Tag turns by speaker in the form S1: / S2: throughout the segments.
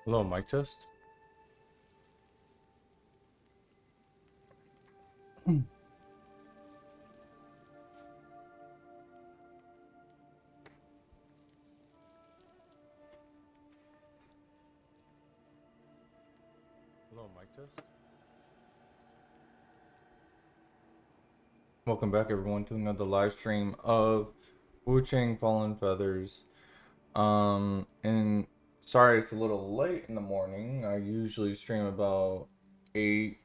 S1: Hello, mic test. Hello, mic test. Welcome back, everyone, to another live stream of Wuchang Fallen Feathers. And sorry it's a little late in the morning. I usually stream about 8-ish,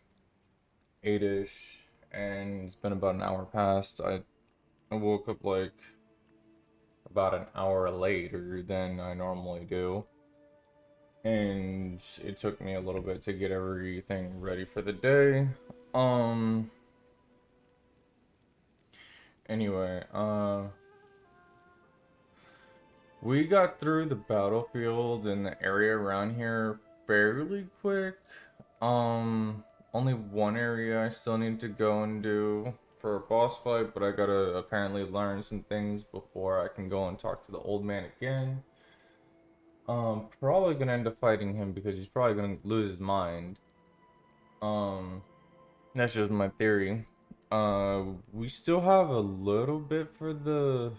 S1: and it's been about an hour past. I woke up like about an hour later than I normally do. And it took me a little bit to get everything ready for the day. Anyway, we got through the battlefield and the area around here fairly quick. Only one area I still need to go and do for a boss fight, but I gotta apparently learn some things before I can go and talk to the old man again. Probably gonna end up fighting him because he's probably gonna lose his mind. That's just my theory. We still have a little bit for the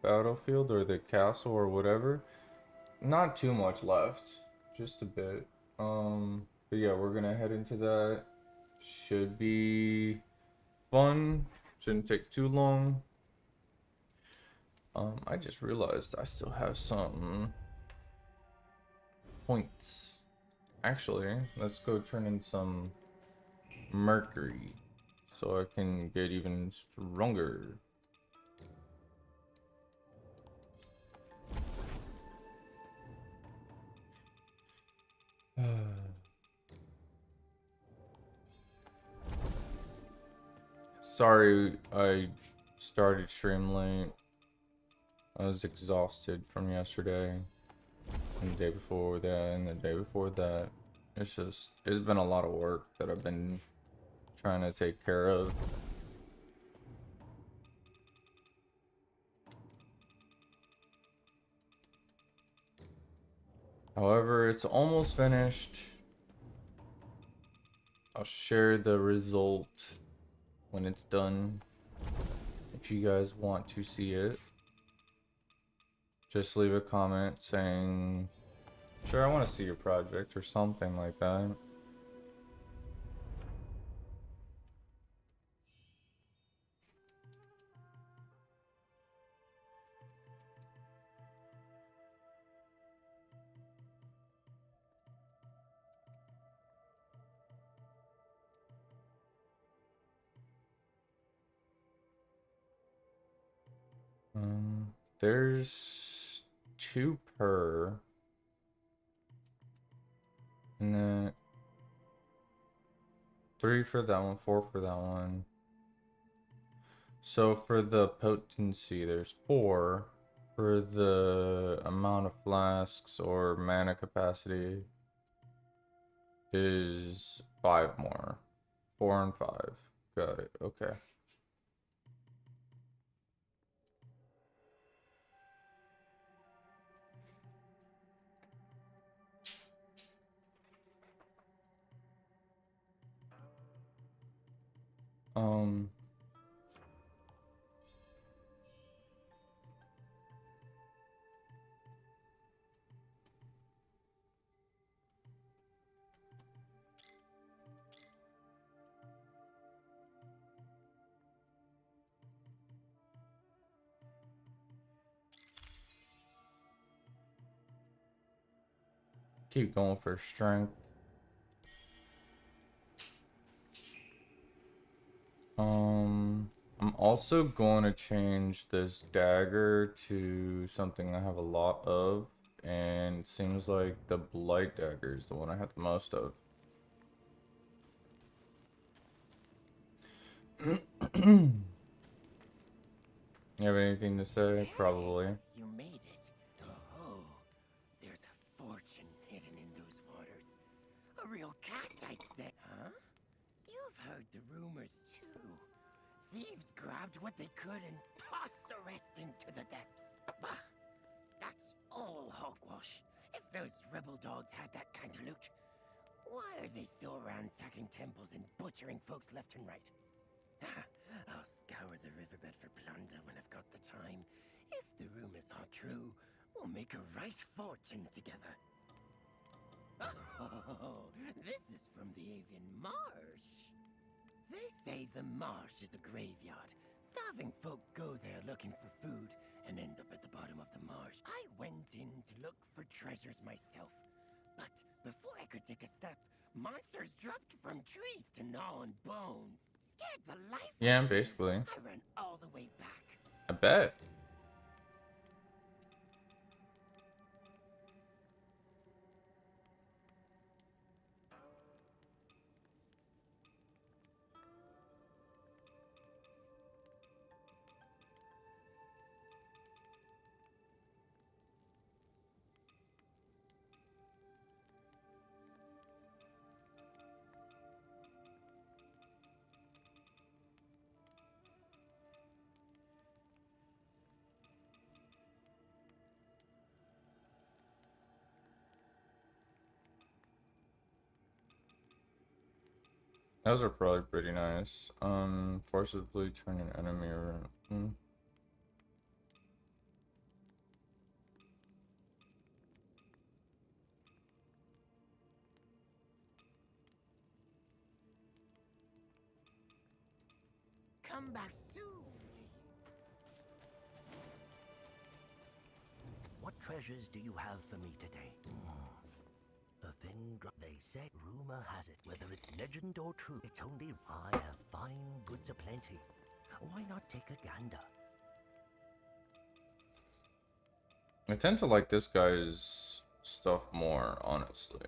S1: battlefield or the castle or whatever. Not too much left, just a bit. But yeah, we're gonna head into that. Should be fun. Shouldn't take too long. I just realized I still have some points. Actually, let's go turn in some mercury so I can get even stronger. Sorry I started stream late. I was exhausted from yesterday and the day before that and the day before that. It's been a lot of work that I've been trying to take care of. However, it's almost finished. I'll share the result when it's done if you guys want to see it. Just leave a comment saying, sure, I want to see your project or something like that. There's 2 per, and then 3 for that one, 4 for that one. So for the potency, there's 4. For the amount of flasks or mana capacity is 5 more. 4 and 5. Got it. Okay. Keep going for strength. I'm also going to change this dagger to something I have a lot of, and it seems like the blight dagger is the one I have the most of. You have anything to say? Probably.
S2: You made it. Oh, there's a fortune hidden in those waters. A real catch, I'd say. Huh? You've heard the rumors, too. Thieves grabbed what they could and tossed the rest into the depths. Bah! That's all hogwash. If those rebel dogs had that kind of loot, why are they still ransacking temples and butchering folks left and right? I'll scour the riverbed for plunder when I've got the time. If the rumors are true, we'll make a right fortune together. Oh, this is from the Avian Marsh. They say the marsh is a graveyard. Starving folk go there looking for food and end up at the bottom of the marsh. I went in to look for treasures myself. But before I could take a step, monsters dropped from trees to gnaw on bones. Scared the life
S1: Yeah,
S2: out of me.
S1: basically.
S2: I ran all the way back.
S1: I bet. Those are probably pretty nice. Forcibly turn an enemy around.
S2: Come back soon.
S3: What treasures do you have for me today? A thin drop. They say, rumor has it, whether it's legend or true, it's only I have fine goods aplenty. Why not take a gander?
S1: I tend to like this guy's stuff more, honestly.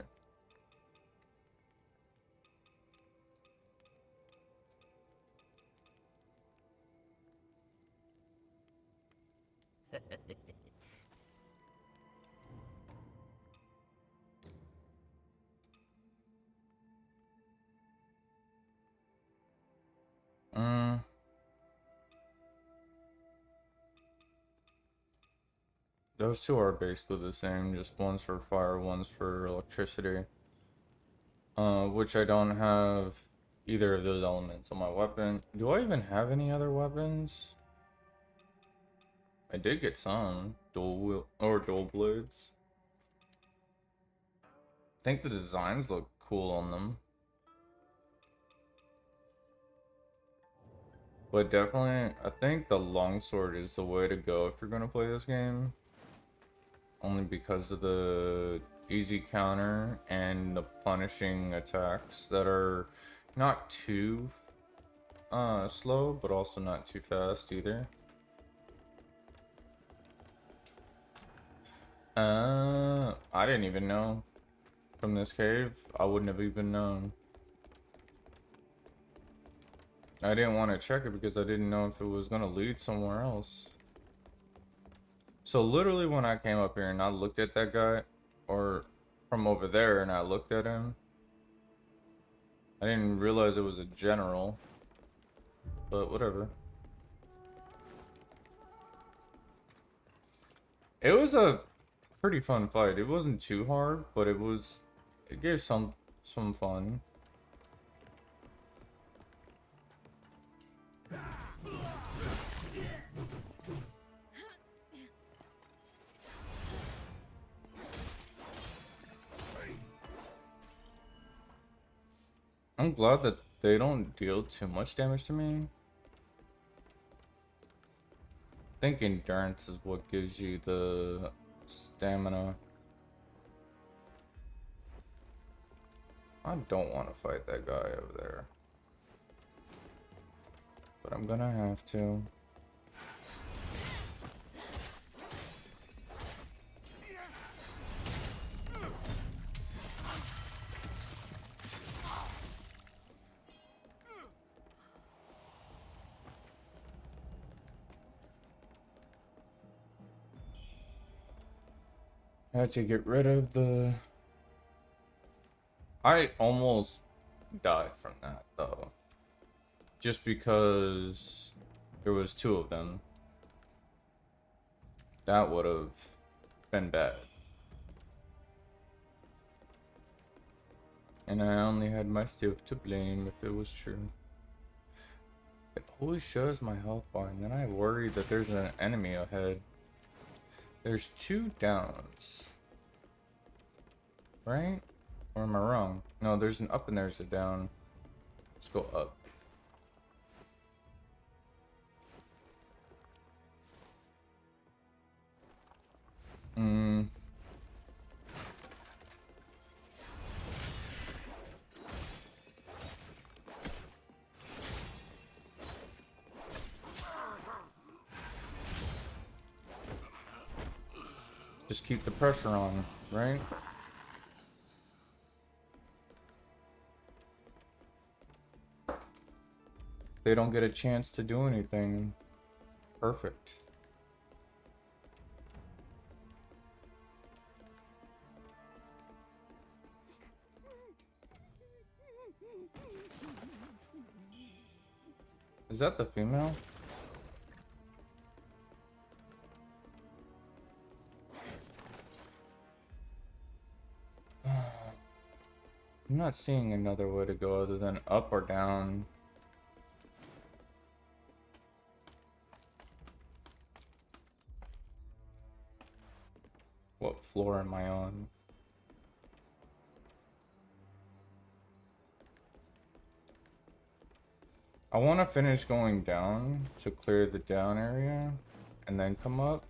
S1: Those two are basically the same, just one's for fire, one's for electricity. Which I don't have either of those elements on my weapon. Do I even have any other weapons? I did get some dual blades. I think the designs look cool on them. But definitely, I think the longsword is the way to go if you're gonna play this game. Only because of the easy counter and the punishing attacks that are not too slow, but also not too fast either. I didn't even know from this cave. I wouldn't have even known. I didn't want to check it because I didn't know if it was going to lead somewhere else. So literally when I came up here and I looked at that guy, or from over there and I looked at him, I didn't realize it was a general, but whatever. It was a pretty fun fight. It wasn't too hard, but it gave some fun. I'm glad that they don't deal too much damage to me. I think endurance is what gives you the stamina. I don't want to fight that guy over there, but I'm gonna have to. I had to get rid of the... I almost died from that, though. Just because there was two of them. That would have been bad. And I only had myself to blame if it was true. It always shows my health bar, and then I worry that there's an enemy ahead. There's 2 downs. Right? Or am I wrong? No, there's an up and there's a down. Let's go up. Just keep the pressure on, right? They don't get a chance to do anything. Perfect. Is that the female? I'm not seeing another way to go other than up or down. What floor am I on? I want to finish going down to clear the down area and then come up.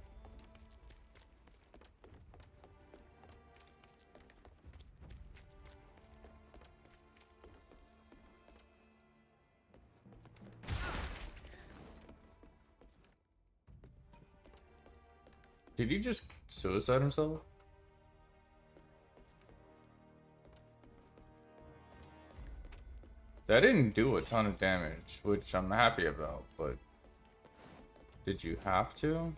S1: Did he just suicide himself? That didn't do a ton of damage, which I'm happy about, but did you have to?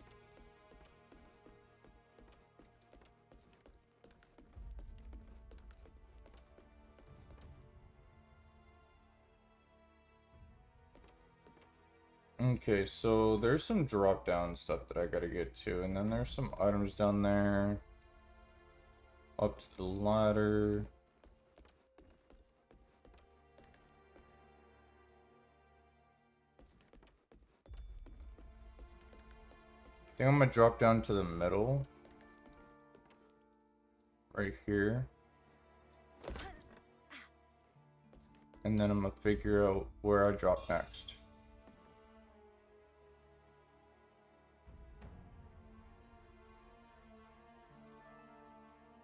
S1: Okay, so there's some drop down stuff that I gotta get to, and then there's some items down there. Up to the ladder. I think I'm gonna drop down to the middle. Right here. And then I'm gonna figure out where I drop next.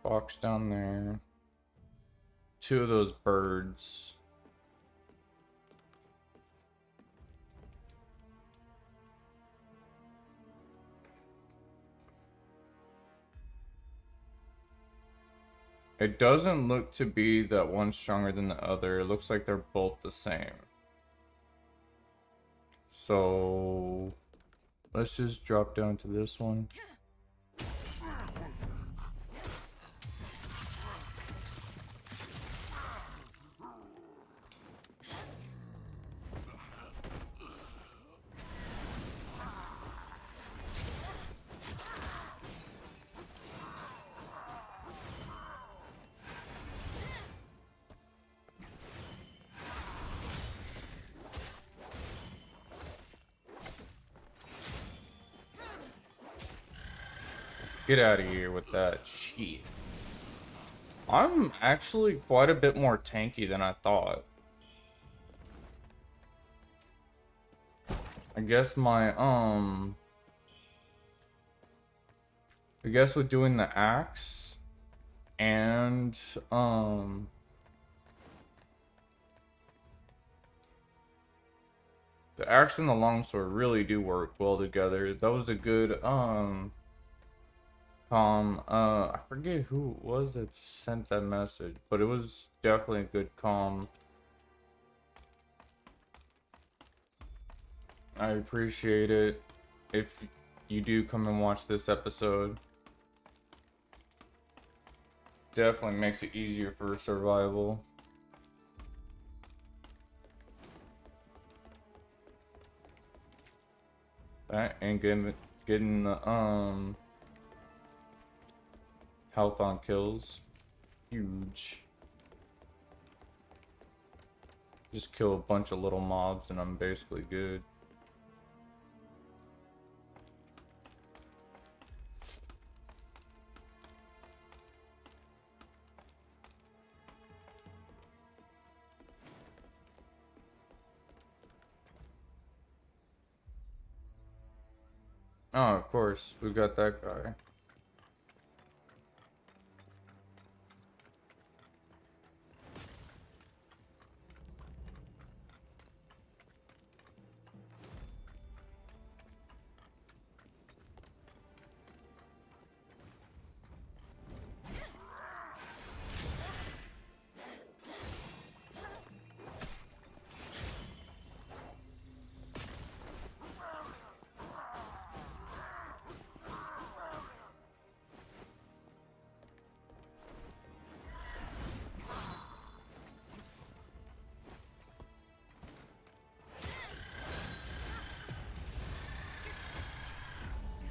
S1: Box down there. 2 of those birds. It doesn't look to be that one's stronger than the other. It looks like they're both the same. So let's just drop down to this one. Get out of here with that shit. I'm actually quite a bit more tanky than I thought. I guess I guess with doing the axe and the axe and the longsword really do work well together. That was a good I forget who it was that sent that message, but it was definitely a good comm. I appreciate it if you do come and watch this episode. Definitely makes it easier for survival. That and getting the health on kills, huge. Just kill a bunch of little mobs and I'm basically good. Oh, of course, we got that guy.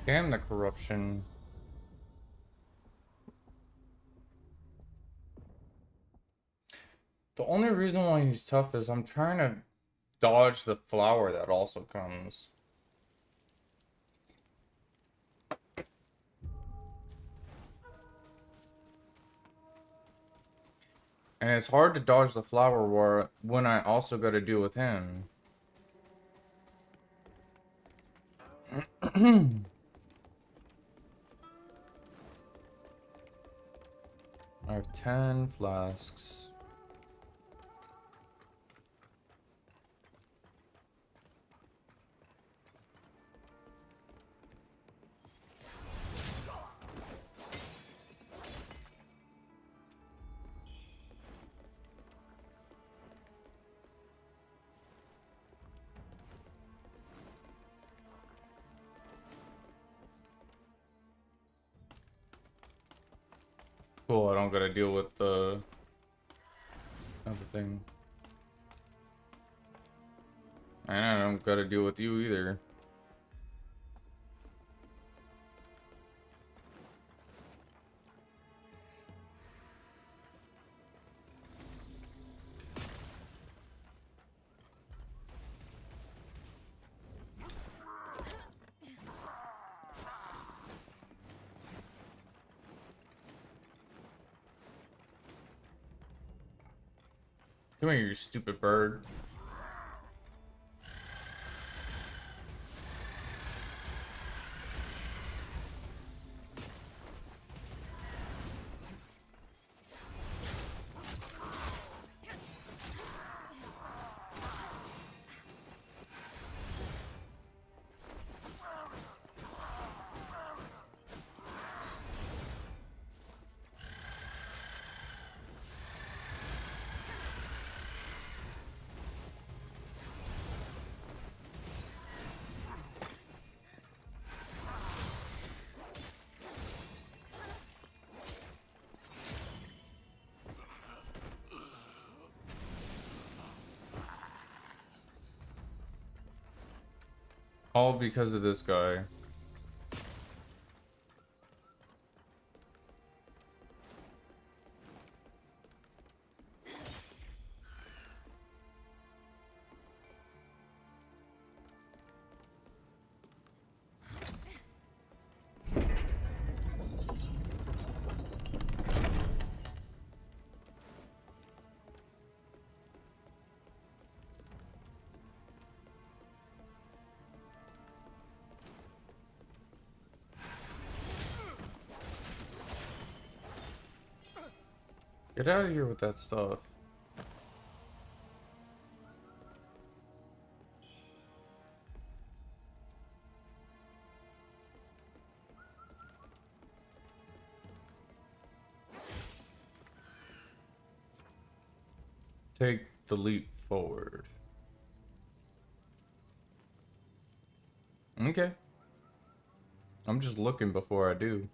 S1: Damn the corruption. The only reason why he's tough is I'm trying to dodge the flower that also comes. And it's hard to dodge the flower war when I also got to deal with him. I have 10 flasks. Cool, I don't gotta deal with the other thing. And I don't gotta deal with you either. Come here, you stupid bird. All because of this guy. Get out of here with that stuff. Take the leap forward. Okay. I'm just looking before I do.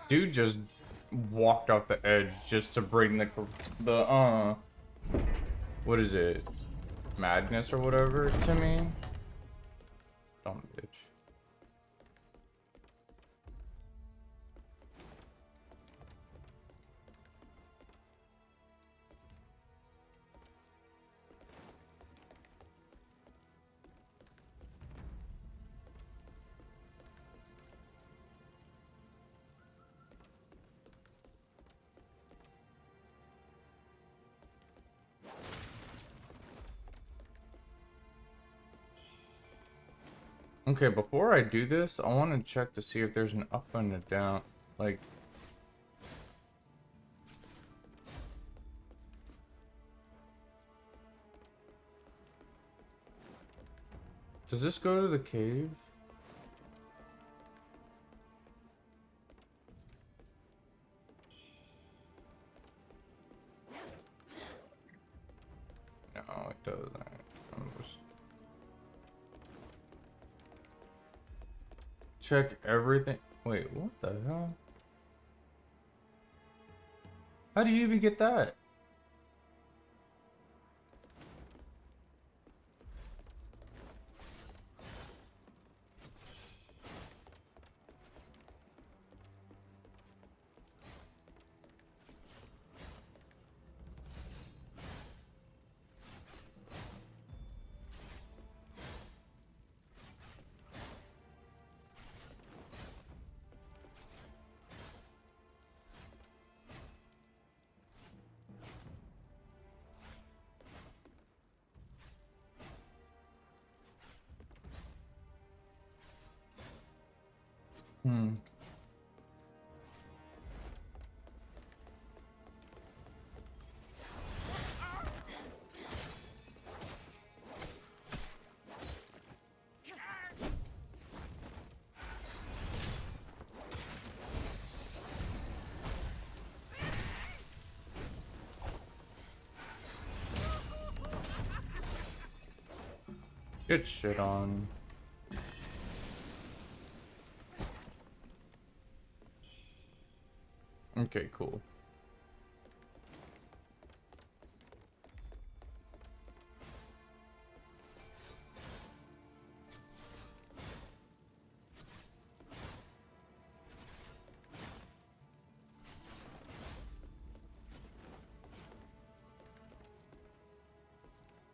S1: Dude just walked off the edge just to bring the what is it? Madness or whatever to me. Dumb bitch. Okay, before I do this, I want to check to see if there's an up and a down. Like, does this go to the cave? No, it doesn't. I'm just... Check everything. Wait, what the hell? How do you even get that? Hmm. Get shit on. Okay, cool.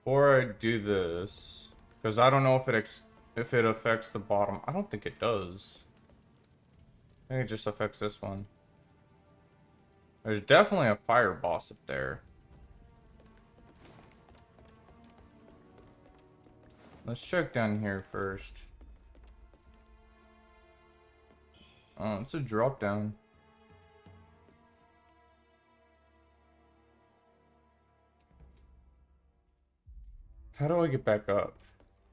S1: Before I do this, because I don't know if it affects the bottom. I don't think it does. I think it just affects this one. There's definitely a fire boss up there. Let's check down here first. Oh, it's a drop down. How do I get back up?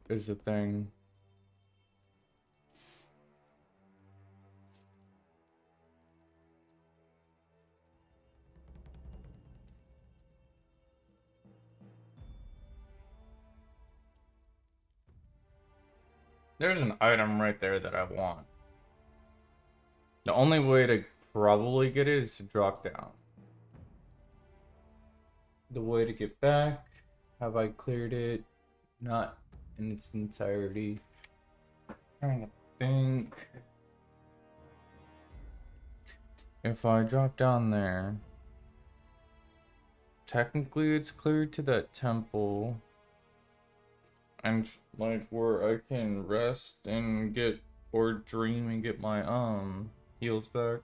S1: Is the thing. There's an item right there that I want. The only way to probably get it is to drop down. The way to get back. Have I cleared it? Not in its entirety. Trying to think. If I drop down there, technically it's cleared to that temple. And like where I can rest and get or dream and get my heals back.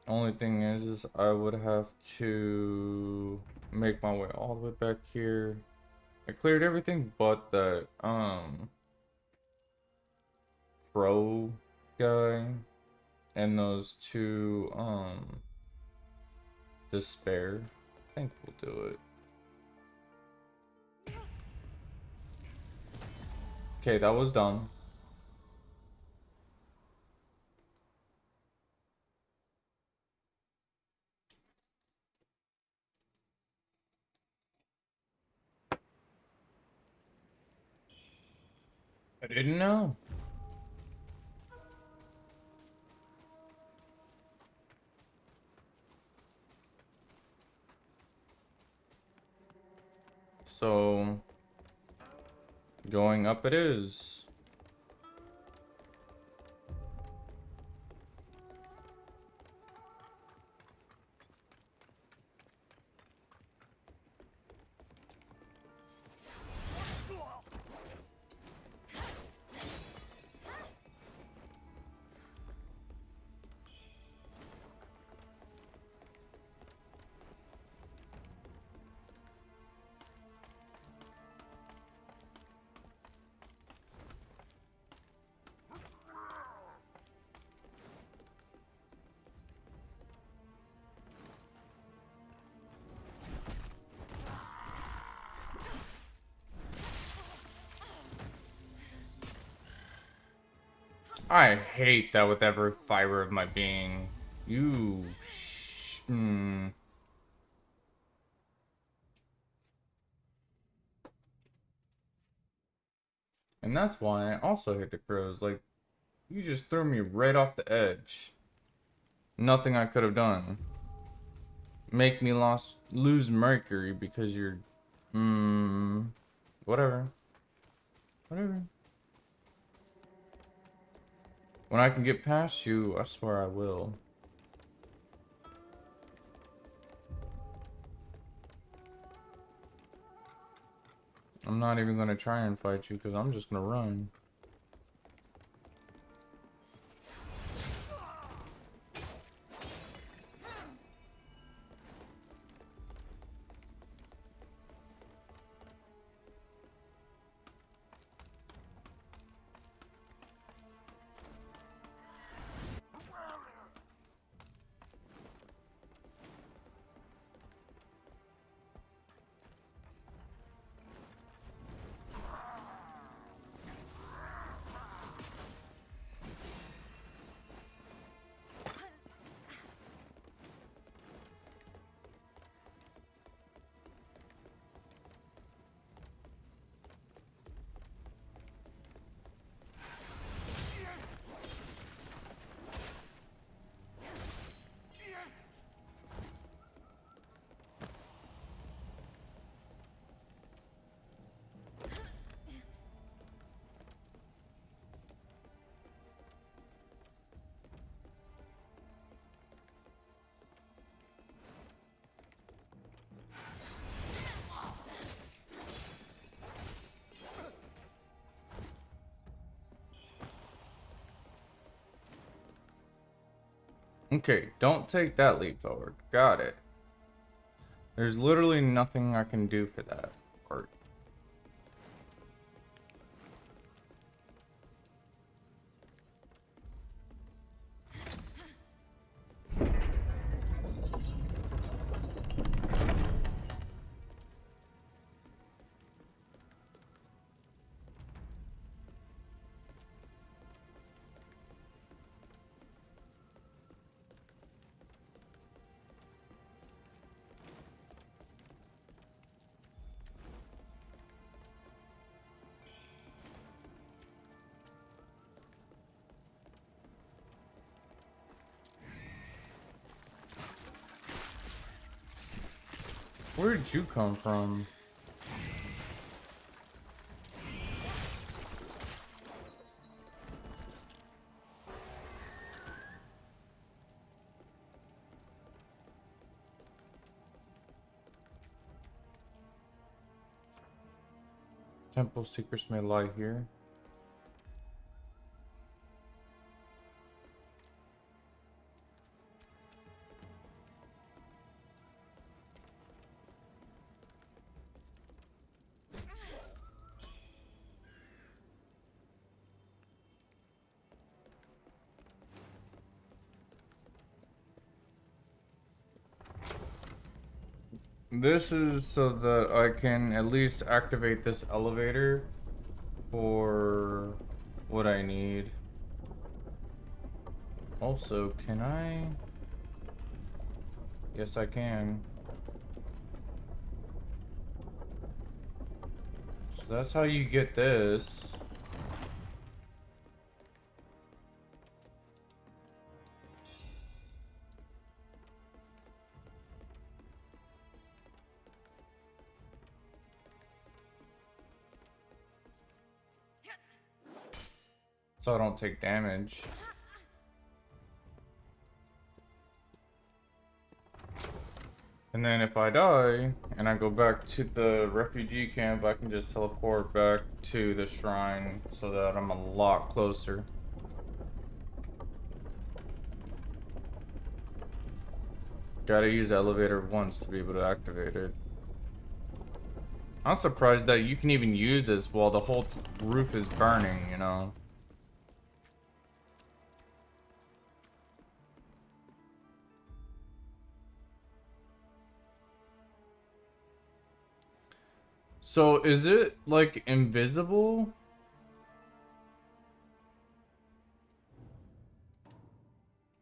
S1: Only thing is I would have to make my way all the way back here. I cleared everything but the pro guy and those two despair. I think we'll do it. Okay, that was done. I didn't know. So, going up it is. I hate that with every fiber of my being. Hmm. And that's why I also hate the crows. Like, you just threw me right off the edge. Nothing I could have done. Make me lose Mercury because you're... Whatever. Whatever. When I can get past you, I swear I will. I'm not even gonna try and fight you because I'm just gonna run. Okay, don't take that leap forward. Got it. There's literally nothing I can do for that part. Where did you come from? Temple secrets may lie here. This is so that I can at least activate this elevator for what I need. Also, can I? Yes, I can. So that's how you get this. so I don't take damage. And then if I die and I go back to the refugee camp, I can just teleport back to the shrine so that I'm a lot closer. Gotta use the elevator once to be able to activate it. I'm surprised that you can even use this while the whole roof is burning, you know? So is it like invisible?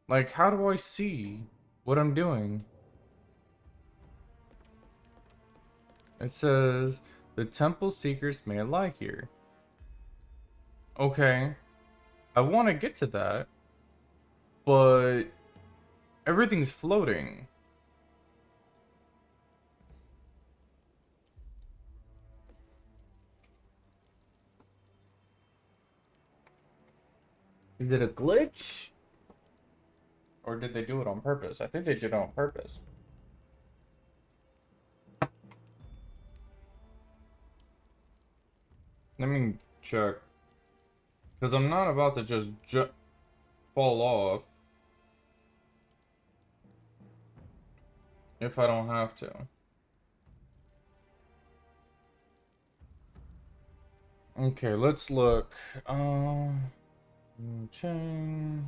S1: Like, how do I see what I'm doing? It says the temple seekers may lie here. Okay, I want to get to that, but everything's floating. Is it a glitch? Or did they do it on purpose? I think they did it on purpose. Let me check. Because I'm not about to just fall off. If I don't have to. Okay, let's look. Wuchang.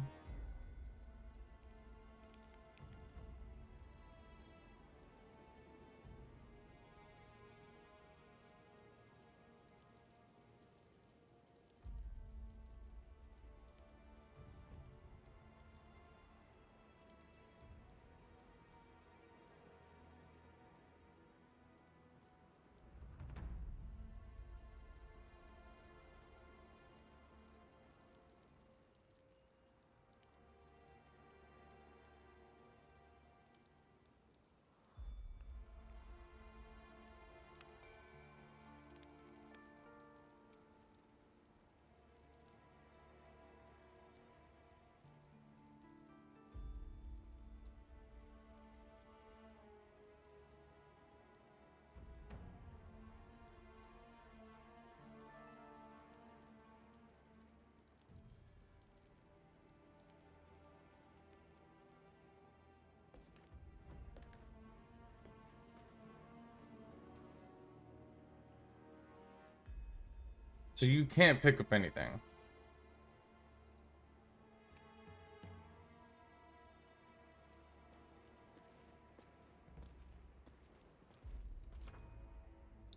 S1: So you can't pick up anything.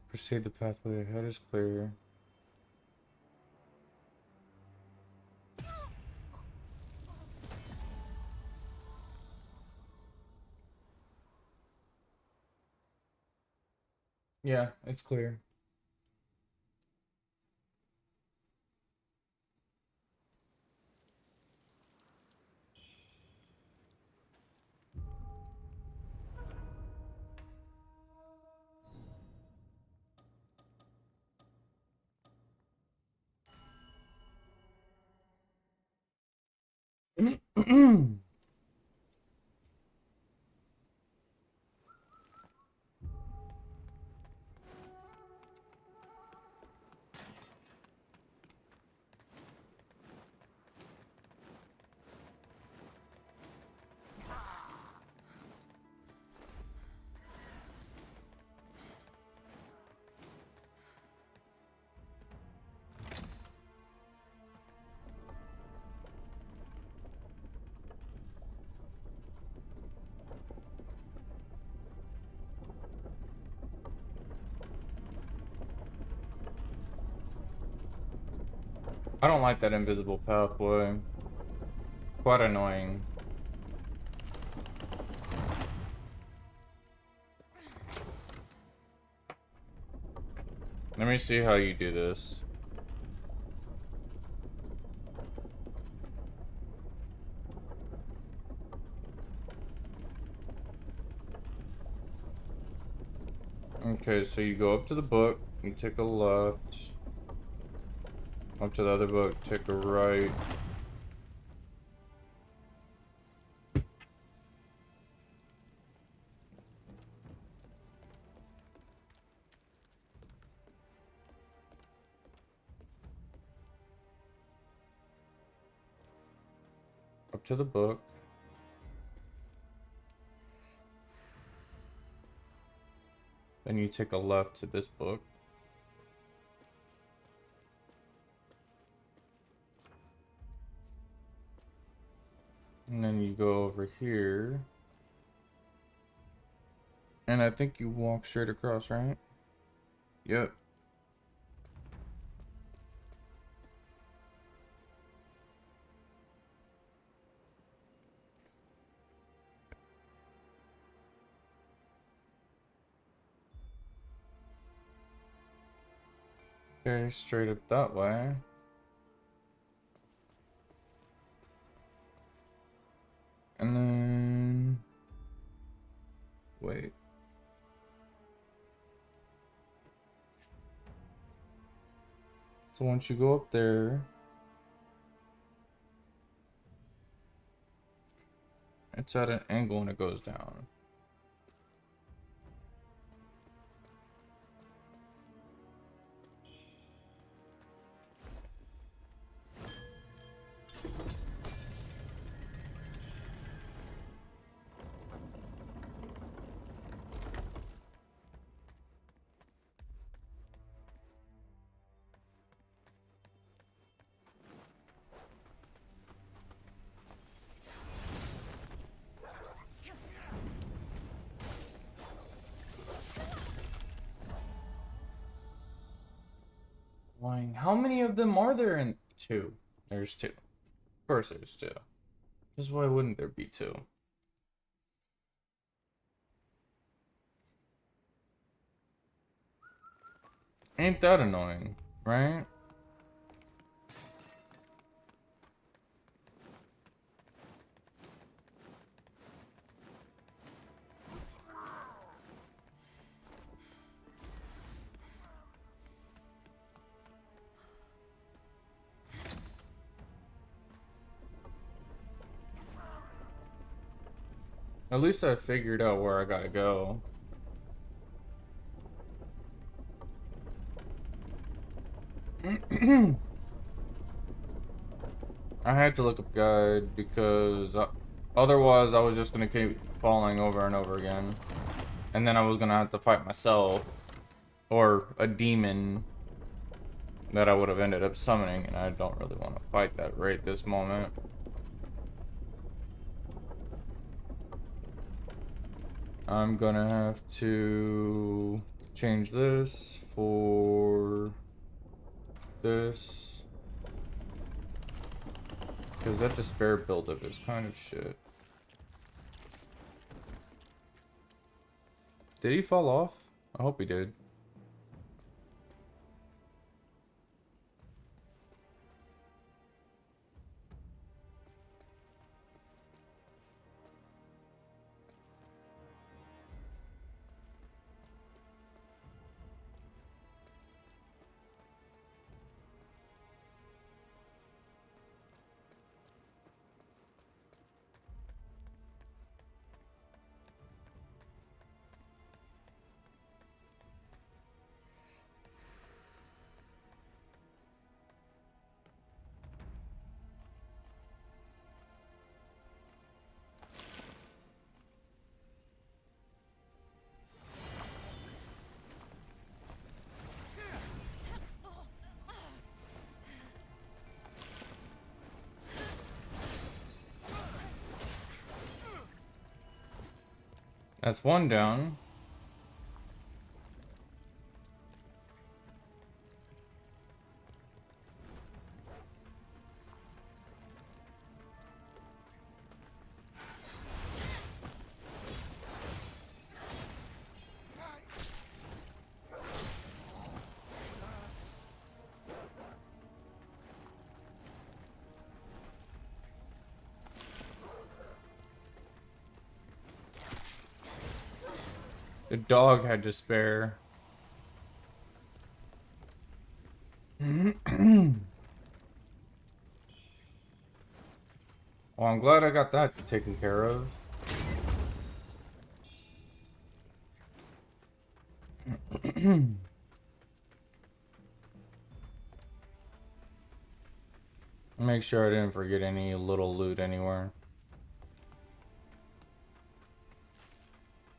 S1: Proceed, the pathway ahead is clear. Yeah, it's clear. I don't like that invisible pathway. Quite annoying. Let me see how you do this. Okay, so you go up to the book, you take a left. Up to the other book, take a right. Up to the book. Then you take a left to this book. And then you go over here. And I think you walk straight across, right? Yep. Okay, straight up that way. And then... Wait. So once you go up there... It's at an angle and it goes down. Lying. How many of them are there in two? There's two. Of course there's two. Just why wouldn't there be two? Ain't that annoying, right? At least I figured out where I gotta go. I had to look up guide because otherwise I was just gonna keep falling over and over again. And then I was gonna have to fight myself. Or a demon that I would have ended up summoning, and I don't really want to fight that right this moment. I'm gonna have to change this for this. Because that despair buildup is kind of shit. Did he fall off? I hope he did. That's one down. The dog had to spare. Well, I'm glad I got that taken care of. Make sure I didn't forget any little loot anywhere.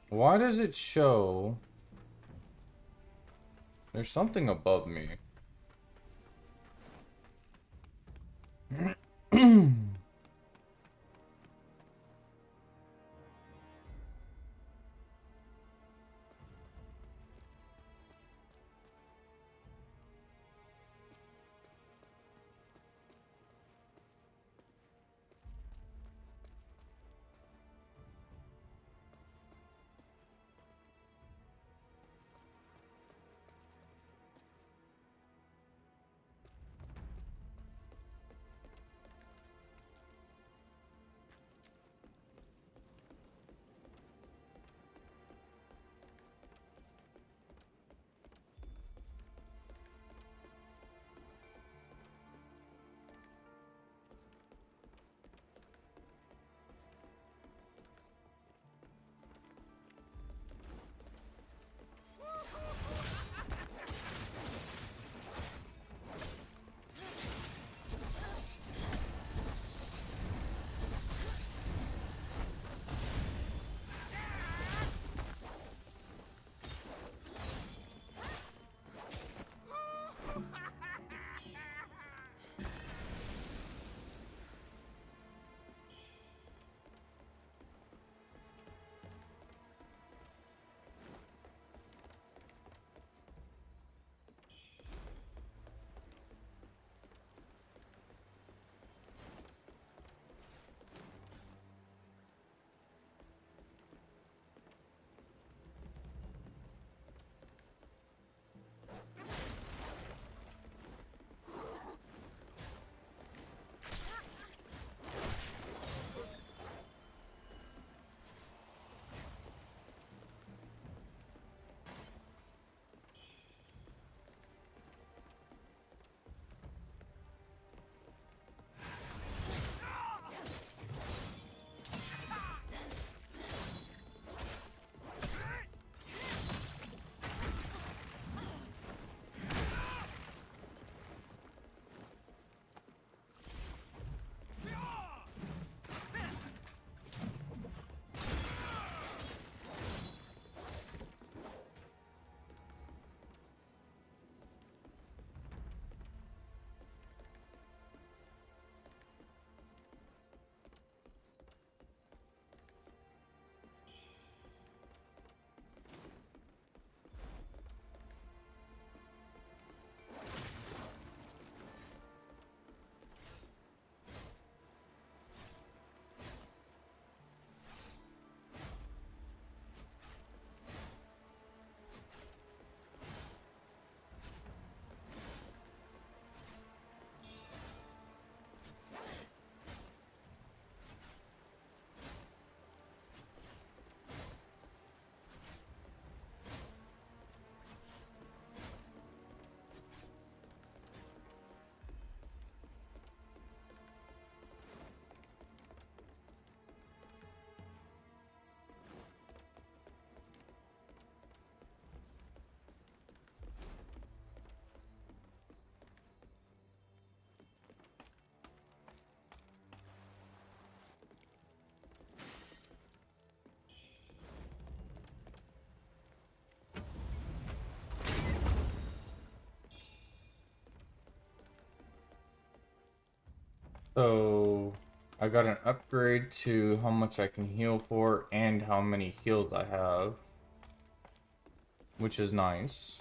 S1: Why does it show there's something above me? So I got an upgrade to how much I can heal for and how many heals I have, which is nice.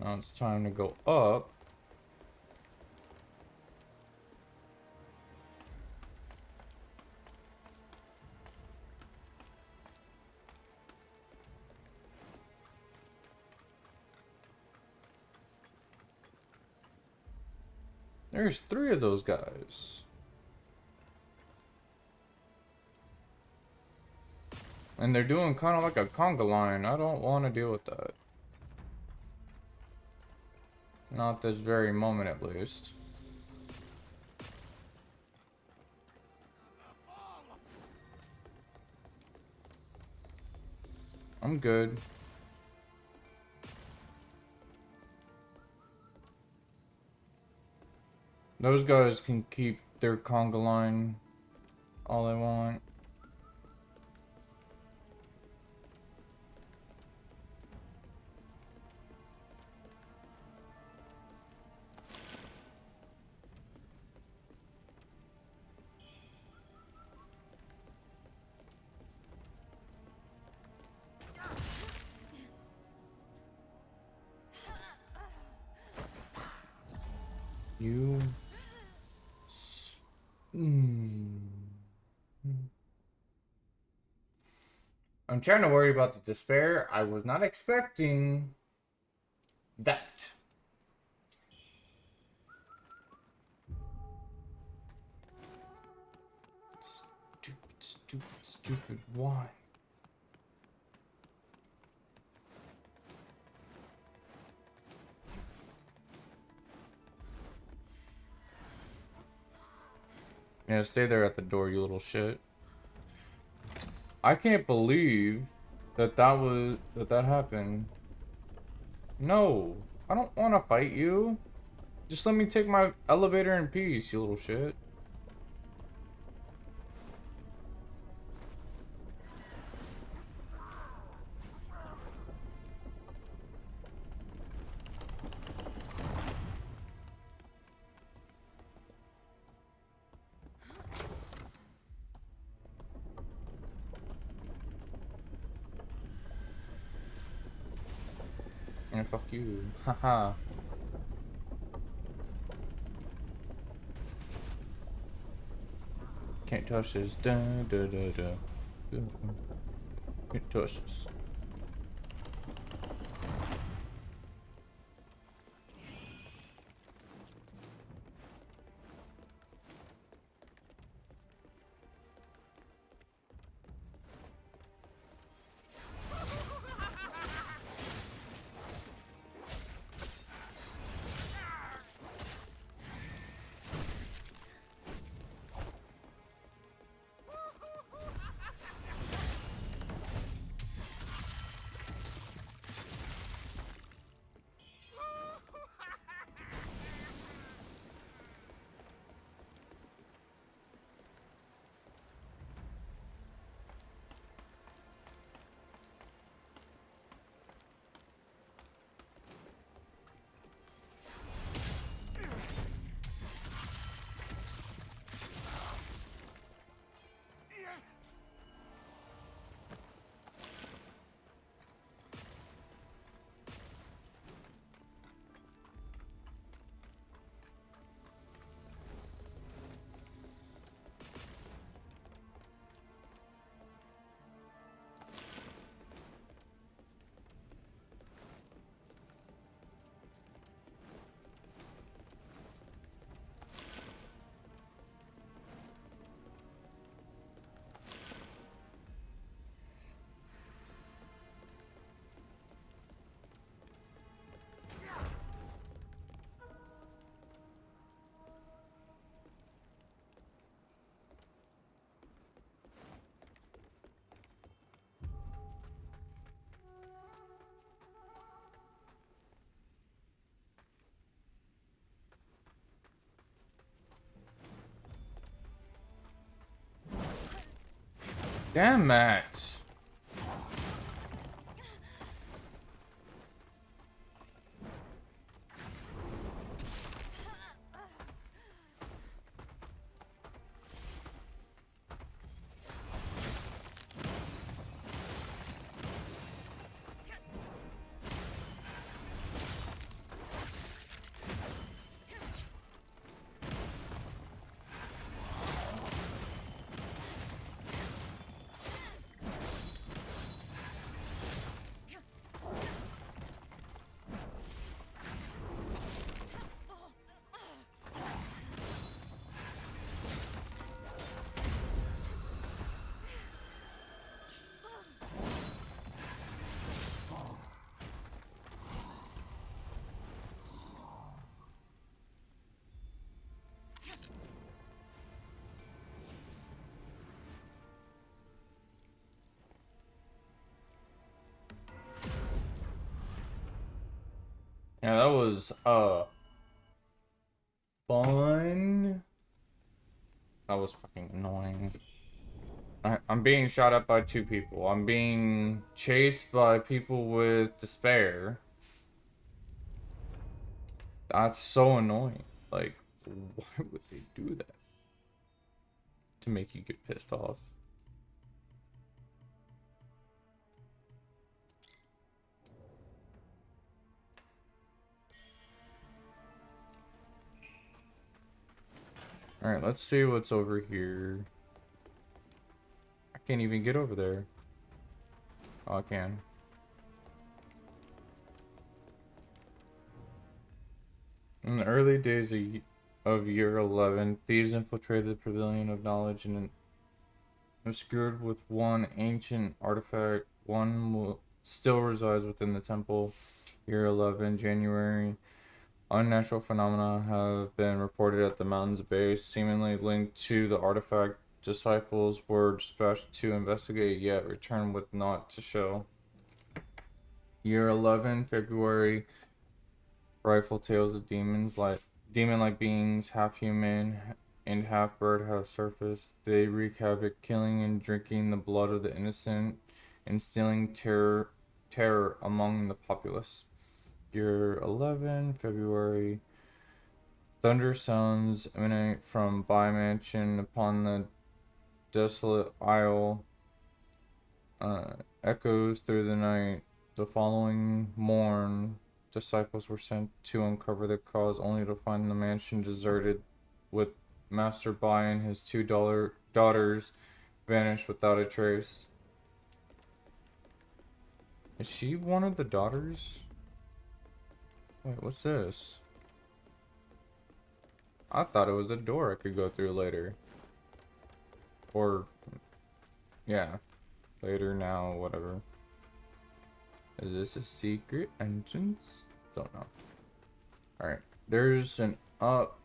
S1: Now it's time to go up. There's 3 of those guys. And they're doing kind of like a conga line. I don't want to deal with that. Not this very moment, at least. I'm good. Those guys can keep their conga line all they want. You... I'm trying to worry about the despair. I was not expecting that. Stupid, stupid, stupid. Why? Yeah, stay there at the door, you little shit. I can't believe that that happened. No, I don't want to fight you. Just let me take my elevator in peace, you little shit. And fuck you. Haha. Can't touch this. Da, da, da, da. Can't touch this. Damn it. Yeah, that was fun. That was fucking annoying. I'm being shot at by two people. I'm being chased by people with despair. That's so annoying. Like, why would they do that? To make you get pissed off. Alright, let's see what's over here. I can't even get over there. Oh, I can. In the early days of year 11, thieves infiltrated the Pavilion of Knowledge and obscured with one ancient artifact. One still resides within the temple. Year 11, January. Unnatural phenomena have been reported at the mountain's base, seemingly linked to the artifact. Disciples were dispatched to investigate, yet returned with naught to show. Year 11, February. Frightful tales of demon-like beings, half human and half bird, have surfaced. They wreak havoc, killing and drinking the blood of the innocent, instilling terror among the populace. Year 11, February. Thunder sounds emanate from Bai Mansion upon the desolate isle. Echoes through the night. The following morn, disciples were sent to uncover the cause, only to find the mansion deserted, with Master Bai and his two daughters vanished without a trace. Is she one of the daughters? Wait, what's this? I thought it was a door I could go through later. Or, yeah, later, now, whatever. Is this a secret entrance? Don't know. Alright, there's an up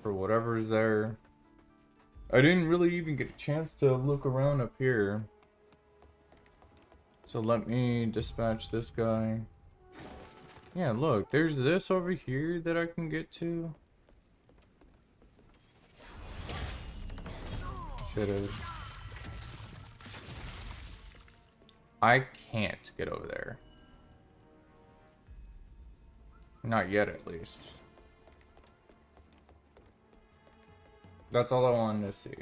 S1: for whatever's there. I didn't really even get a chance to look around up here. So let me dispatch this guy. Yeah, look, there's this over here that I can get to. Should've. I can't get over there. Not yet, at least. That's all I wanted to see.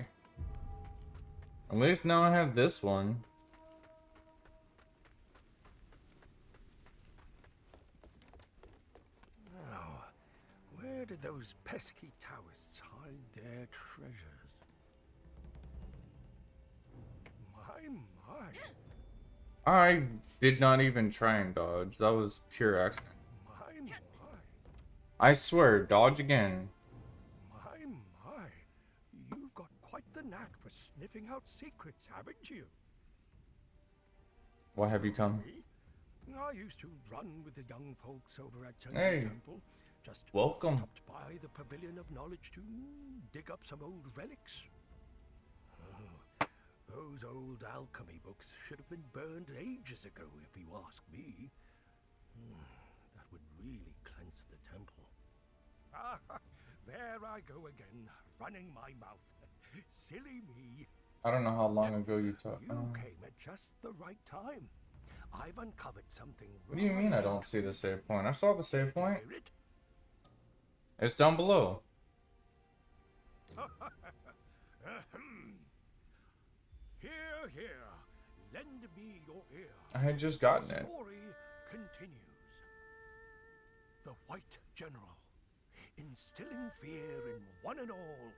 S1: At least now I have this one.
S4: Now, where did those pesky Taoists hide their treasures? My.
S1: I did not even try and dodge. That was pure accident.
S4: My.
S1: I swear, dodge again.
S4: My. You've got quite the knack for sniffing out secrets, haven't you?
S1: Why have you come?
S4: Me? I used to run with the young folks over at Chengdu
S1: Hey.
S4: Temple. Just
S1: Welcome.
S4: stopped by the Pavilion of Knowledge to dig up some old relics. Oh, those old alchemy books should have been burned ages ago, if you ask me. That would really cleanse the temple. Ah, there I go again, running my mouth. Silly me.
S1: I don't know how long ago you talked.
S4: You came at just the right time. I've uncovered something.
S1: What do you mean I don't see the save point? I saw the save point.
S4: Hear it?
S1: It's down below.
S4: Ahem. Here, lend me your ear.
S1: I had just gotten
S4: The
S1: it.
S4: story continues. The White General, instilling fear in one and all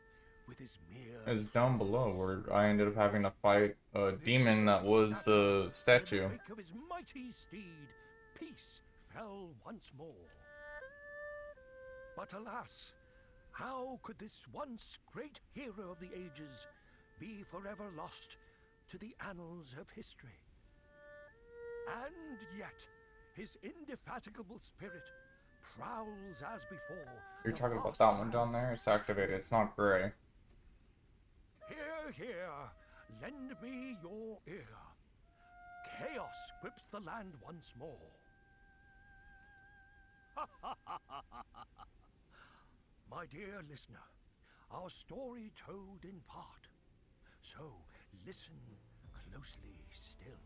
S4: with his mere...
S1: It's down below where I ended up having to fight a demon that was the statue.
S4: In the wake of his mighty steed, peace fell once more. But alas, how could this once great hero of the ages be forever lost to the annals of history? And yet, his indefatigable spirit prowls as before.
S1: You're
S4: the
S1: talking about
S4: vast
S1: that one down
S4: lands
S1: there?
S4: of
S1: It's activated. It's not gray.
S4: Here, lend me your ear. Chaos grips the land once more. My dear listener, our story told in part. So listen closely still.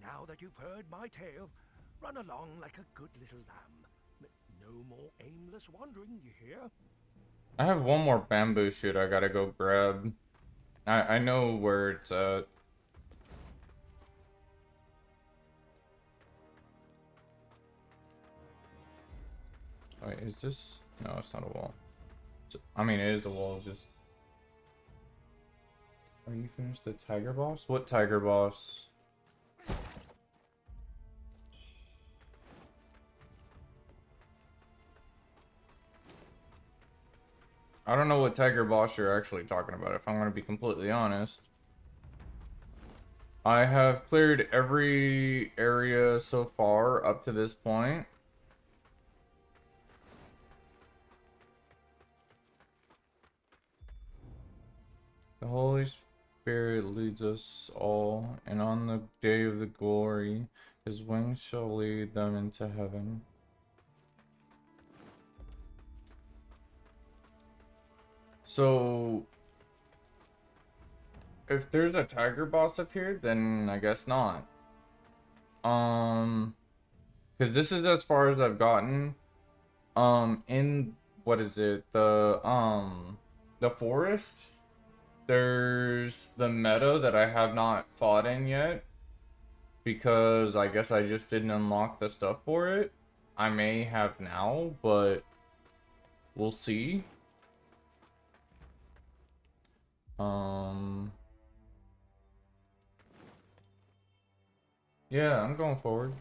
S4: Now that you've heard my tale, run along like a good little lamb. No more aimless wandering, you hear?
S1: I have one more bamboo shoot I gotta go grab. I know where it's at. Wait, is this? No, it's not a wall. I mean, it is a wall, just... Are you finished the tiger boss? What tiger boss? I don't know what tiger boss you're actually talking about, if I'm going to be completely honest. I have cleared every area so far up to this point. The Holy Spirit leads us all, and on the day of the glory, his wings shall lead them into heaven. So, if there's a tiger boss up here, then I guess not. Because this is as far as I've gotten. In, what is it? The forest. There's the meadow that I have not fought in yet. Because I guess I just didn't unlock the stuff for it. I may have now, but we'll see. Yeah, I'm going forward.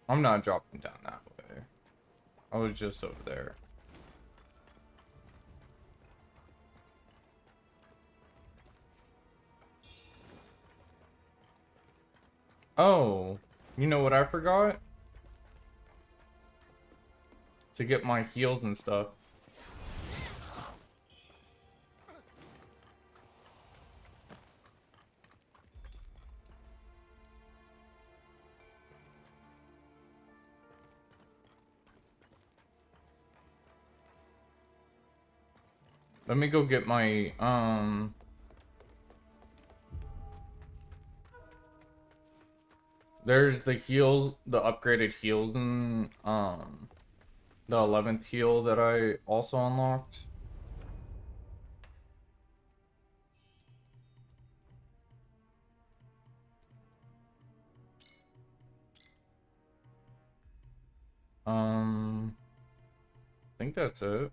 S1: I'm not dropping down that way. I was just over there. Oh, you know what I forgot? To get my heals and stuff. Let me go get my, there's the heals, the upgraded heals, and, the 11th heal that I also unlocked. I think that's it.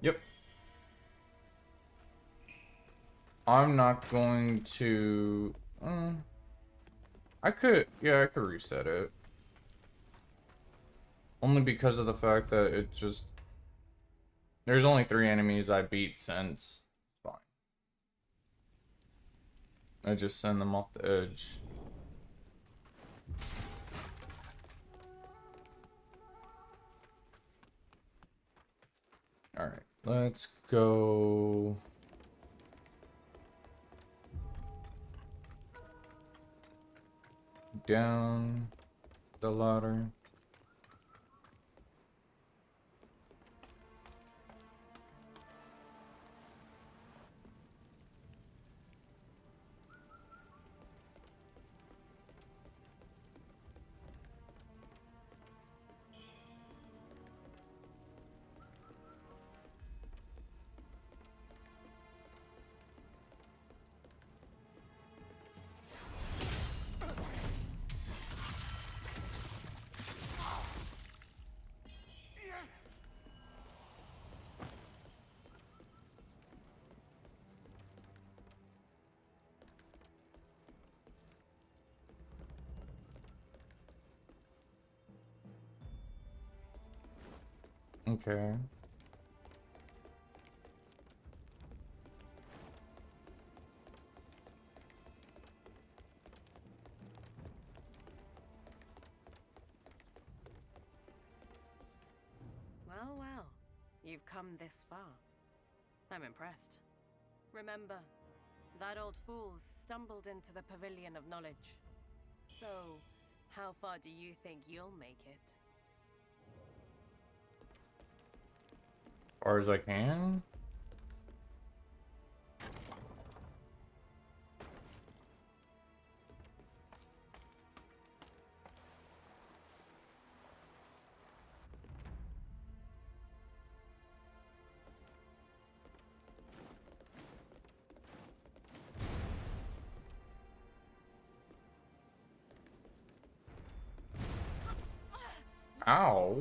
S1: Yep. I'm not going to, I could reset it. Only because of the fact that it just... There's only 3 enemies I beat since. It's fine. I just send them off the edge. Alright, let's go... down the ladder. Okay.
S5: Well, well. You've come this far. I'm impressed. Remember, that old fool stumbled into the Pavilion of Knowledge. So, how far do you think you'll make it?
S1: Far as I can. Ow.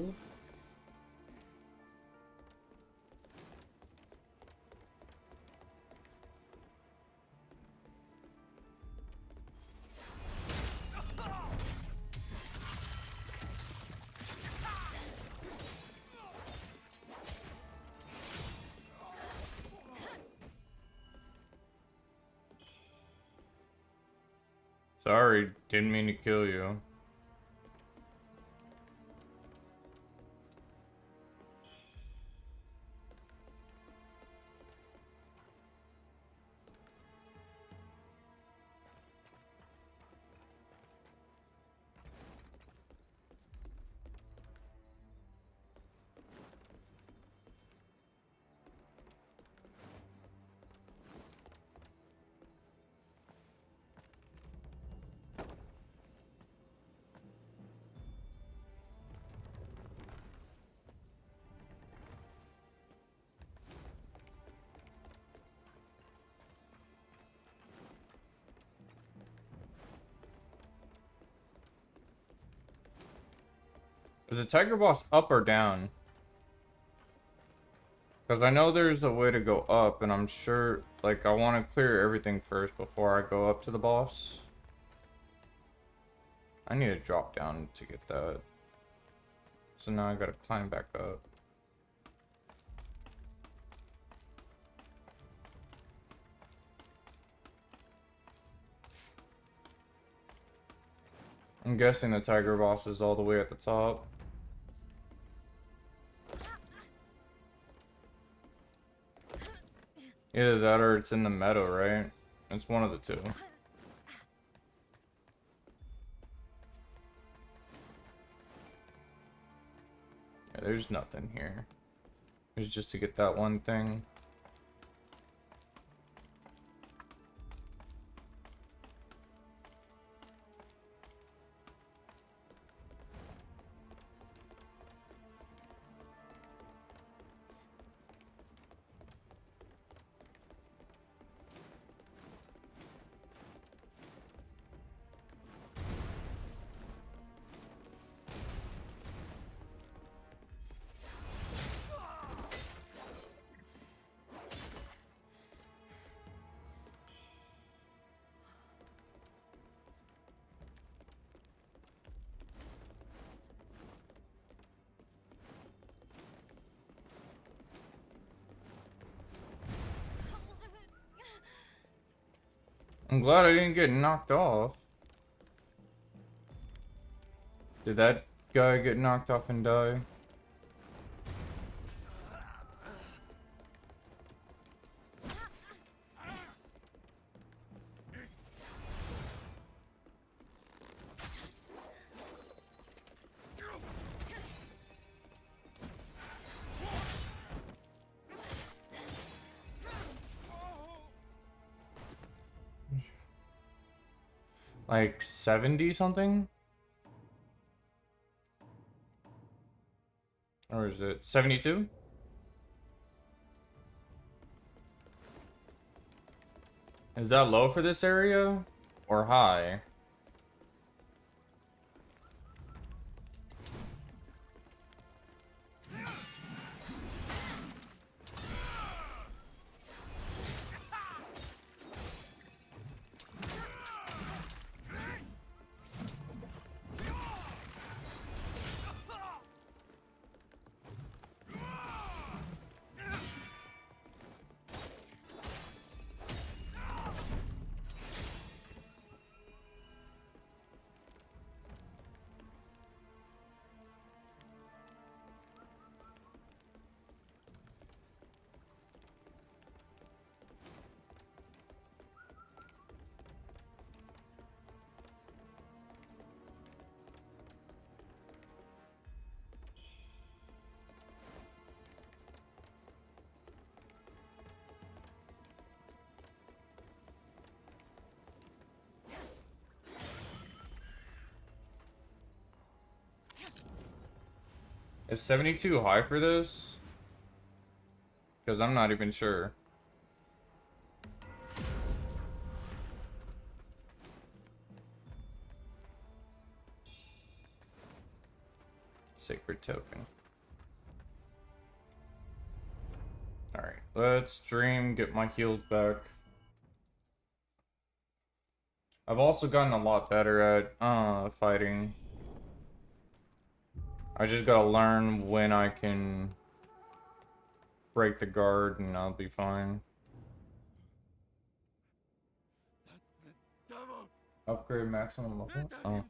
S1: Sorry, didn't mean to kill you. Is the tiger boss up or down? Because I know there's a way to go up, and I'm sure, like, I want to clear everything first before I go up to the boss. I need to drop down to get that. So now I gotta climb back up. I'm guessing the tiger boss is all the way at the top. Either that or it's in the meadow, right? It's one of the two. Yeah, there's nothing here. It's just to get that one thing. I'm glad I didn't get knocked off. Did that guy get knocked off and die? Like 70 something? Or is it 72? Is that low for this area? Or high? Is 72 high for this? Because I'm not even sure. Sacred token. Alright, let's dream, get my heals back. I've also gotten a lot better at fighting. I just gotta learn when I can break the guard and I'll be fine.
S2: That's the devil!
S1: Upgrade maximum level?
S2: Satan
S1: Oh,
S2: himself!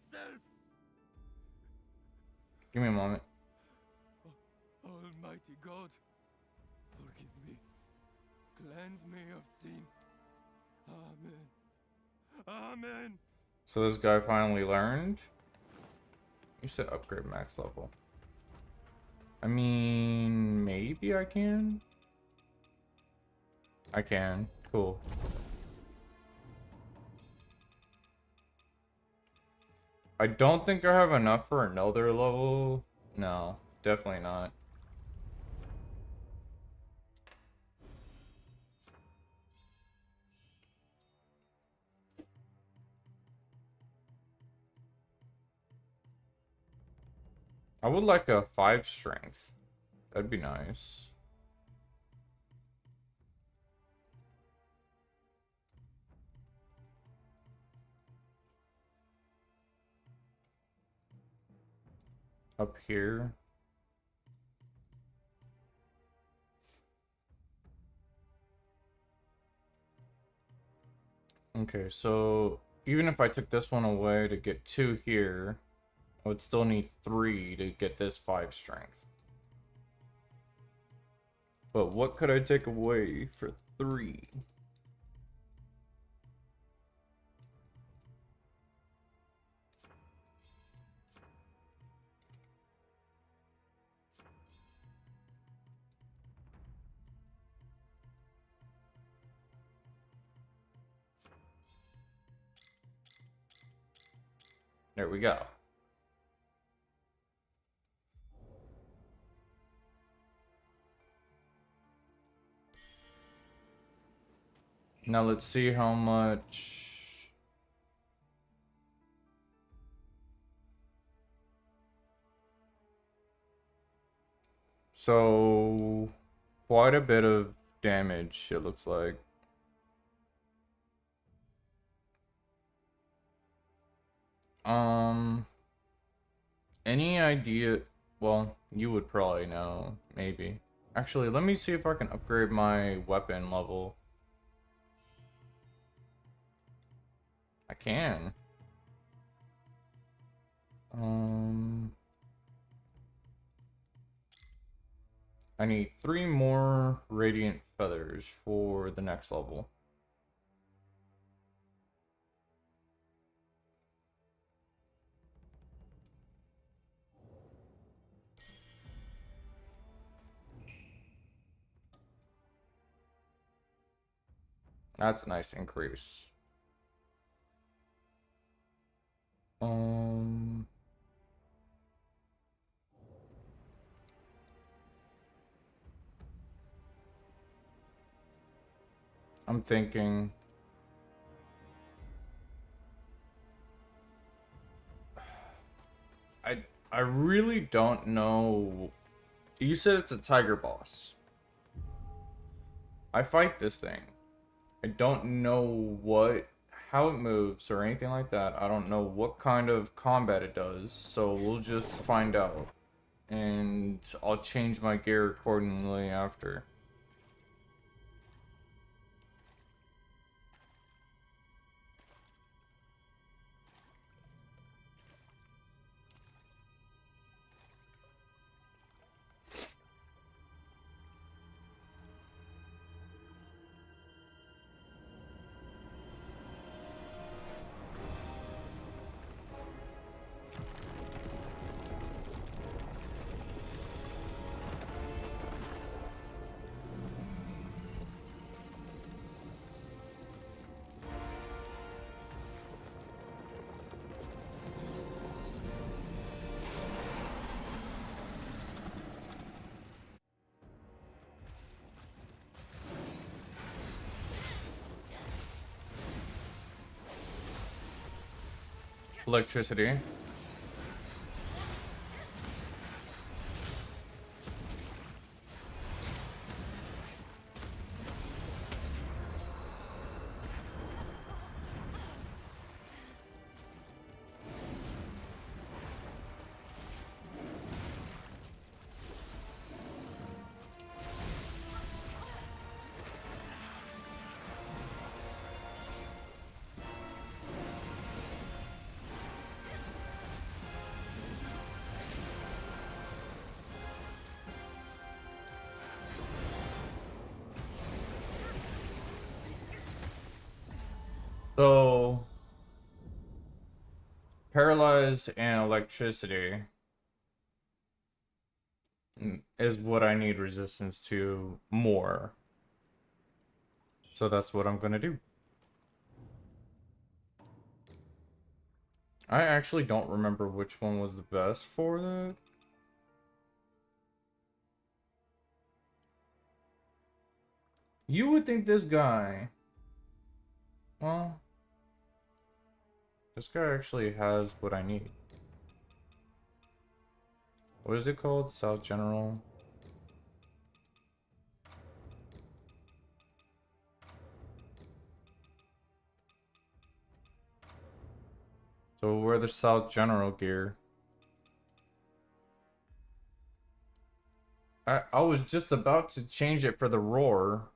S1: give me a moment.
S2: Almighty God, forgive me. Cleanse me of sin. Amen. Amen.
S1: So this guy finally learned? You said upgrade max level. I mean, maybe I can? I can. Cool. I don't think I have enough for another level. No, definitely not. I would like a 5 strength. That'd be nice. Up here. Okay, so even if I took this one away to get 2 here, I would still need 3 to get this 5 strength. But what could I take away for 3? There we go. Now let's see how much. So, quite a bit of damage, it looks like. Any idea? Well, you would probably know, maybe. Actually, let me see if I can upgrade my weapon level. I can. I need 3 more radiant feathers for the next level. That's a nice increase. I'm thinking. I really don't know. You said it's a tiger boss. I fight this thing. I don't know how it moves or anything like that. I don't know what kind of combat it does, so we'll just find out. And I'll change my gear accordingly after. electricity. So, paralyze and electricity is what I need resistance to more. So that's what I'm gonna do. I actually don't remember which one was the best for that. You would think this guy... Well... This guy actually has what I need. What is it called? South General? So we're the South General gear. I was just about to change it for the roar.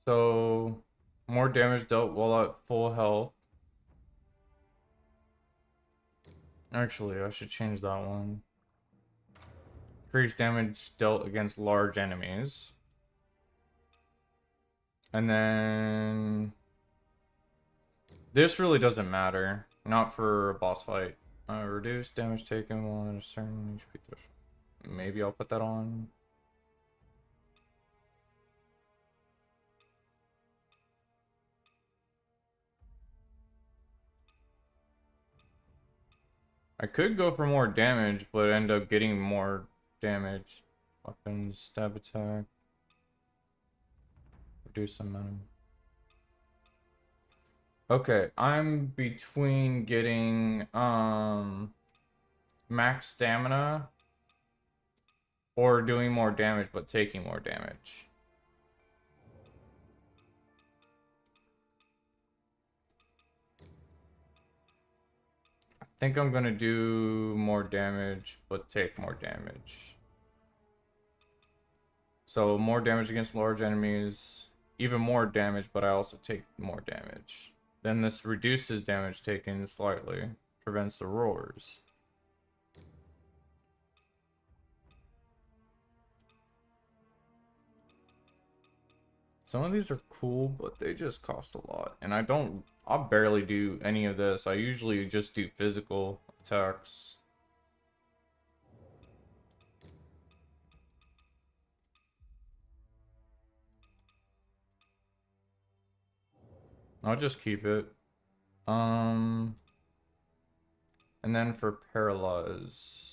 S1: So, more damage dealt while at full health. Actually, I should change that one. Increased damage dealt against large enemies. And then... This really doesn't matter. Not for a boss fight. Reduce damage taken while at a certain HP threshold. Maybe I'll put that on. I could go for more damage, but end up getting more damage. Weapons, stab attack. Reduce amount. Okay, I'm between getting max stamina or doing more damage but taking more damage. I think I'm gonna do more damage but take more damage. So more damage against large enemies, even more damage, but I also take more damage. Then this reduces damage taken slightly, prevents the roars. Some of these are cool, but they just cost a lot. And I barely do any of this. I usually just do physical attacks. I'll just keep it. And then for paralyze.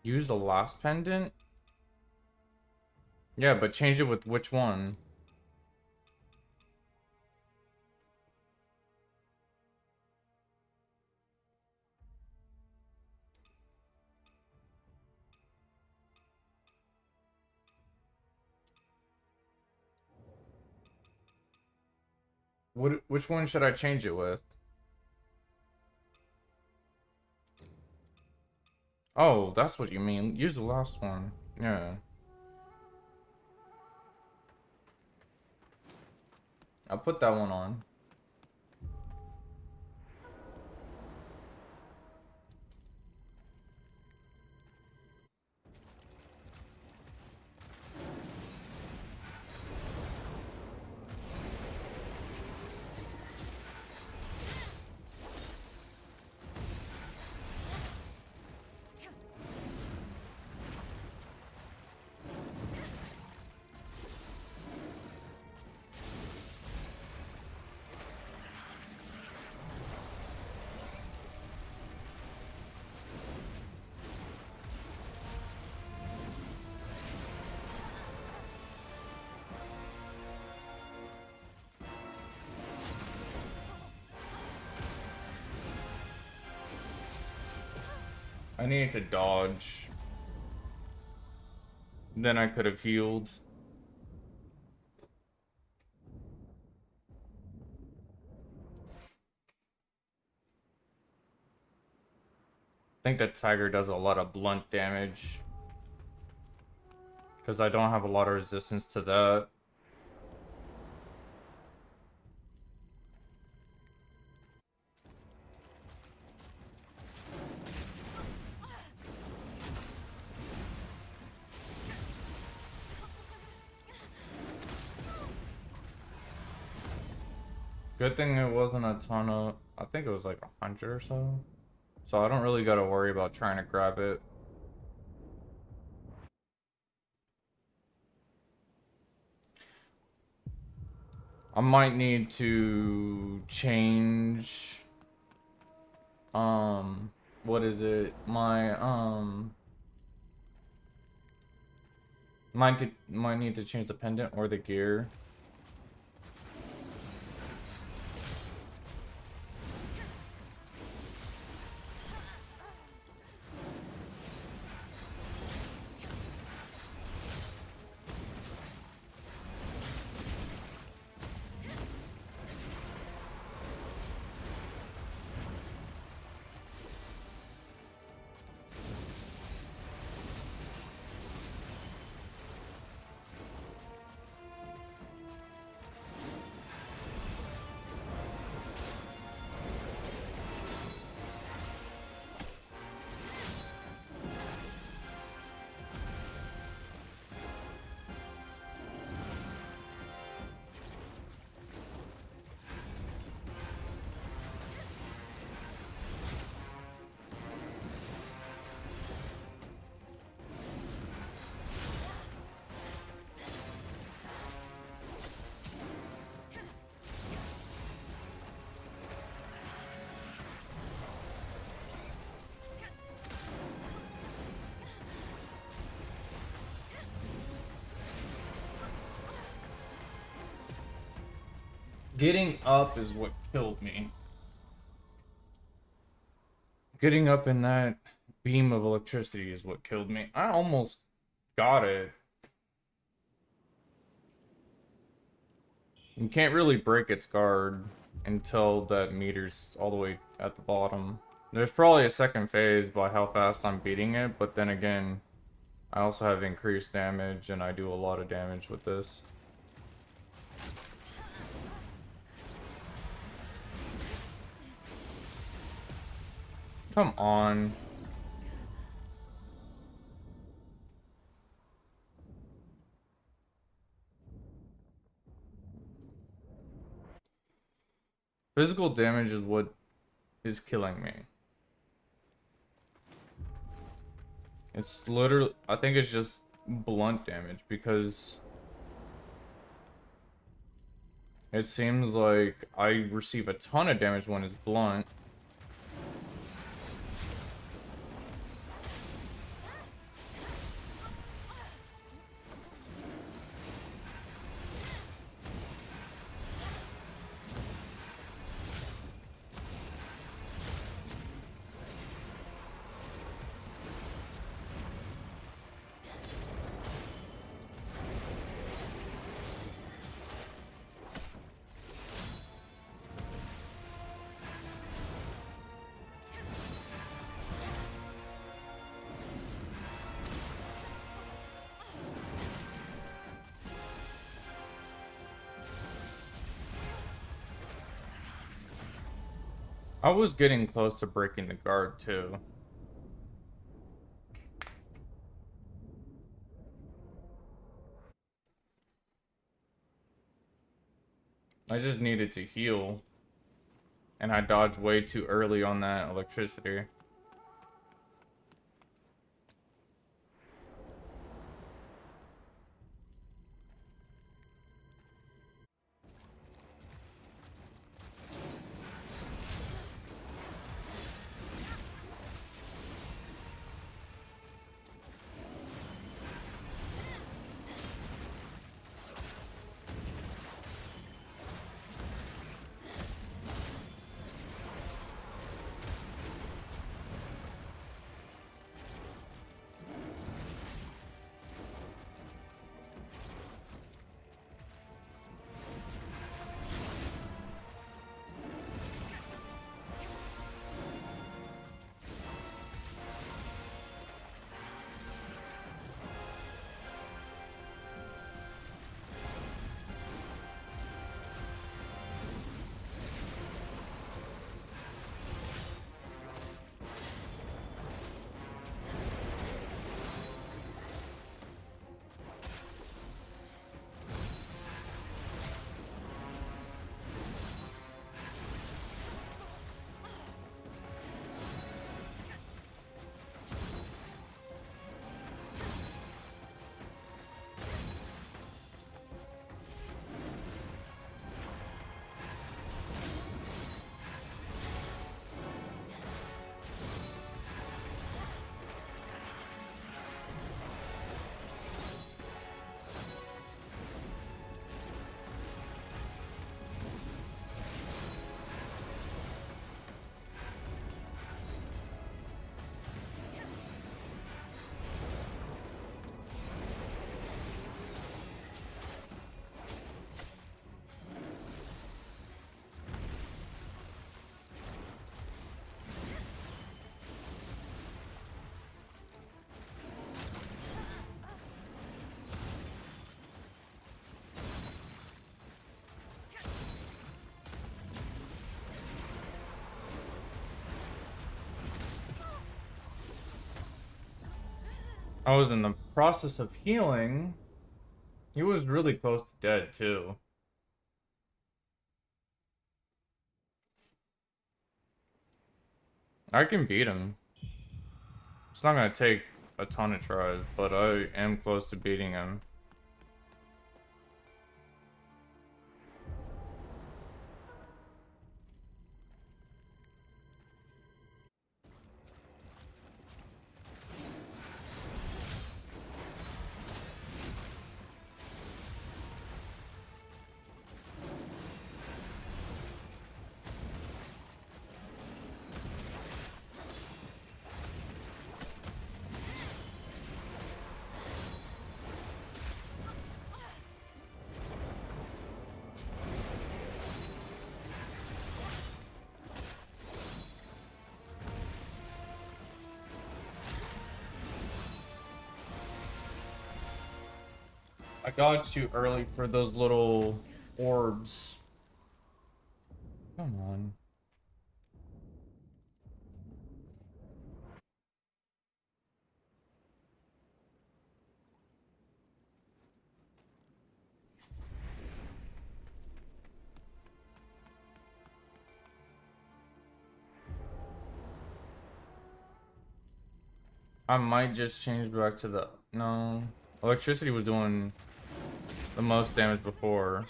S1: Use the last pendant? Yeah, but change it with which one? Which one should I change it with? Oh, that's what you mean. Use the last one. Yeah. I'll put that one on. I needed to dodge. Then I could have healed. I think that tiger does a lot of blunt damage. Because I don't have a lot of resistance to that. Good thing it wasn't a ton of... I think it was like 100 or so. So I don't really gotta worry about trying to grab it. I might need to change... What is it? Might need to change the pendant or the gear. Getting up is what killed me. Getting up in that beam of electricity is what killed me. I almost got it. You can't really break its guard until that meter's all the way at the bottom. There's probably a second phase by how fast I'm beating it, but then again, I also have increased damage and I do a lot of damage with this. Come on. Physical damage is what is killing me. It's literally, I think it's just blunt damage because it seems like I receive a ton of damage when it's blunt. I was getting close to breaking the guard too. I just needed to heal. And I dodged way too early on that electricity. I was in the process of healing. He was really close to dead too. I can beat him. It's not gonna take a ton of tries, but I am close to beating him. I dodged too early for those little orbs. Come on. I might just change back to the... No. Electricity was doing the most damage before.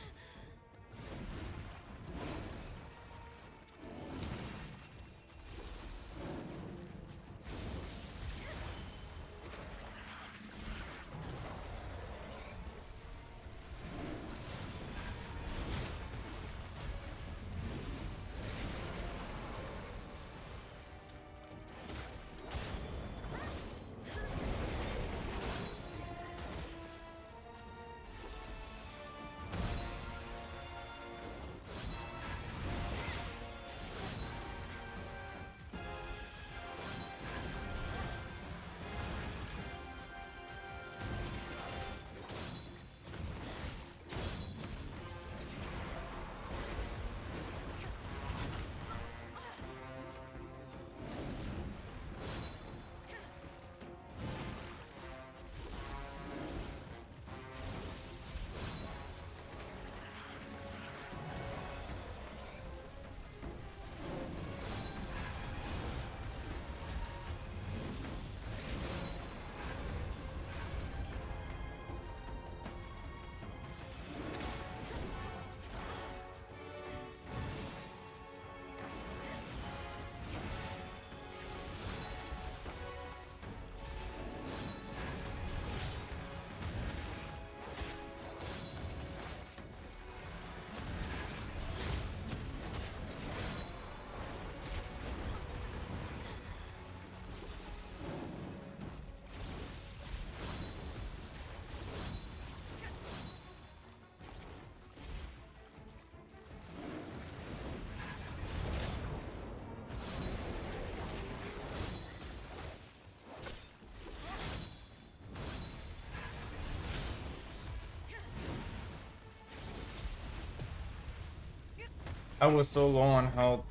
S1: I was so low on health.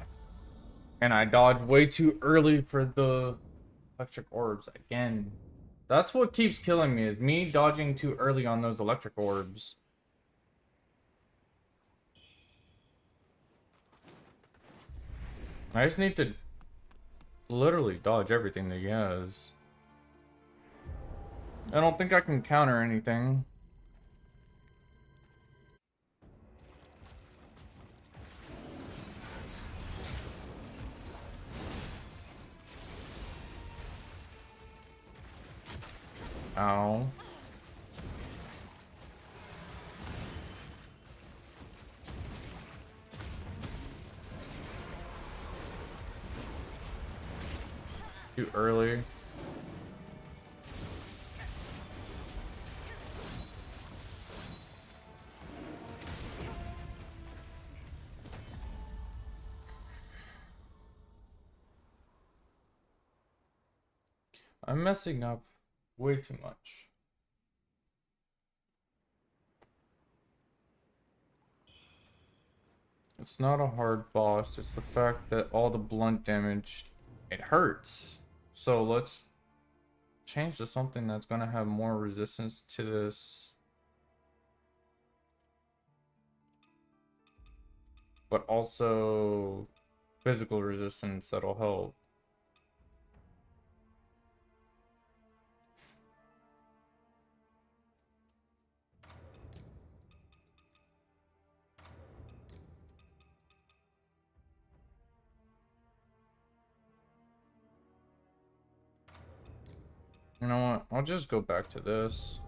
S1: And I dodged way too early for the electric orbs again. That's what keeps killing me, is me dodging too early on those electric orbs. I just need to literally dodge everything that he has. I don't think I can counter anything. Ow. Too early. I'm messing up way too much. It's not a hard boss, it's the fact that all the blunt damage, it hurts. So let's change to something that's gonna have more resistance to this, but also physical resistance that'll help. You know what? I'll just go back to this.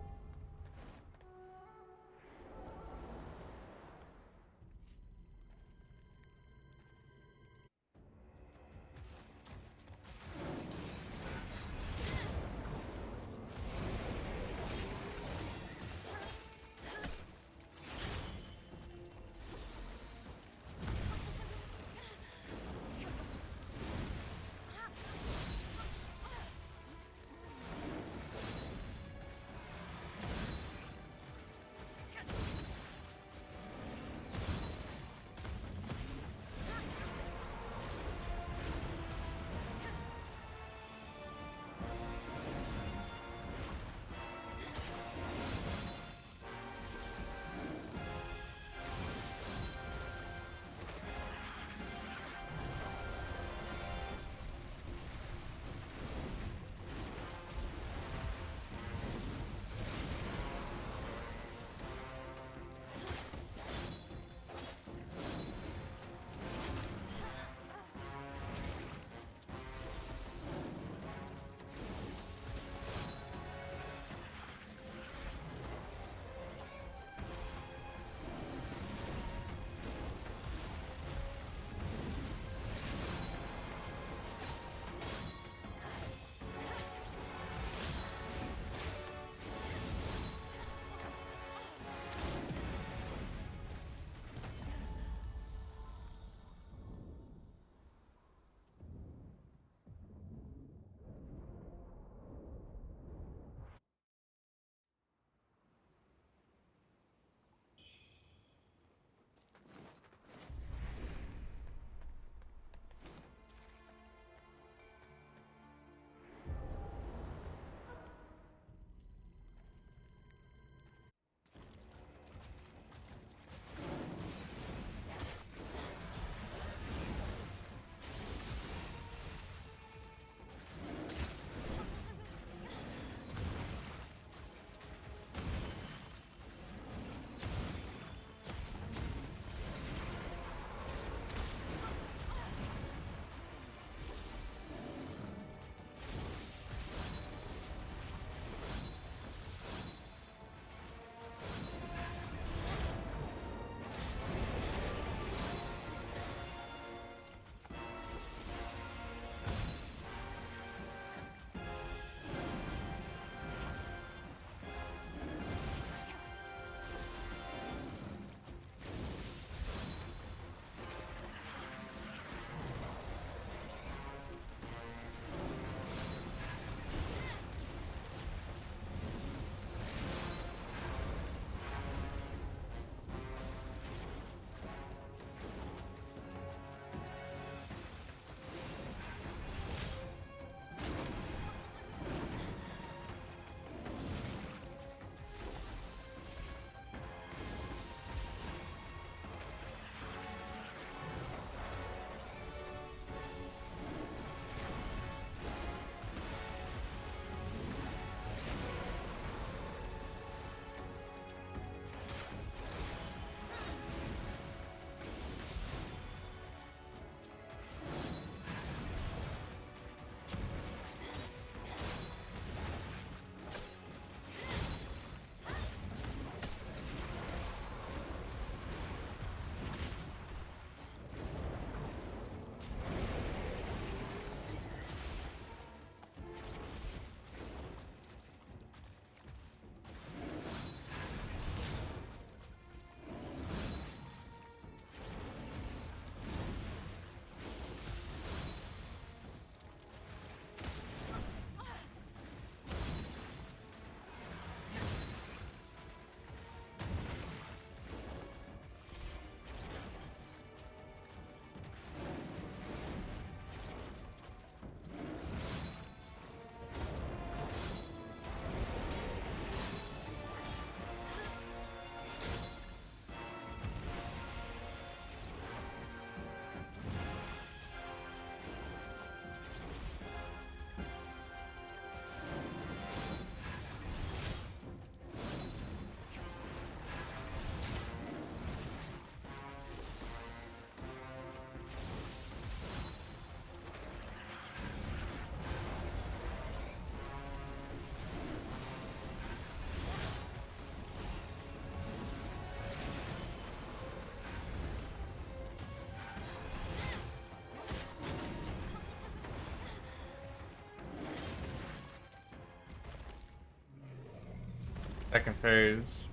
S1: Second phase.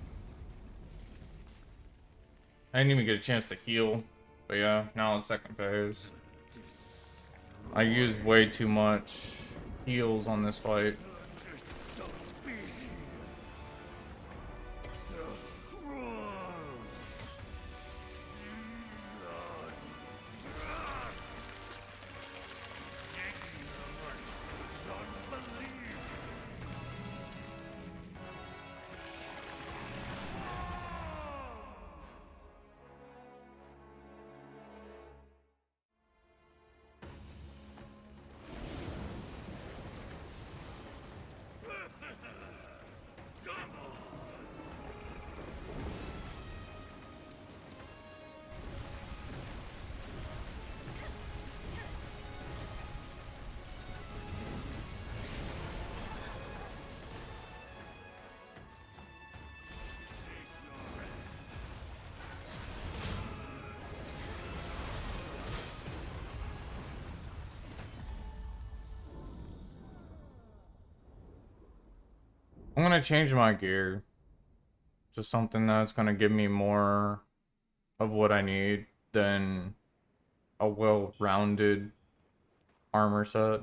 S1: I didn't even get a chance to heal. But yeah, now it's second phase. I used way too much heals on this fight. I'm gonna change my gear to something that's gonna give me more of what I need than a well-rounded armor set.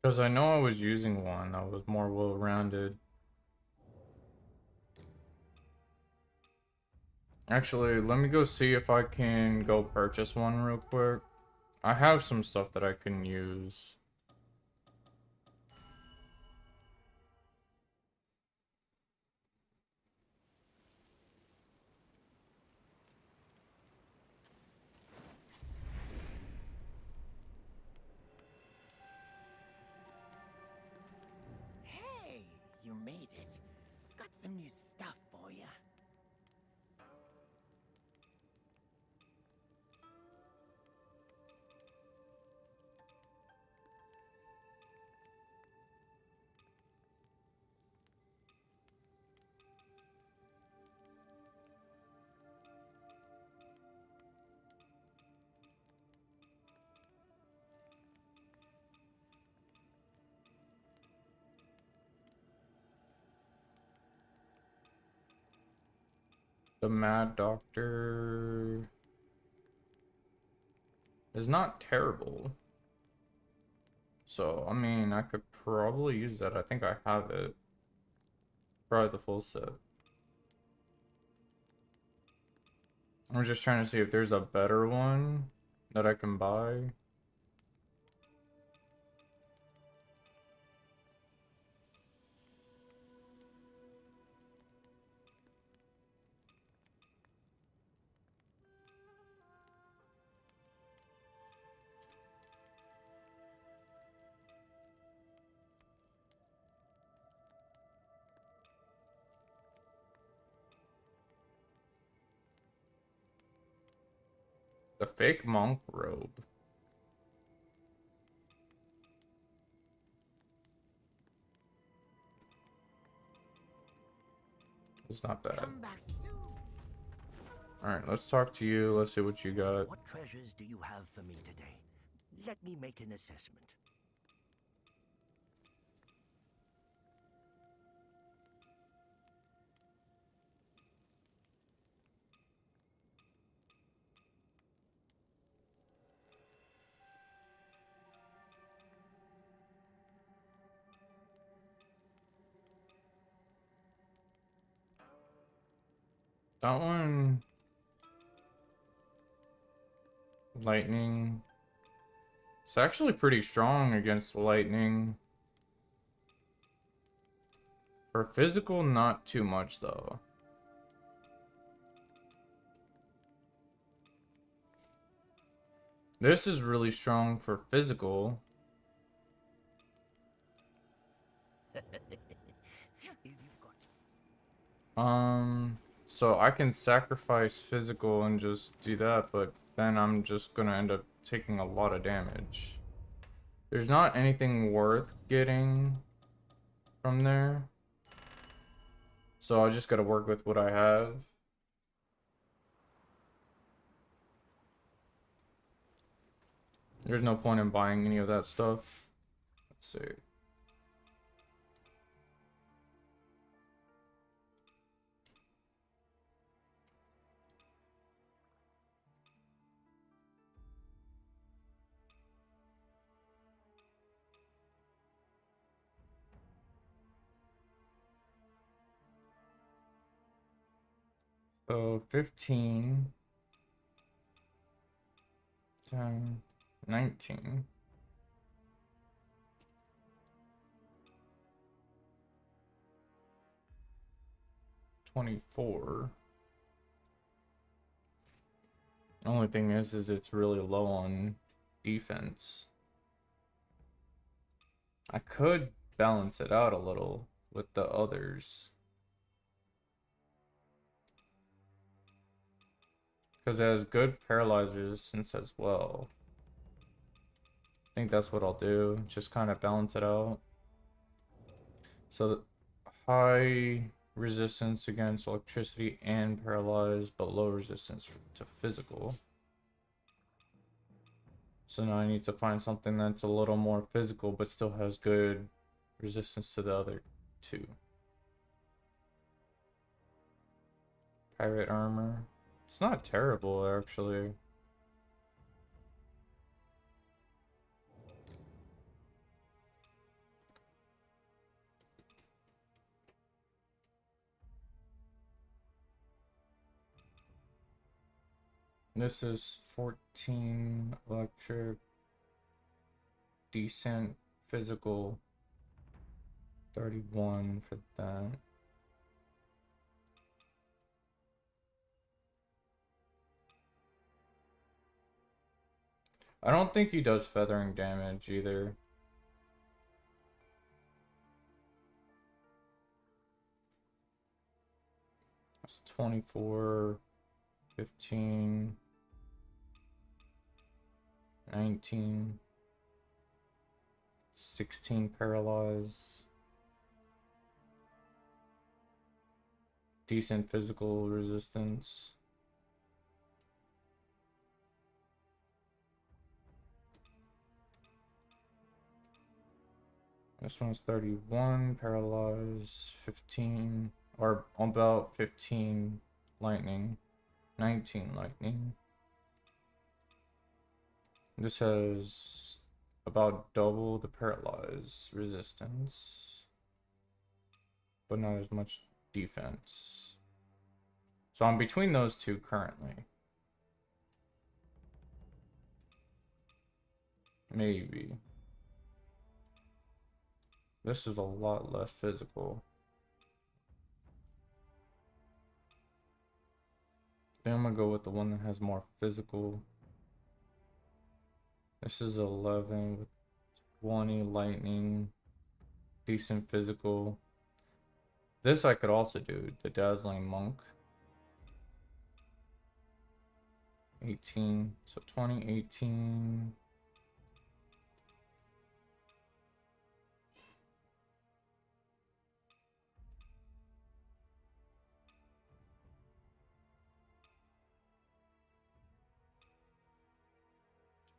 S1: Because I know I was using one that was more well-rounded. Actually, let me go see if I can go purchase one real quick. I have some stuff that I can use.
S2: Hey, you made it. Got some new stuff for you.
S1: The Mad Doctor is not terrible. So, I mean, I could probably use that. I think I have it. Probably the full set. I'm just trying to see if there's a better one that I can buy. The fake monk robe. It's not bad.
S2: Come back soon.
S1: Alright, let's talk to you. Let's see what you got.
S3: What treasures do you have for me today? Let me make an assessment.
S1: That one, lightning. It's actually pretty strong against lightning. For physical, not too much though. This is really strong for physical. So I can sacrifice physical and just do that, but then I'm just gonna end up taking a lot of damage. There's not anything worth getting from there. So I just gotta work with what I have. There's no point in buying any of that stuff. Let's see. So 15, 10, 19. 24. Only thing is it's really low on defense. I could balance it out a little with the others. Because it has good paralyze resistance as well. I think that's what I'll do. Just kind of balance it out. So high resistance against electricity and paralyze, but low resistance to physical. So now I need to find something that's a little more physical, but still has good resistance to the other two. Pirate armor. It's not terrible, actually. This is 14 electric, decent physical, 31 for that. I don't think he does feathering damage either. That's 24, 15, 19, 16 paralyze. Decent physical resistance. This one's 31, paralyze, 15, or about 15 lightning, 19 lightning. This has about double the paralyze resistance, but not as much defense. So I'm between those two currently. Maybe. This is a lot less physical. Then I'm gonna go with the one that has more physical. This is 11 with 20 lightning, decent physical. This I could also do, the Dazzling Monk. 18, so 20, 18.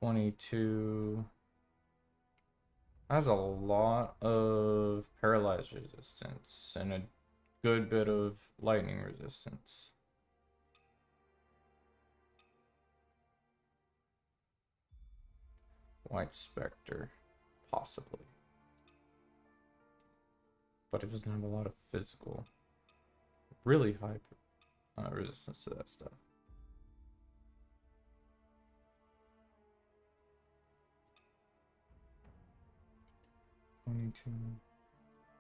S1: $22. Has a lot of paralyze resistance and a good bit of lightning resistance. White Spectre, possibly. But it doesn't have a lot of physical. Really high resistance to that stuff.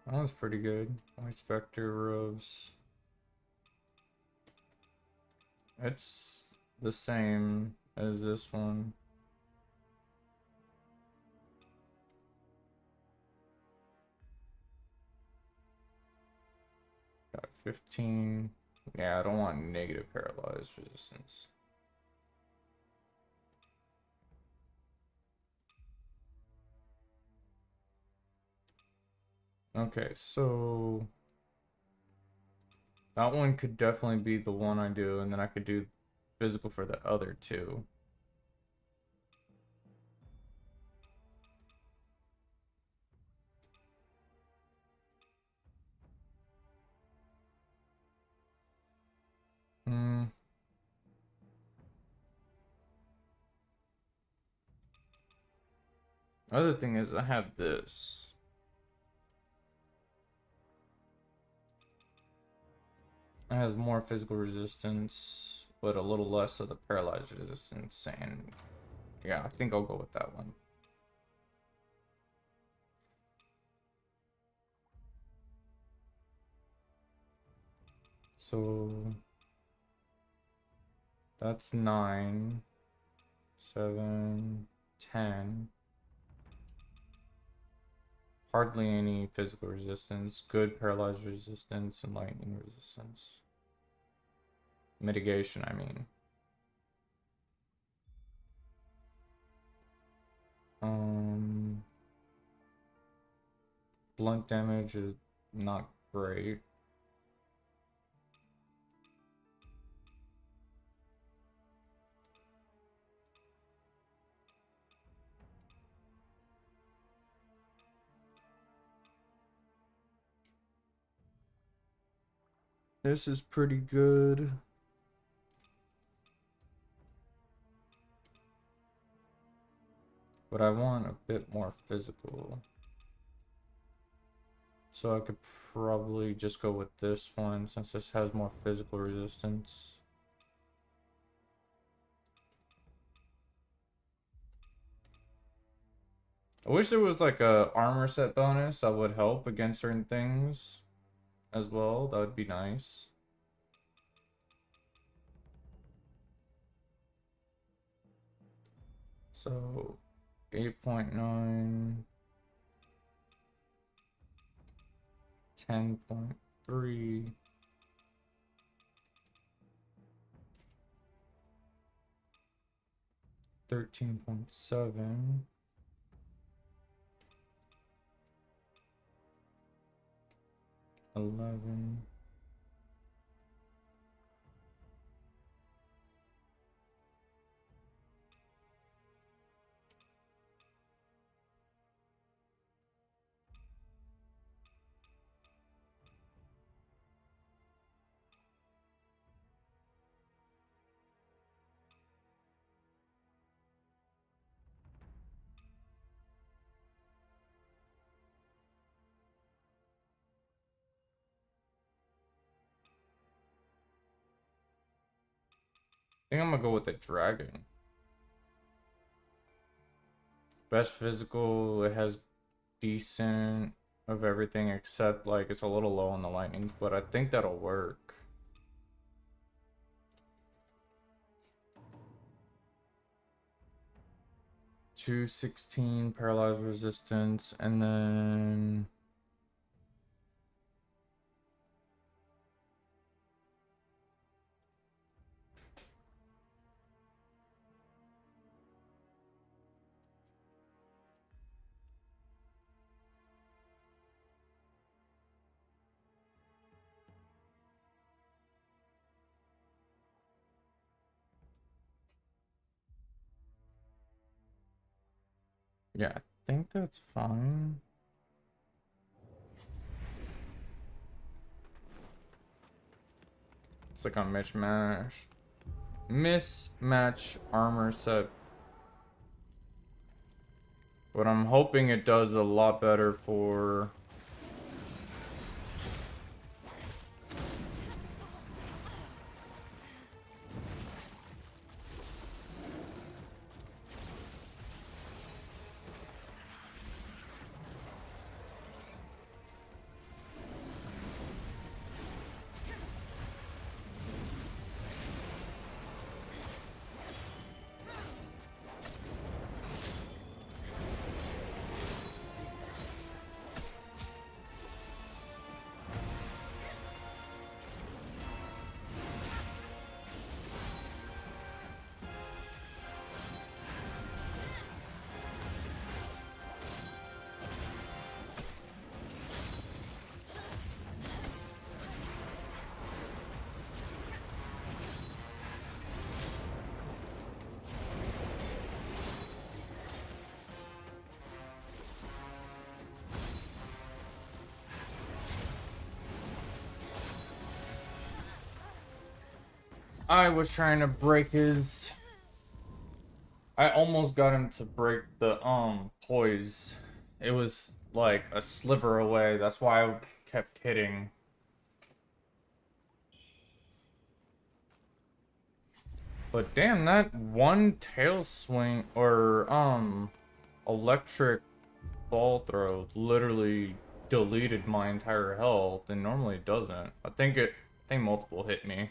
S1: That one's pretty good. White Spectre Rose. It's the same as this one. Got 15. Yeah, I don't want negative paralyzed resistance. Okay, so that one could definitely be the one I do, and then I could do physical for the other two. Hmm. Other thing is I have this. It has more physical resistance, but a little less of the paralyzed resistance, and yeah, I think I'll go with that one. So that's 9, 7, 10. Hardly any physical resistance, good paralyzed resistance, and lightning resistance. Mitigation, I mean. Blunt damage is not great. This is pretty good. But I want a bit more physical. So I could probably just go with this one since this has more physical resistance. I wish there was like a armor set bonus that would help against certain things as well. That would be nice. So 8.9, 10.3, 13.7, 11. I think I'm gonna go with the dragon. Best physical, it has decent of everything except like it's a little low on the lightning, but I think that'll work. $216 paralyzed resistance, and then yeah, I think that's fine. It's like a mismatch armor set. But I'm hoping it does a lot better for I was trying to break his... I almost got him to break the, poise. It was, like, a sliver away. That's why I kept hitting. But damn, that one tail swing, or, electric ball throw literally deleted my entire health, and normally it doesn't. I think multiple hit me.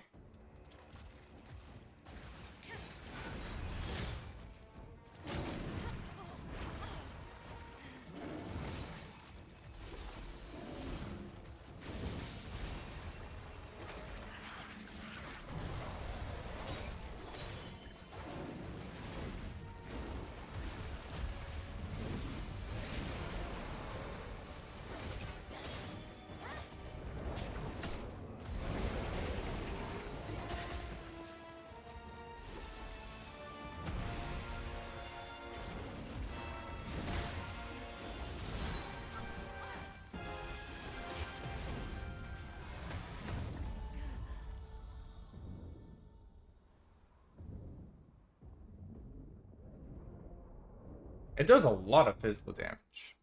S1: It does a lot of physical damage.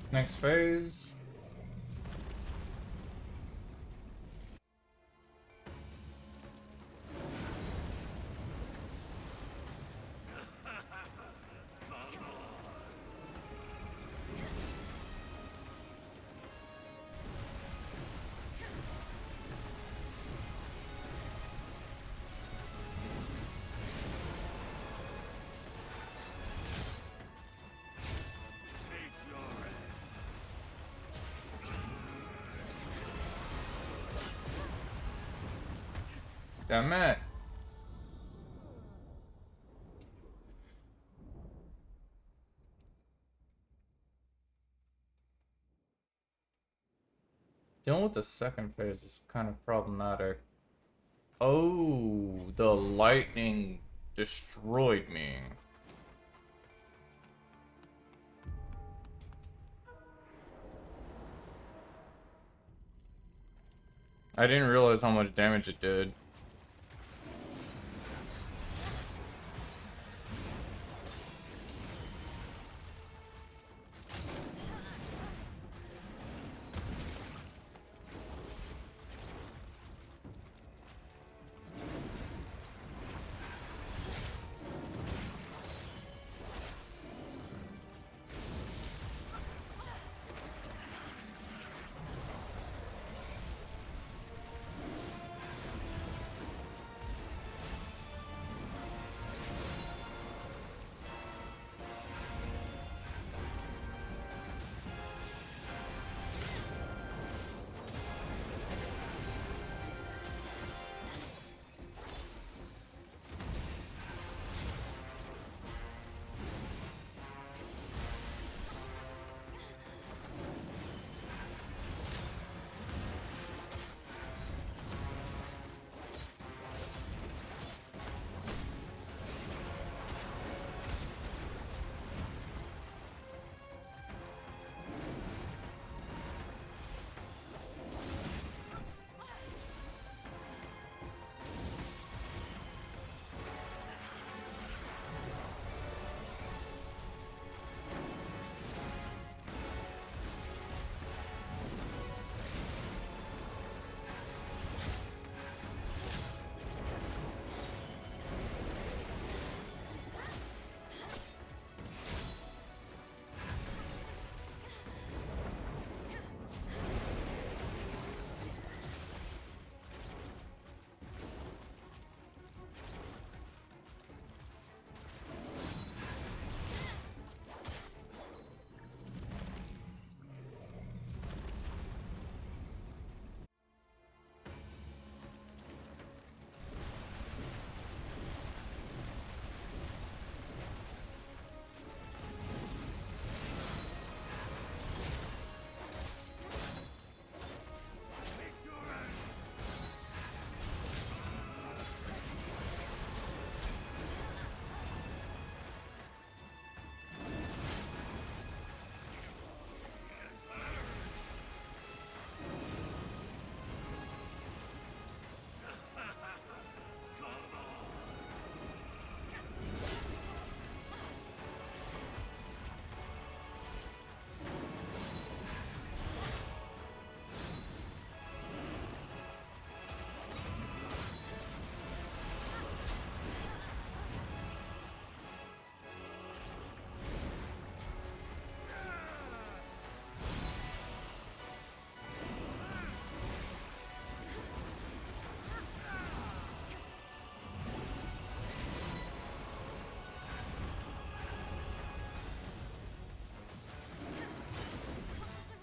S1: Next phase. Damn it. Dealing with the second phase is kind of problematic. Oh, the lightning destroyed me. I didn't realize how much damage it did.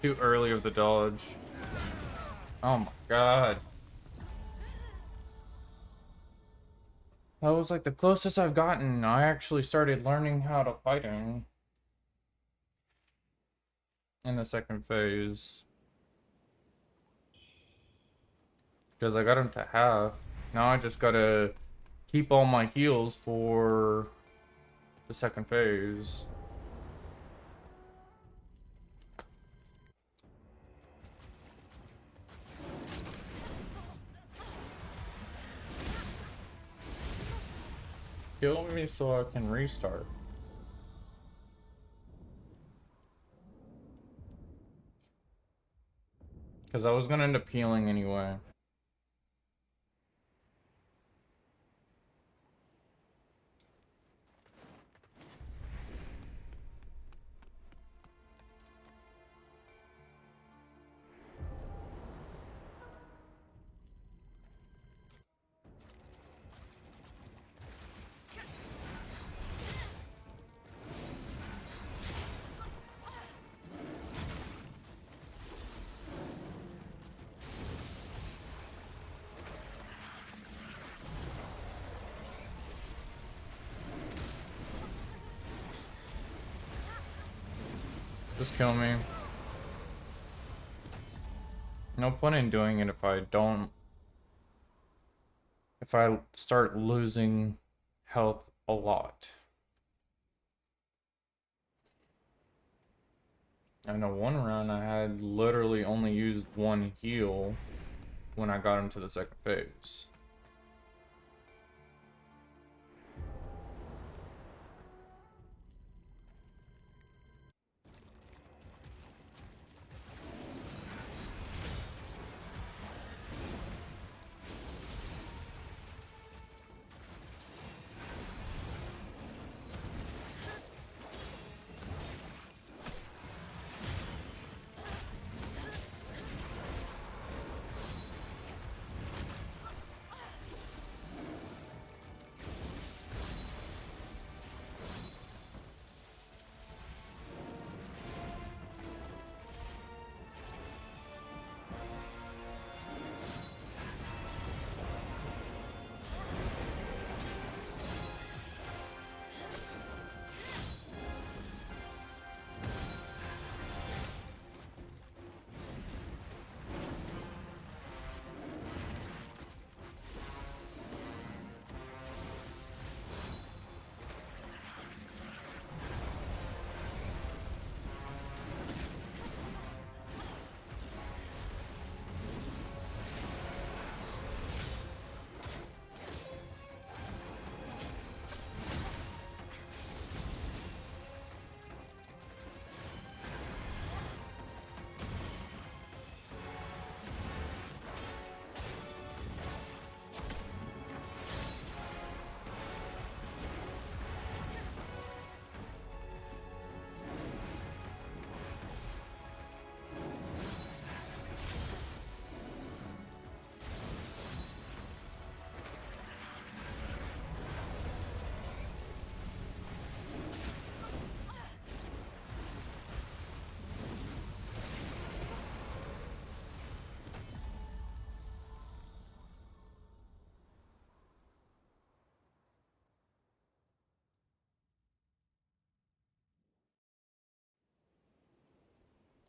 S1: Too early of the dodge. Oh my god. That was like the closest I've gotten. I actually started learning how to fighting in the second phase. Because I got him to half. Now I just gotta keep all my heals for the second phase. Kill me so I can restart. Because I was gonna end up healing anyway. Just kill me. No point in doing it if I don't... If I start losing health a lot. I know one run I had literally only used one heal when I got into the second phase.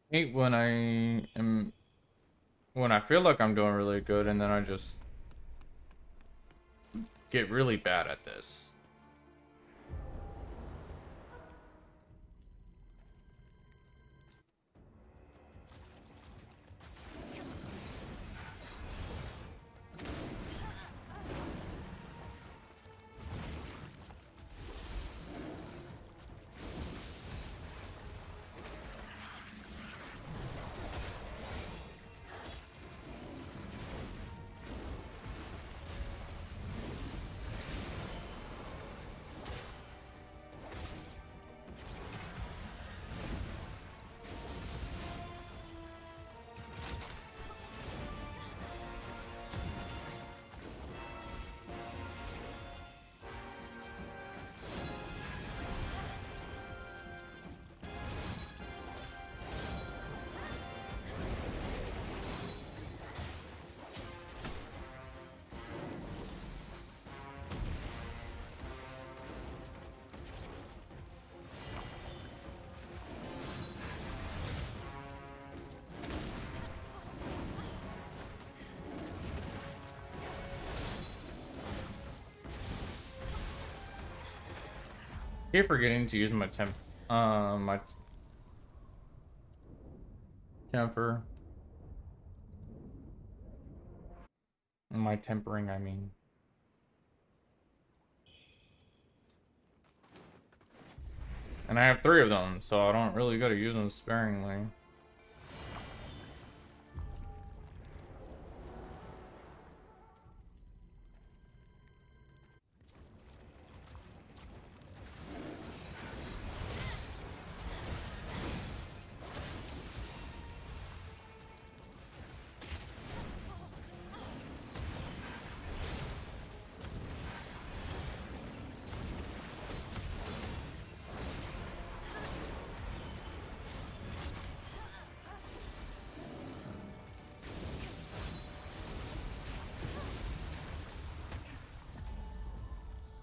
S1: Hate when when I feel like I'm doing really good and then I just get really bad at this. keep forgetting to use my my temper. My tempering, I mean. And I have 3 of them, so I don't really gotta use them sparingly.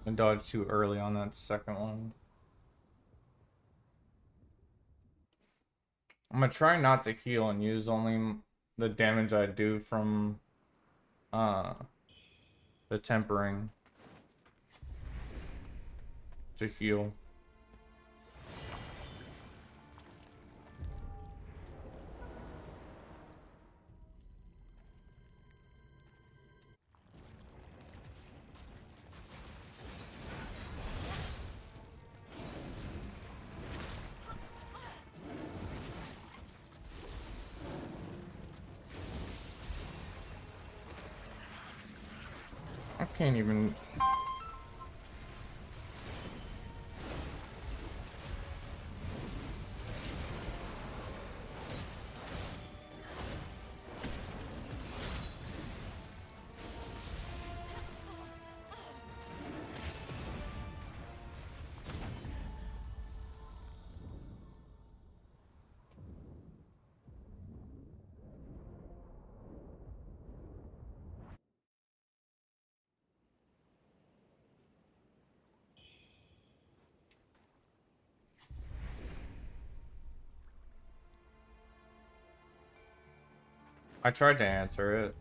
S1: I dodged too early on that second one. I'm gonna try not to heal and use only the damage I do from the tempering to heal. I can't even. I tried to answer it.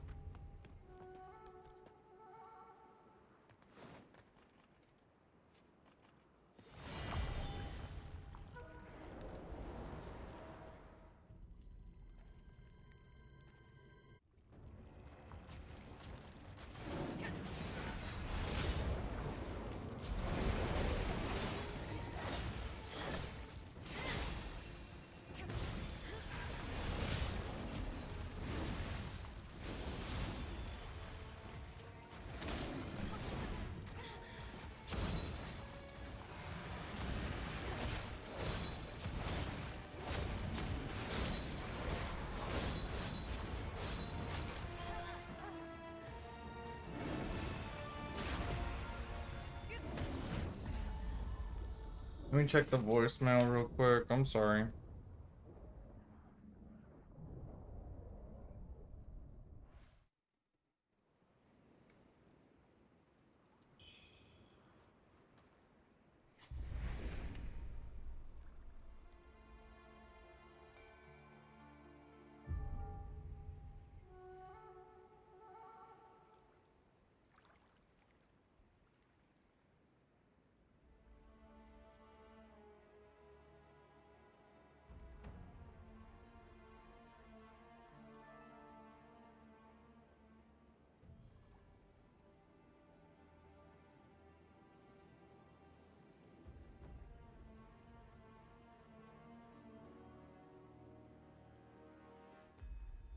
S1: Let me check the voicemail real quick. I'm sorry.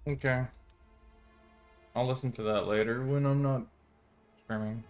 S1: Okay. I'll listen to that later when I'm not streaming.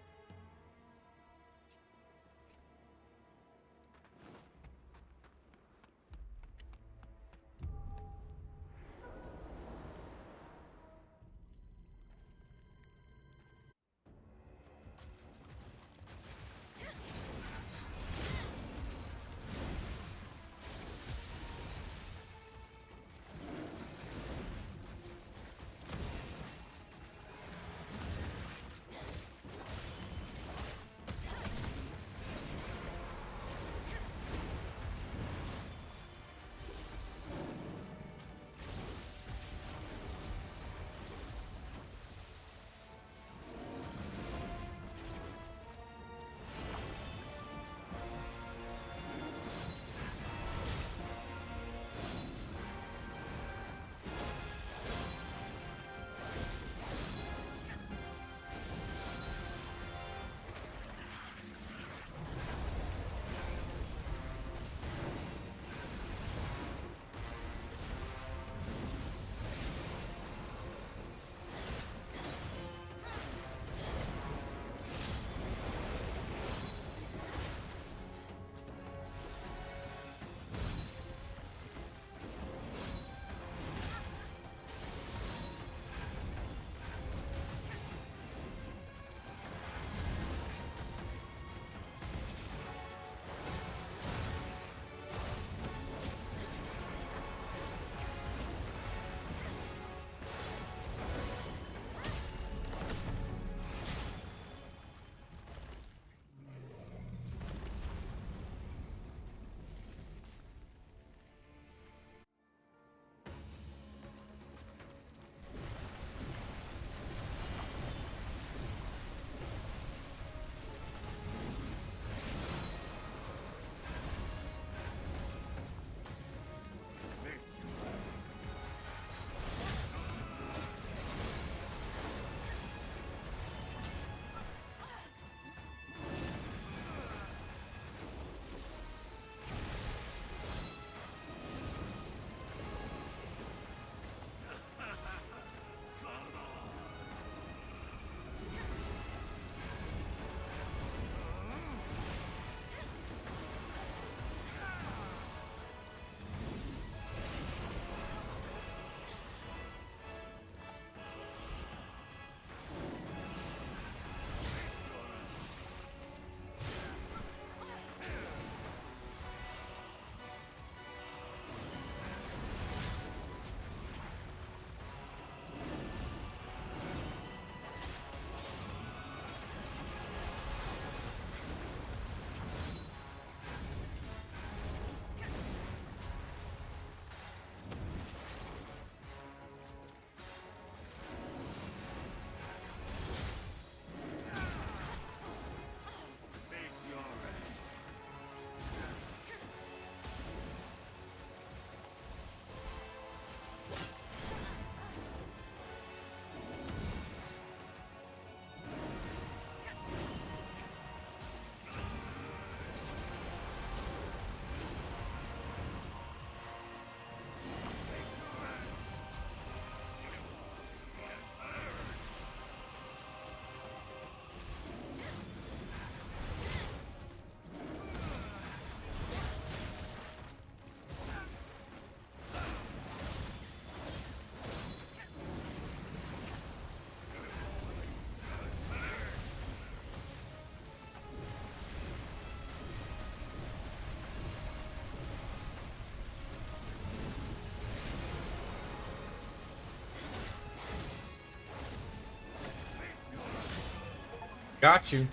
S1: Got you.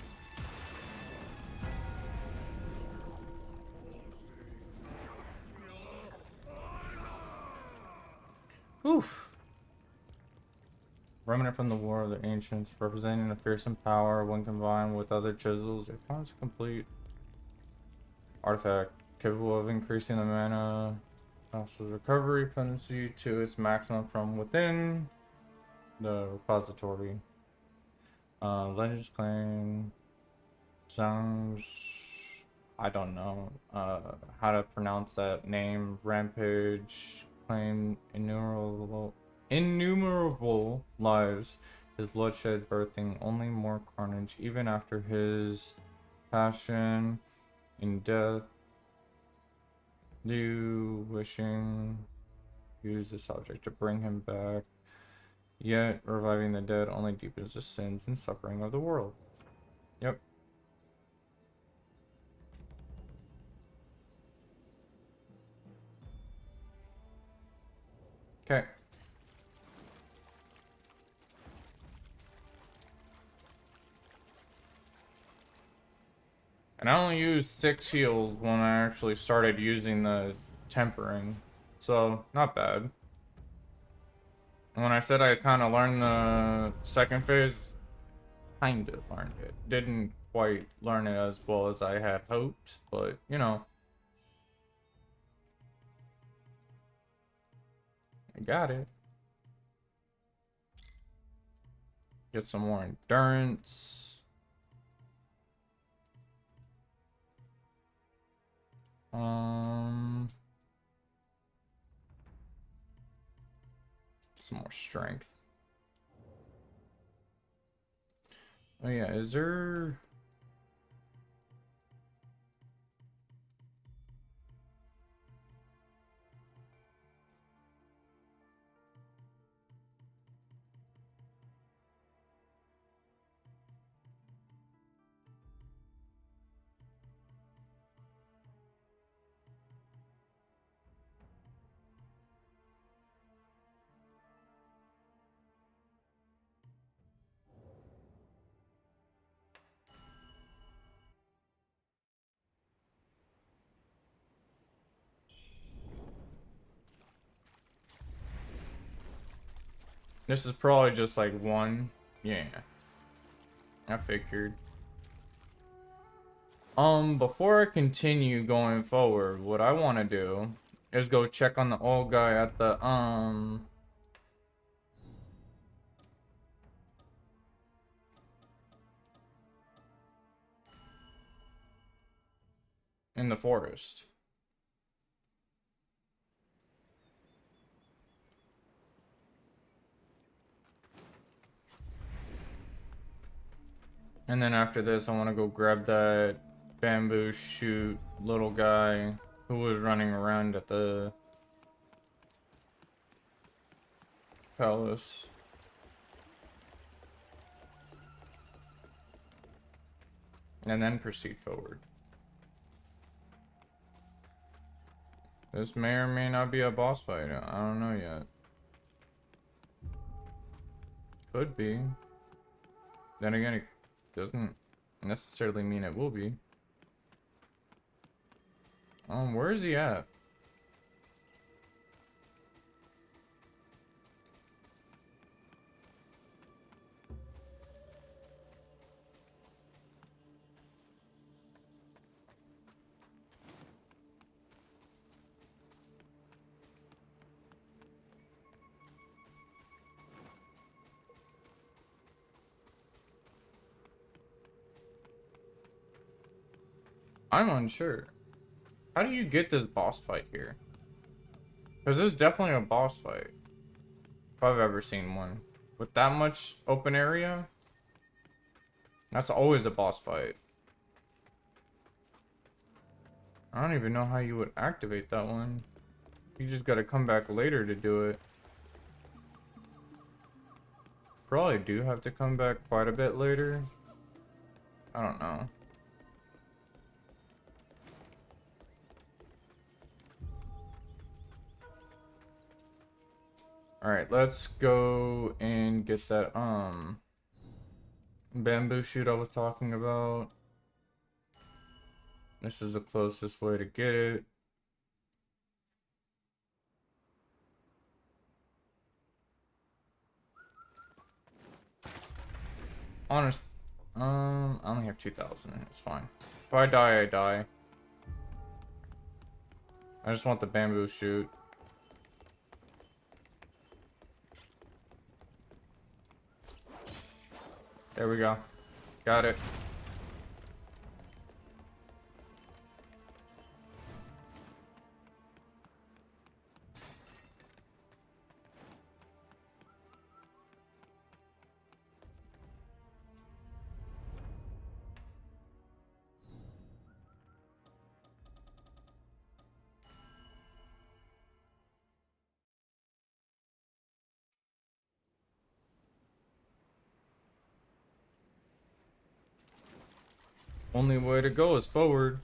S1: Oof. Remnant from the War of the Ancients, representing a fearsome power when combined with other chisels, it forms a complete artifact capable of increasing the mana recovery potency to its maximum from within the repository. Legends claim Zhang's, I don't know how to pronounce that name. Rampage claim innumerable lives, his bloodshed birthing only more carnage even after his passion in death. Liu wishing use this object to bring him back, yet reviving the dead only deepens the sins and suffering of the world. Yep. Okay. And I only used 6 heals when I actually started using the tempering, so not bad. When I said I kind of learned the second phase, kind of learned it. Didn't quite learn it as well as I had hoped, but you know, I got it. Get some more endurance. Some more strength. Oh yeah, is there... This is probably just like one. Yeah. I figured. Before I continue going forward, what I want to do is go check on the old guy at the, in the forest. And then after this, I want to go grab that bamboo shoot little guy who was running around at the palace. And then proceed forward. This may or may not be a boss fight. I don't know yet. Could be. Then again, it doesn't necessarily mean it will be. Where is he at? I'm unsure. How do you get this boss fight here? Because this is definitely a boss fight. If I've ever seen one. With that much open area? That's always a boss fight. I don't even know how you would activate that one. You just gotta come back later to do it. Probably do have to come back quite a bit later. I don't know. Alright, let's go and get that, bamboo shoot I was talking about. This is the closest way to get it. Honest, I only have 2,000. It's fine. If I die, I die. I just want the bamboo shoot. There we go. Got it. Only way to go is forward.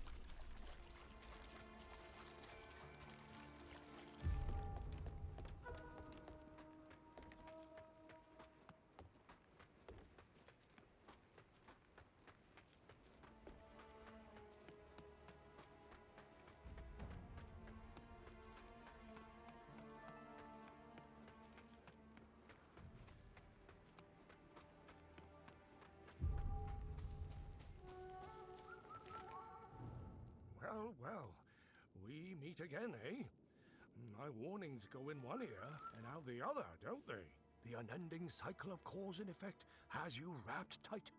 S4: Well, well, we meet again, eh? My warnings go in one ear and out the other, don't they? The unending cycle of cause and effect has you wrapped tight.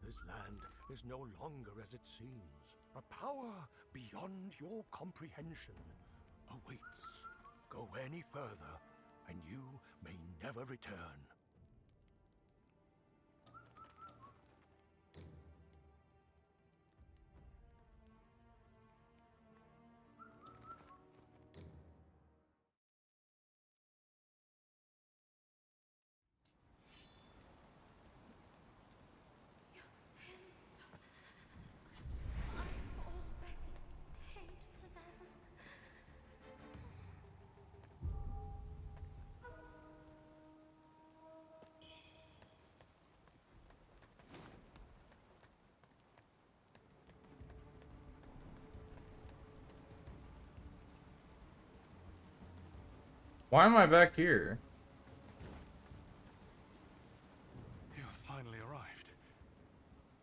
S4: This land is no longer as it seems. A power beyond your comprehension awaits. Go any further, and you may never return.
S6: Your sins. I'm already paid for them.
S1: Why am I back here?
S7: You have finally arrived.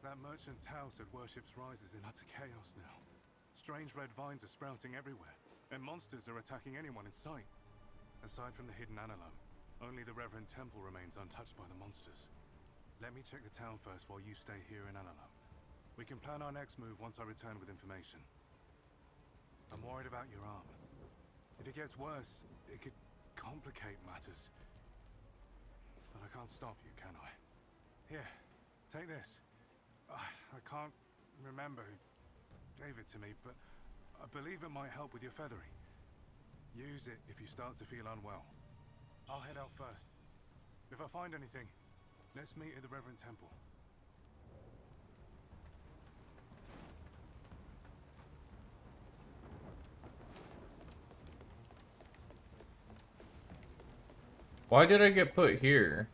S7: That merchant Tao said worship's rise is in utter chaos now. Strange red vines are sprouting everywhere, and monsters are attacking anyone in sight. Aside from the hidden Analome, only the Reverend Temple remains untouched by the monsters. Let me check the town first while you stay here in Analome. We can plan our next move once I return with information. I'm worried about your arm. If it gets worse, it could complicate matters. But I can't stop you, can I? Here, take this. I can't remember who gave it to me, but I believe it might help with your feathering. Use it if you start to feel unwell. I'll head out first. If I find anything, let's meet at the Reverend Temple.
S1: Why did I get put here?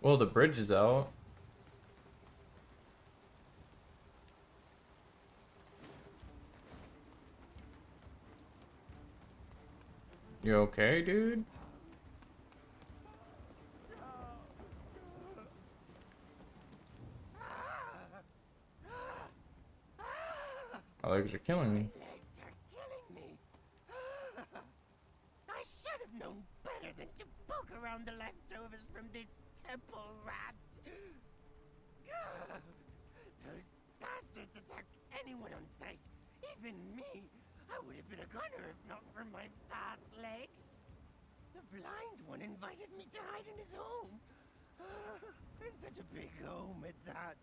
S1: Well, the bridge is out. You okay, dude? My legs are killing me.
S2: My legs are killing me. I should have known better than to poke around the leftovers from this temple rats. Those bastards attack anyone on sight, even me. I would have been a gunner if not for my fast legs. The blind one invited me to hide in his home. And such a big home at that.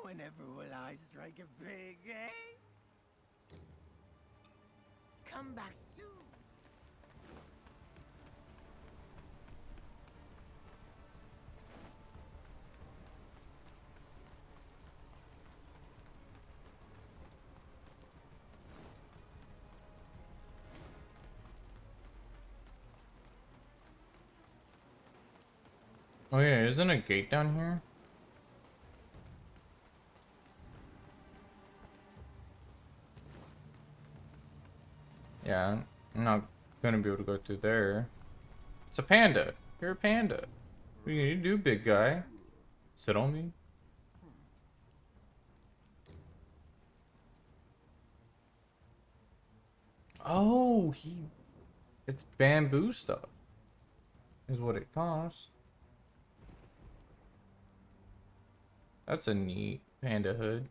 S2: Whenever will I strike it big, eh? Come back soon.
S1: Oh yeah, isn't a gate down here? Yeah, I'm not gonna be able to go through there. It's a panda. You're a panda. What do you do, big guy? Sit on me? Oh, it's bamboo stuff, is what it costs. That's a neat panda hood.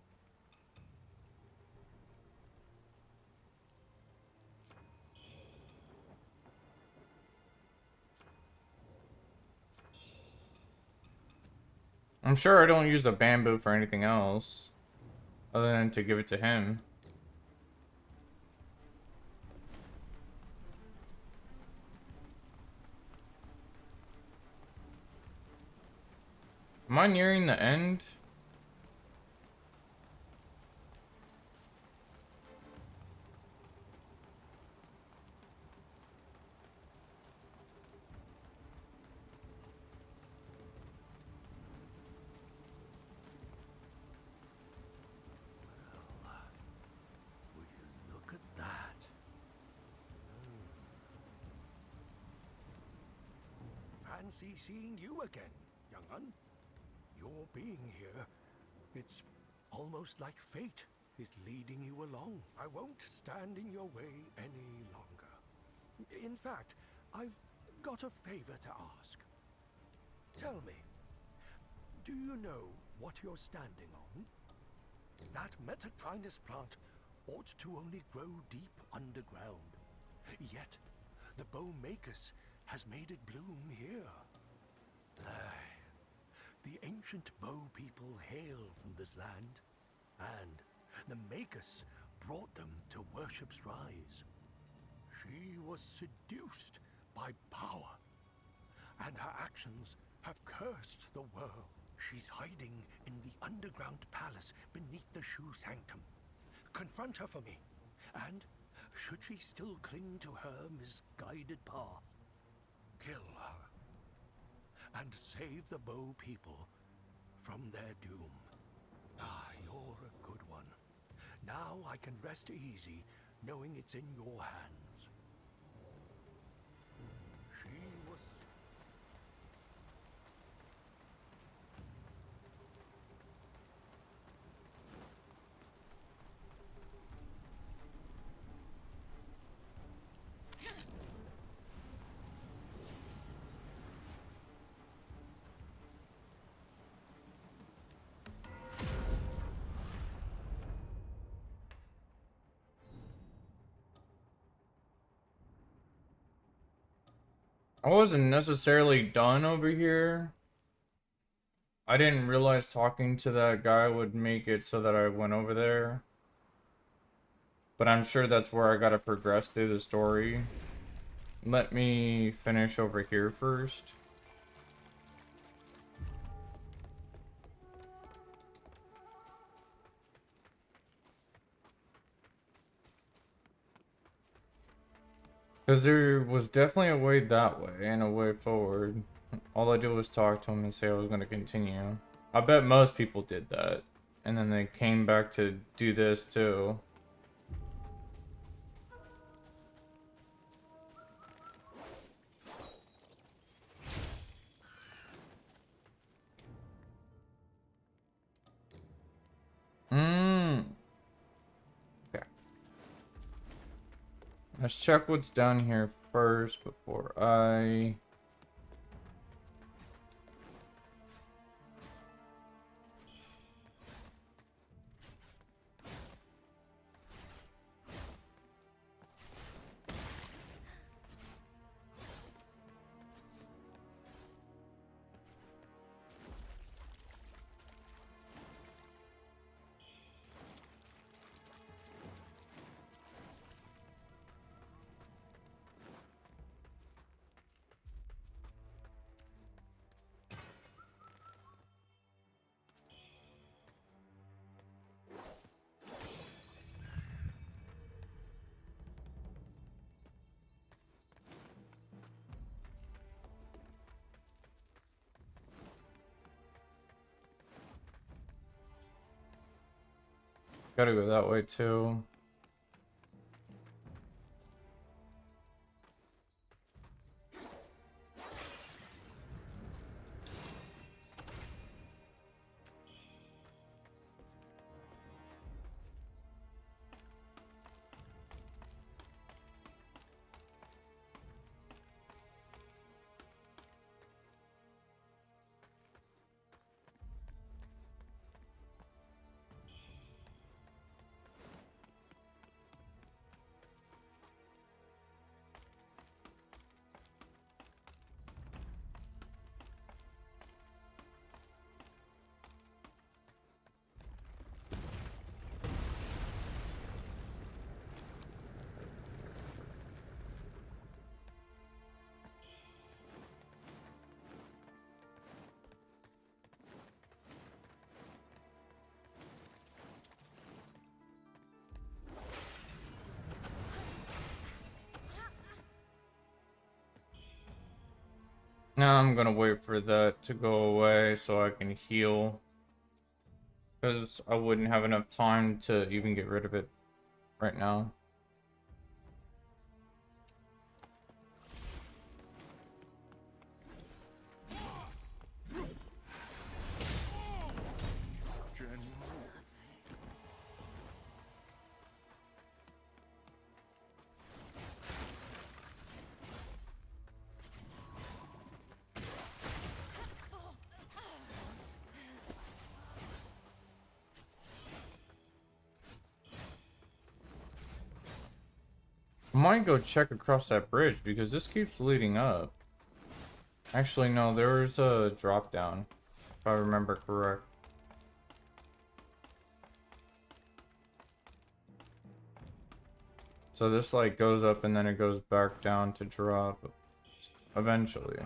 S1: I'm sure I don't use the bamboo for anything else other than to give it to him. Am I nearing the end?
S4: Would you look at that? Fancy seeing you again, young un. Your being here, it's almost like fate is leading you along. I won't stand in your way any longer. In fact, I've got a favor to ask. Tell me, do you know what you're standing on? That Metatrinus plant ought to only grow deep underground. Yet, the Bowmakus has made it bloom here. Aye. The ancient Bow people hail from this land, and the Magus brought them to worship's rise. She was seduced by power, and her actions have cursed the world. She's hiding in the underground palace beneath the Shoe Sanctum. Confront her for me, and should she still cling to her misguided path, kill her, and save the Bow people from their doom. Ah, you're a good one. Now I can rest easy knowing it's in your hands. She was...
S1: I wasn't necessarily done over here. I didn't realize talking to that guy would make it so that I went over there. But I'm sure that's where I gotta progress through the story. Let me finish over here first. Because there was definitely a way that way and a way forward. All I did was talk to him and say I was going to continue. I bet most people did that. And then they came back to do this too. Okay. Let's check what's down here first before I... Gotta go that way too. Now I'm gonna wait for that to go away so I can heal. Because I wouldn't have enough time to even get rid of it right now. I might go check across that bridge because this keeps leading up. Actually, no, there's a drop down, if I remember correct. So this like goes up and then it goes back down to drop eventually.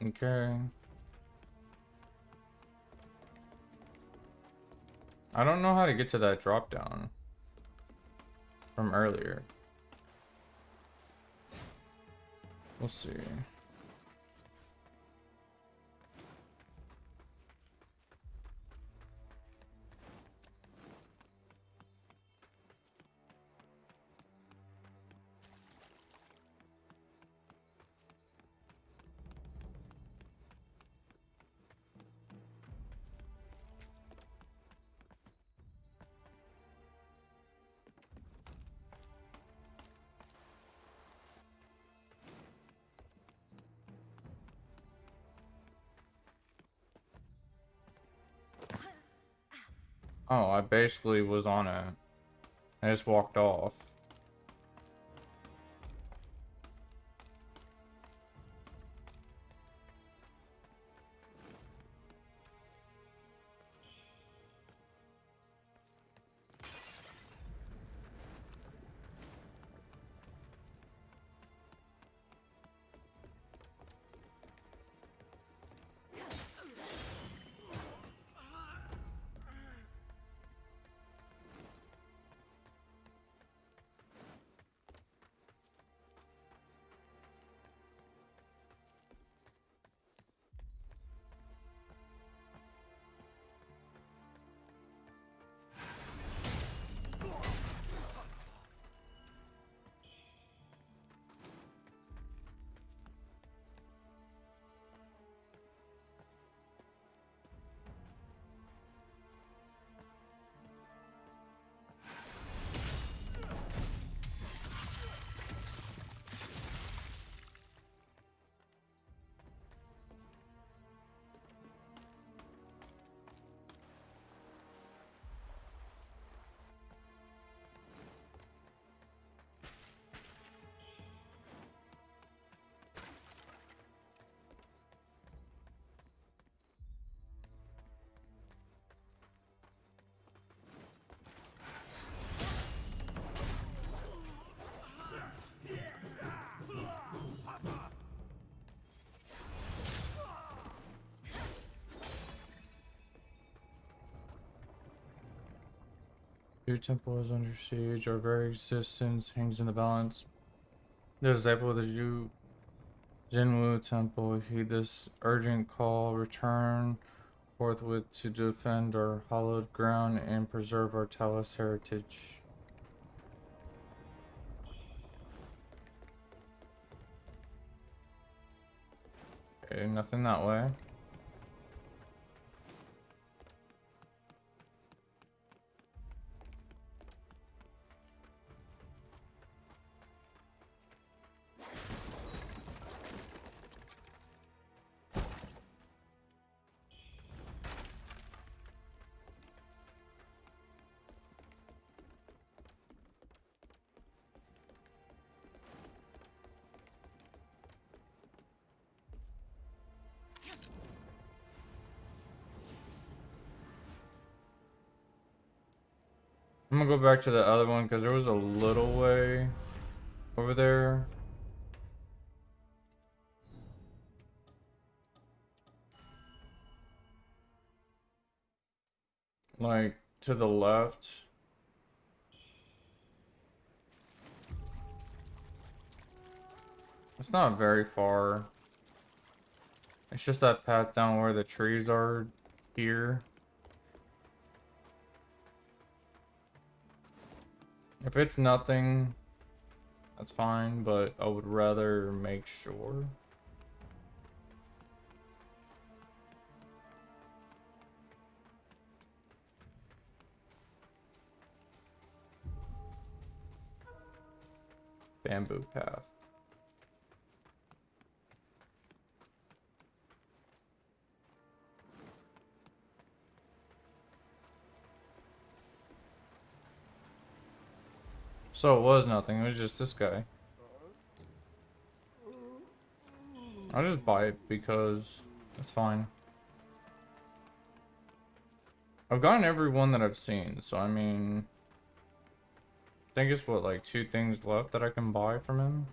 S1: Okay. I don't know how to get to that drop down from earlier. We'll see. Oh, I basically was on it. I just walked off. Your temple is under siege. Our very existence hangs in the balance. The disciple of the Jinwu Temple, heed this urgent call. Return forthwith to defend our hallowed ground and preserve our Taoist heritage. Okay, nothing that way. I'm gonna go back to the other one because there was a little way over there. Like to the left. It's not very far. It's just that path down where the trees are here. If it's nothing, that's fine, but I would rather make sure. Bamboo path. So it was nothing, it was just this guy. I'll just buy it because it's fine. I've gotten every one that I've seen, so I mean, I think it's what, like 2 things left that I can buy from him.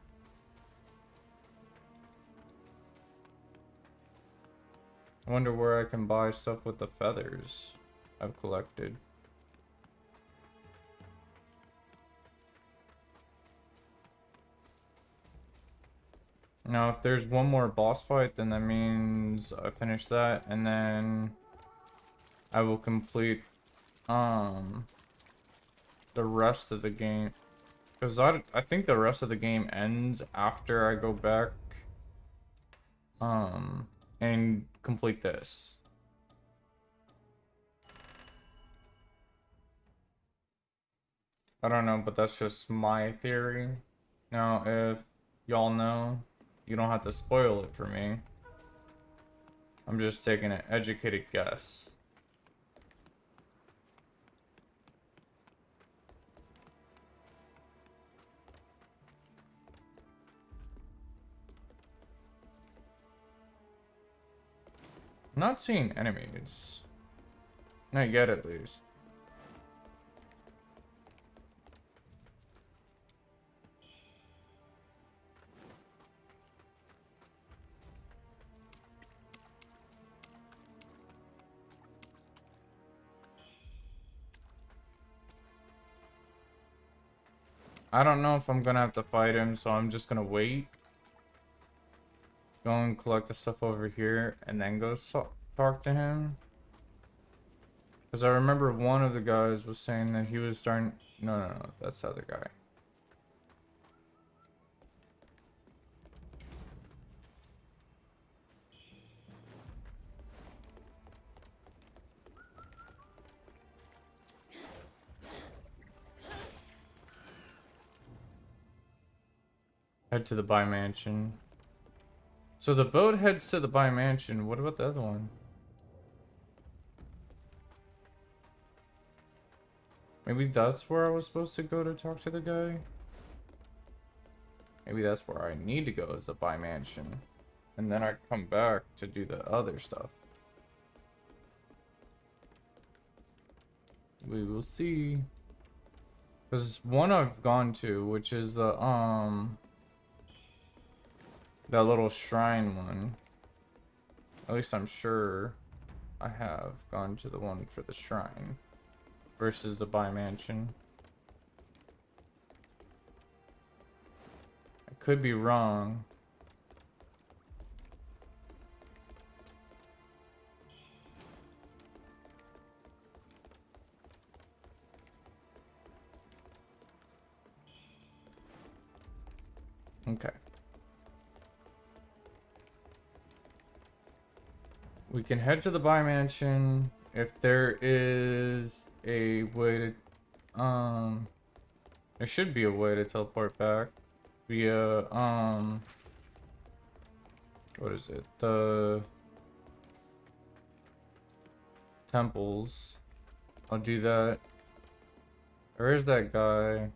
S1: I wonder where I can buy stuff with the feathers I've collected. Now, if there's one more boss fight, then that means I finish that, and then I will complete the rest of the game. Because I think the rest of the game ends after I go back and complete this. I don't know, but that's just my theory. Now, if y'all know, you don't have to spoil it for me. I'm just taking an educated guess. I'm not seeing enemies. Not yet, at least. I don't know if I'm gonna have to fight him, so I'm just gonna wait. Go and collect the stuff over here, and then go talk to him. Because I remember one of the guys was saying that he was starting... No, that's the other guy. Head to the By Mansion. So the boat heads to the By Mansion. What about the other one? Maybe that's where I was supposed to go to talk to the guy? Maybe that's where I need to go, is the By Mansion. And then I come back to do the other stuff. We will see. Because one I've gone to, which is the, that little shrine one. At least I'm sure I have gone to the one for the shrine. versus the buy mansion. I could be wrong. Okay. We can head to the buy mansion if there is a way to there should be a way to teleport back via what is it? The temples. I'll do that. Where is that guy?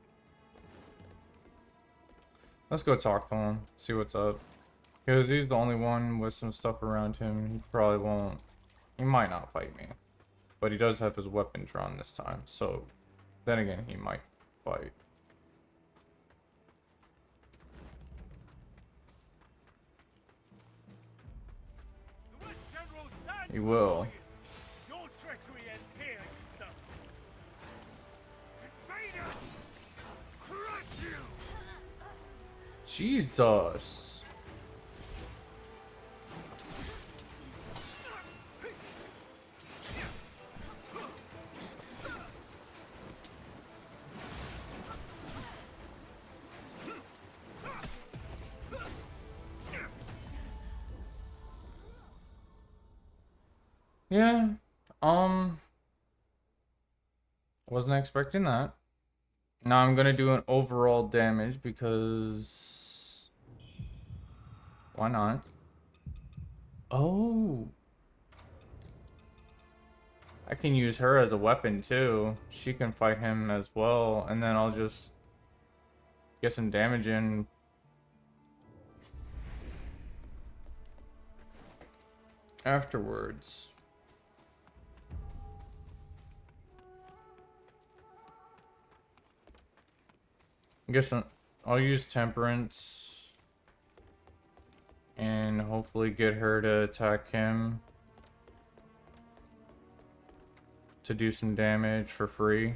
S1: Let's go talk to him, see what's up. Because he's the only one with some stuff around him. He probably won't. He might not fight me. But he does have his weapon drawn this time. So, then again, he might fight. He will.
S2: Your treachery ends here, you son. Invaders! Crush you!
S1: Jesus. Yeah, wasn't expecting that. Now I'm gonna do an overall damage because why not? Oh, I can use her as a weapon too. She can fight him as well, and then I'll just get some damage in. Afterwards. I guess I'll use Temperance and hopefully get her to attack him to do some damage for free.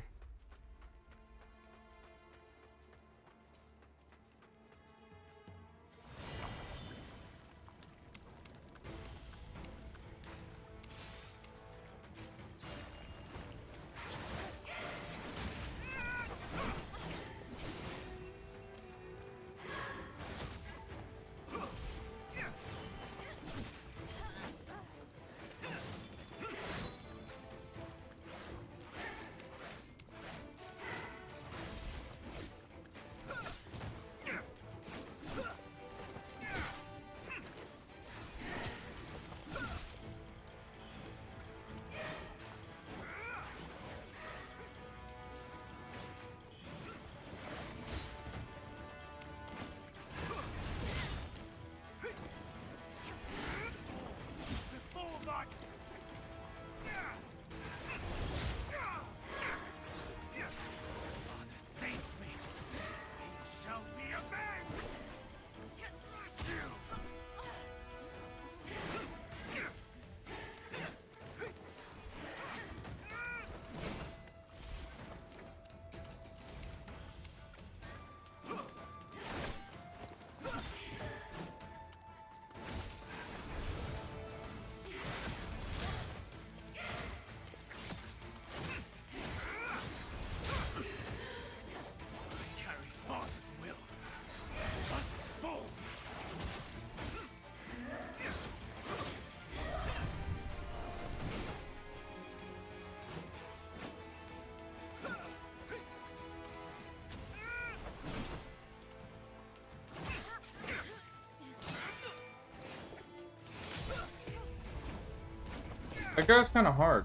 S1: That guy's kind of hard.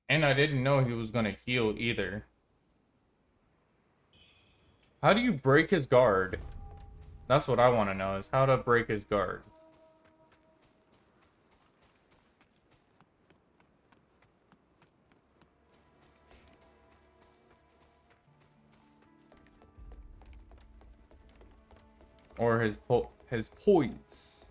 S1: And I didn't know he was gonna heal either. How do you break his guard? That's what I want to know, is how to break his guard. Or his his poise.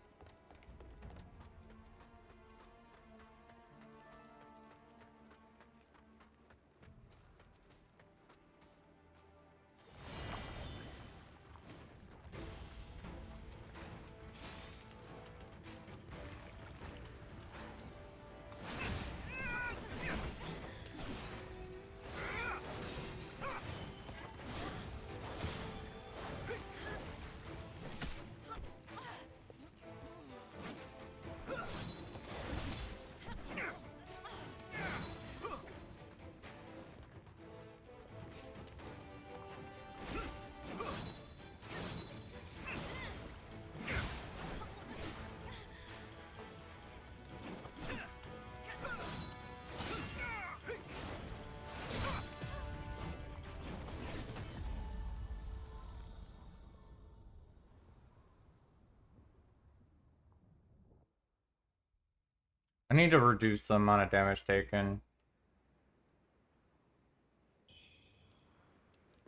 S1: I need to reduce the amount of damage taken.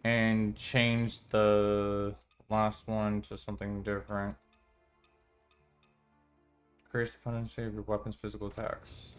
S1: And change the last one to something different. Increase the potency of your weapon's physical attacks.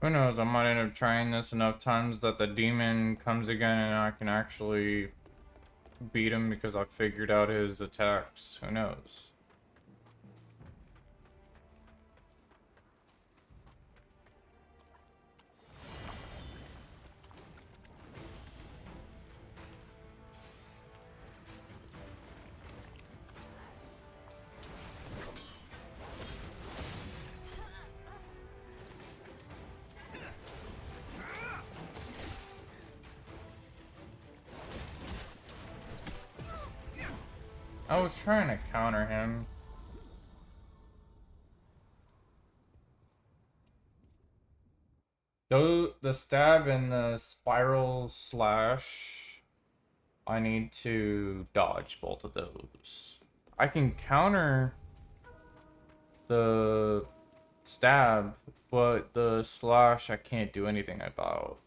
S1: Who knows, I might end up trying this enough times that the demon comes again and I can actually beat him because I figured out his attacks. Who knows? I was trying to counter him. Though the stab and the spiral slash, I need to dodge both of those. I can counter the stab, but the slash I can't do anything about.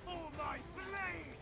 S2: Before my blade!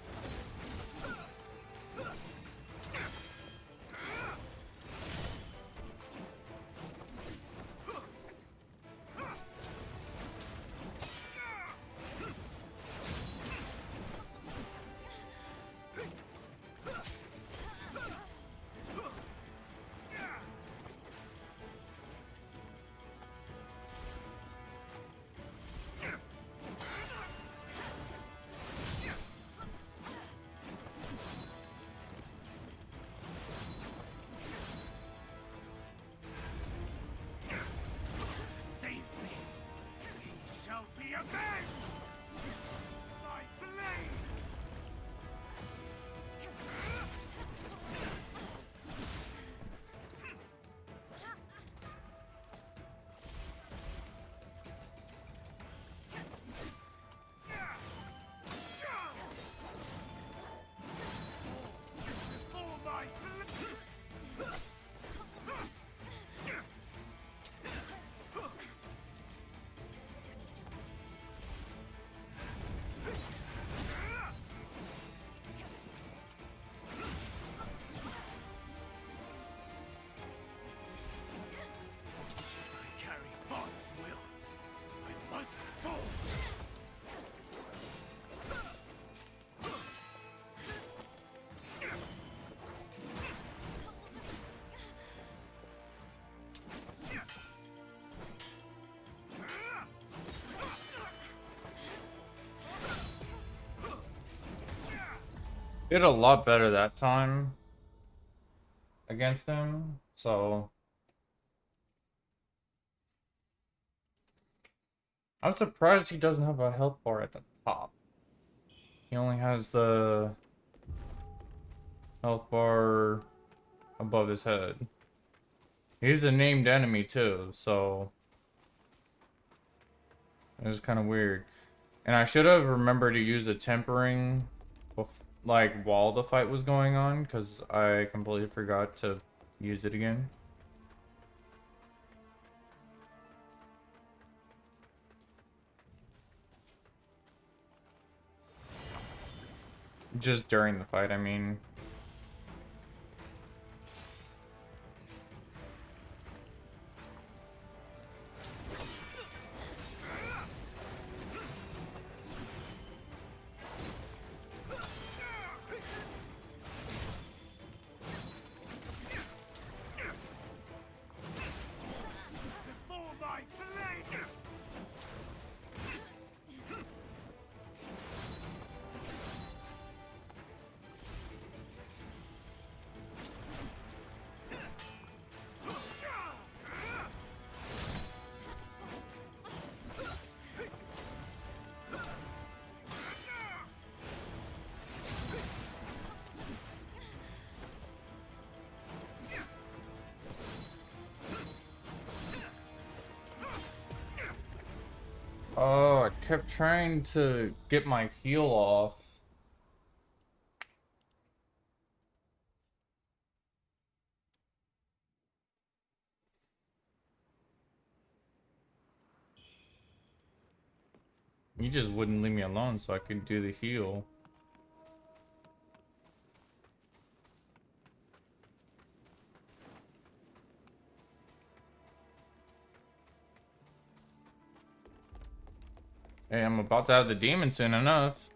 S2: Save me! He shall be avenged! My blade! Before my blade!
S1: Did a lot better that time against him, so I'm surprised he doesn't have a health bar at the top. He only has the health bar above his head. He's a named enemy too, so it was kind of weird. And I should have remembered to use the tempering like while the fight was going on, because I completely forgot to use it again. Just during the fight, I mean.
S2: Before my blade!
S1: Oh, I kept trying to get my heal off. You just wouldn't leave me alone so I could do the heal. Hey, I'm about to have the demon soon enough.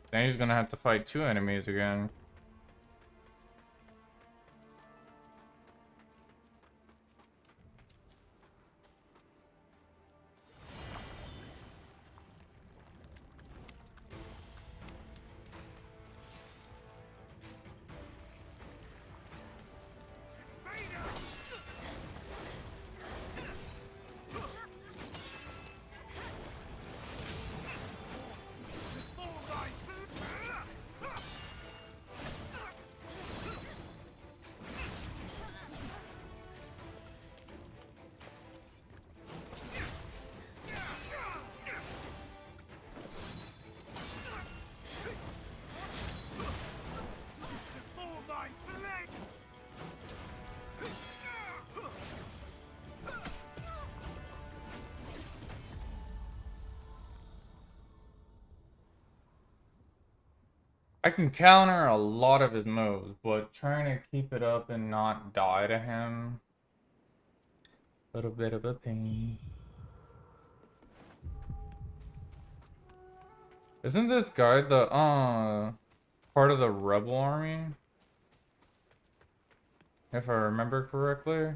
S1: Then he's gonna have to fight 2 enemies again. I can counter a lot of his moves, but trying to keep it up and not die to him, a little bit of a pain. Isn't this guy the part of the rebel army? If I remember correctly.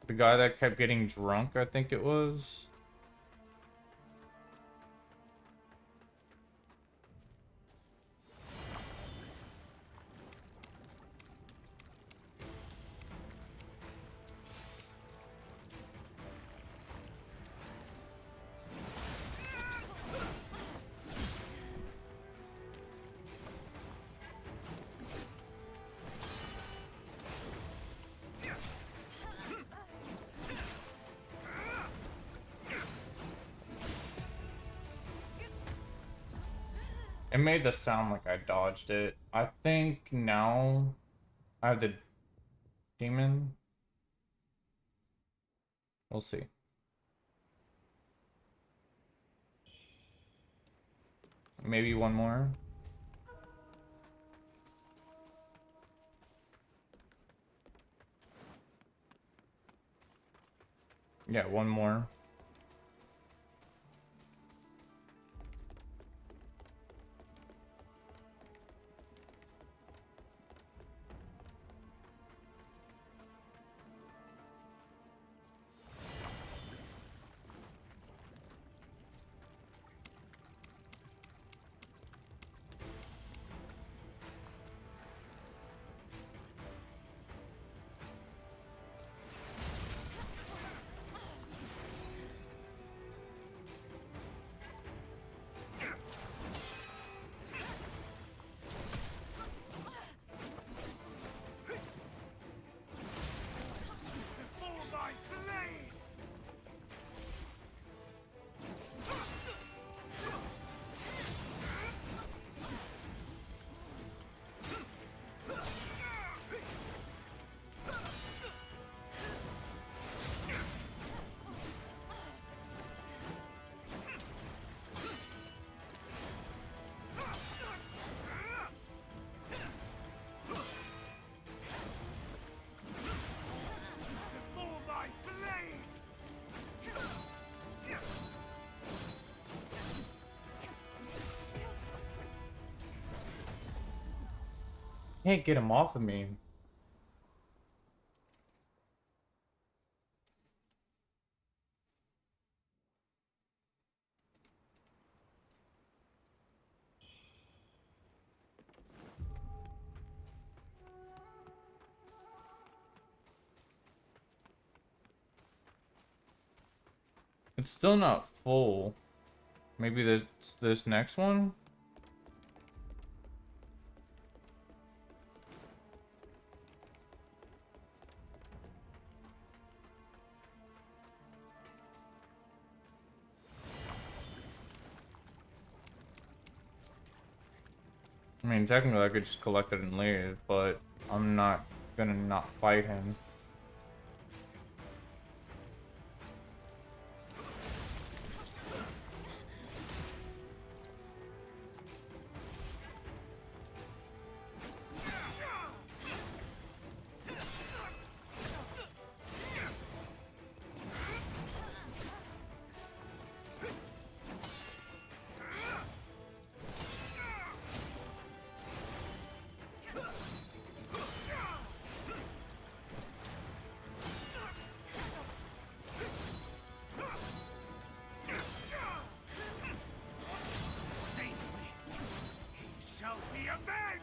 S1: The guy that kept getting drunk, I think it was. It made the sound like I dodged it. I think now I have the demon. We'll see. Maybe one more. Yeah, one more. Can't get him off of me. It's still not full. Maybe this next one? I mean, technically I could just collect it and leave, but I'm not gonna not fight him.
S2: Shall be avenged!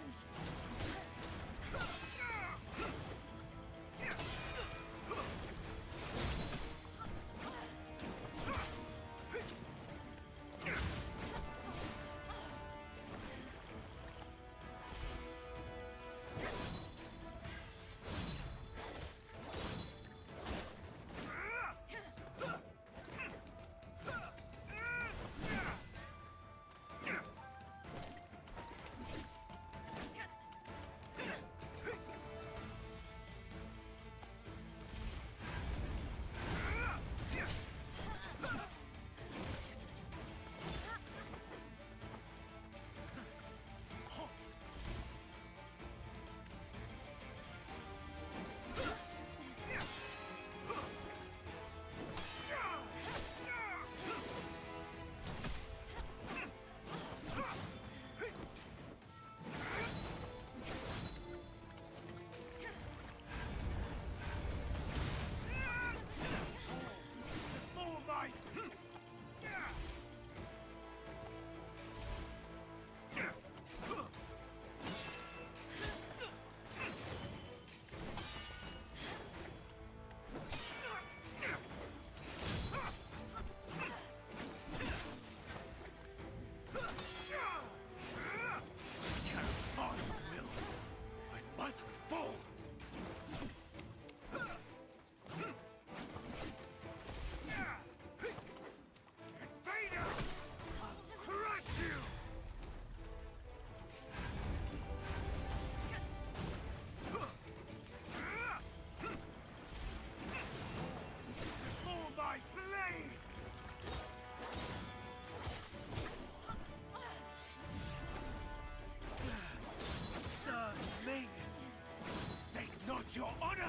S2: Your honor!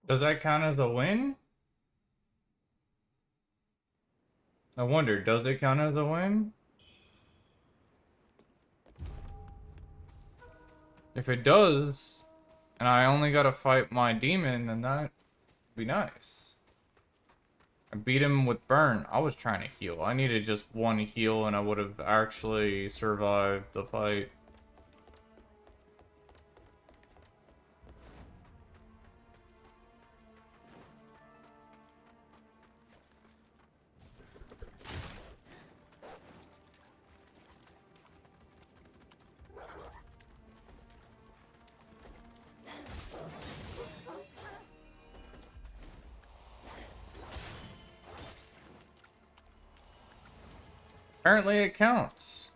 S1: Does that count as a win? I wonder, does it count as a win? If it does, and I only gotta fight my demon, then that'd be nice. I beat him with burn. I was trying to heal. I needed just one heal and I would have actually survived the fight. Apparently it counts.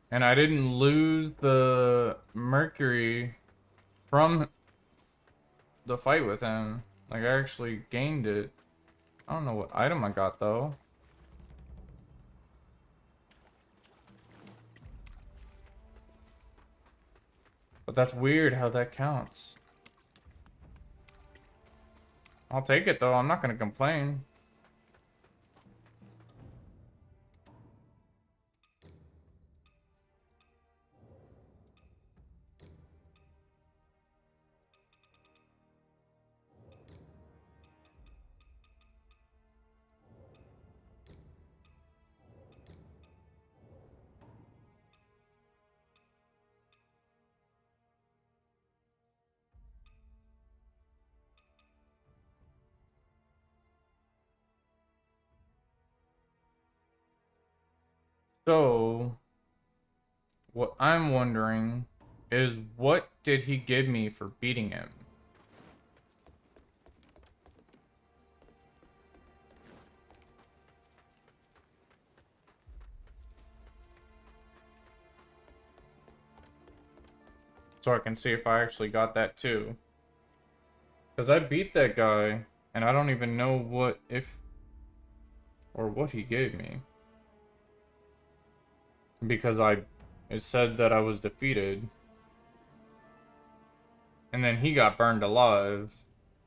S1: And I didn't lose the Mercury from the fight with him. Like, I actually gained it. I don't know what item I got, though. But that's weird how that counts. I'll take it, though. I'm not gonna complain. So, what I'm wondering is what did he give me for beating him? So I can see if I actually got that too. Because I beat that guy, and I don't even know what if or what he gave me. Because it said that I was defeated. And then he got burned alive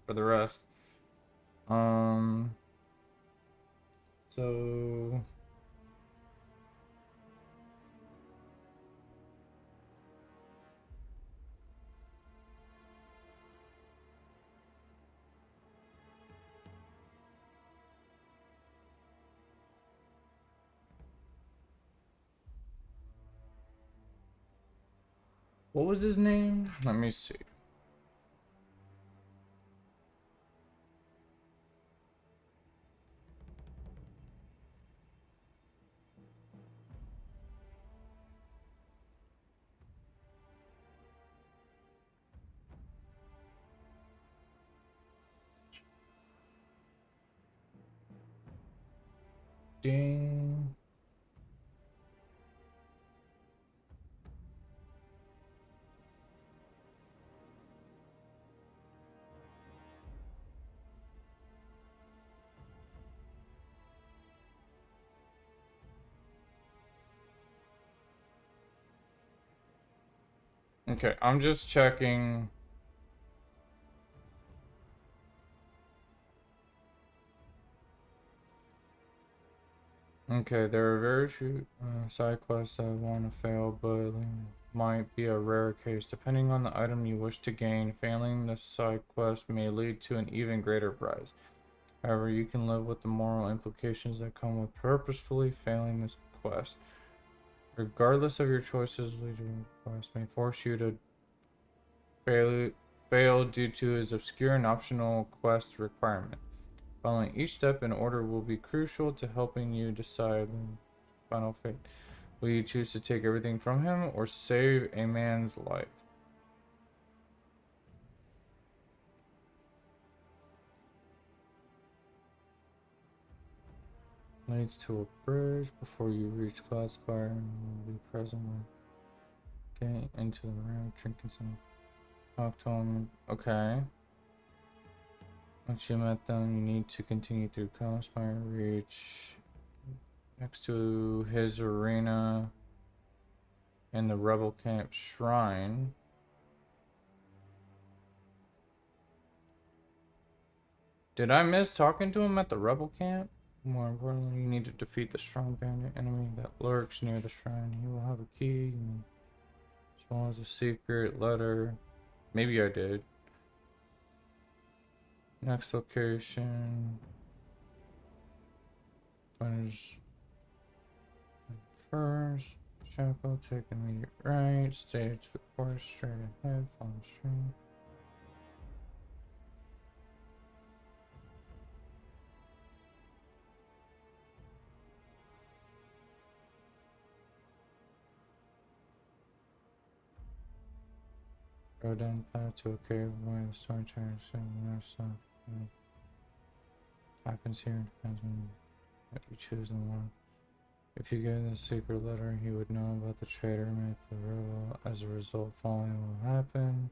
S1: for the rest. So what was his name? Let me see. Ding. Okay, I'm just checking. Okay, there are very few side quests that want to fail, but might be a rare case. Depending on the item you wish to gain, failing the side quest may lead to an even greater prize. However, you can live with the moral implications that come with purposefully failing this quest. Regardless of your choices, leading the quest may force you to fail due to his obscure and optional quest requirement. Following each step in order will be crucial to helping you decide final fate. Will you choose to take everything from him or save a man's life? Leads to a bridge before you reach Cloudspire and will be present when getting into the room, drinking some. Talk to him. Okay. Once you met them, you need to continue through Cloudspire, reach next to his arena and the Rebel Camp Shrine. Did I miss talking to him at the Rebel Camp? More importantly, you need to defeat the strong bandit enemy that lurks near the shrine. He will have a key, as well as a secret letter. Maybe I did. Next location. Finish first. Shackle, take immediate right. Stay to the course, straight ahead, follow the stream. Go down the path to a cave where the storm turns and the north side. happens here depends on what you choose in the world. If you get the secret letter, he would know about the traitor made the rebel. As a result, following will happen.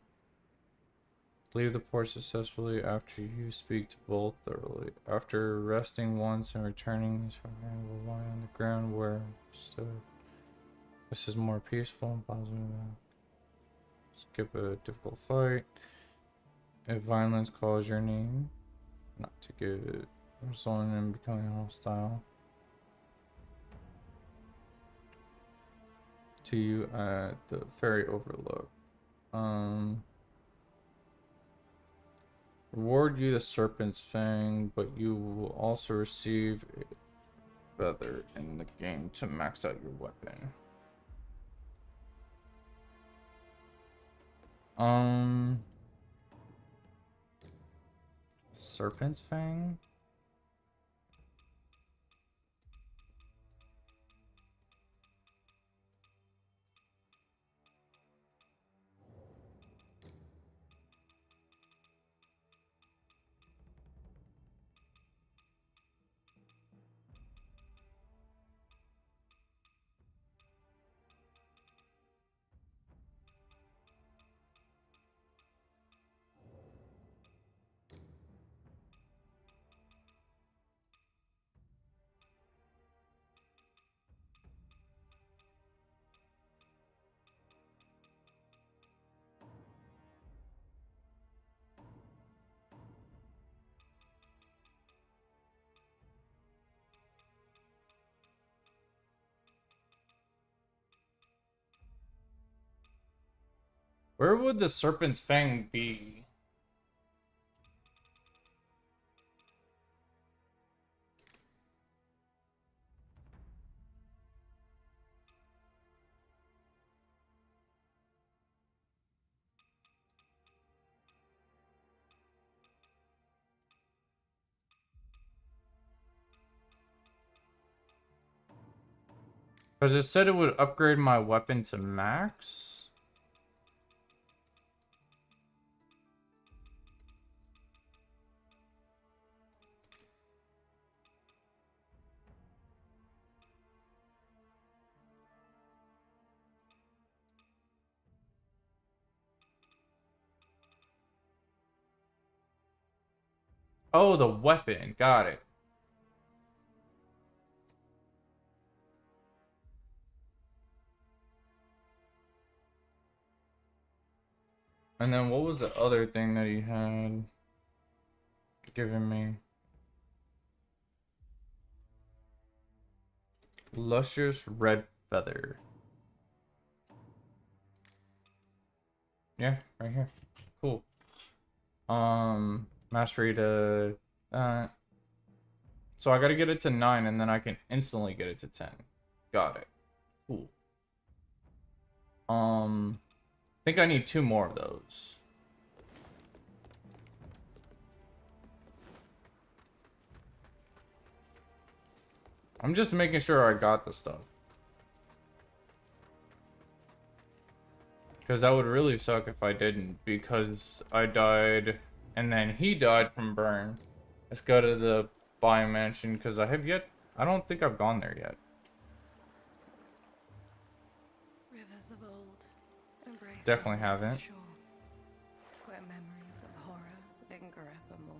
S1: Leave the port successfully after you speak to both thoroughly. After resting once and returning, this will lie on the ground where stood. This is more peaceful and positive. Skip a difficult fight. If violence calls your name, not to give it, resulting in becoming hostile to you at the ferry overlook. Reward you the serpent's fang, but you will also receive a feather in the game to max out your weapon. Serpent's fang? Where would the serpent's fang be? Because it said it would upgrade my weapon to max. Oh, the weapon. Got it. And then what was the other thing that he had given me? Lustrous red feather. Yeah, right here. Cool. Mastery to so I gotta get it to 9 and then I can instantly get it to 10. Got it. Cool. I think I need 2 more of those. I'm just making sure I got the stuff. Because that would really suck if I didn't, because I died and then he died from burn. Let's go to the Bio Mansion because I don't think I've gone there yet.
S5: Rivers of old, embrace
S1: Definitely haven't.
S5: shore, where memories of horror linger evermore.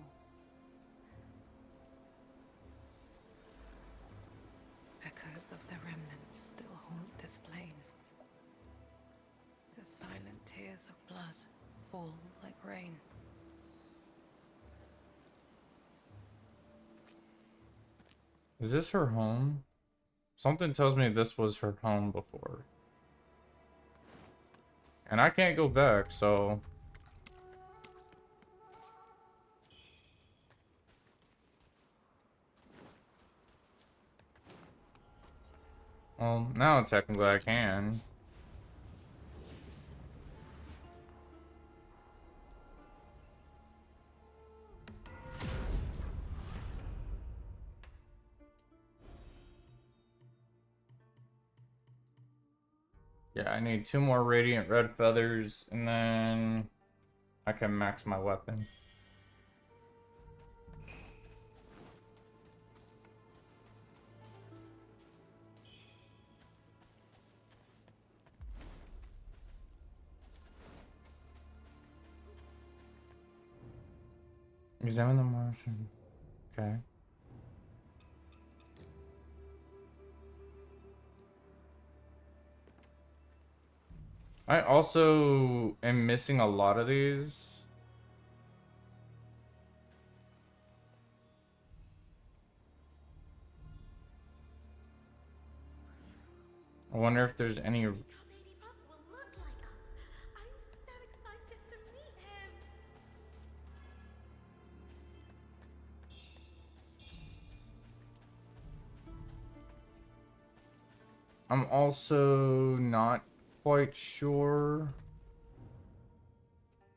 S5: Echoes of the remnants still haunt this plain. The silent tears of blood fall like rain.
S1: Is this her home? Something tells me this was her home before. And I can't go back, so... Well, now technically I can. Yeah, I need 2 more radiant red feathers, and then I can max my weapon. Examine the Martian. Okay. I also am missing a lot of these. I wonder if there's any.
S6: Our baby brother will look like us. I'm so excited to meet him.
S1: I'm also not quite sure.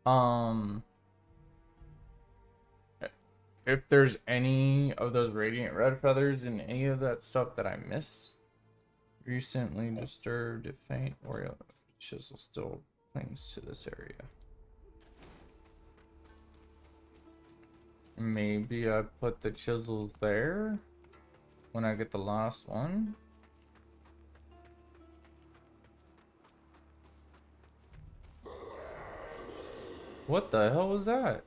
S1: Um, if there's any of those radiant red feathers in any of that stuff that I missed. Recently disturbed, if faint, or chisel still clings to this area. Maybe I put the chisels there when I get the last one. What the hell was that?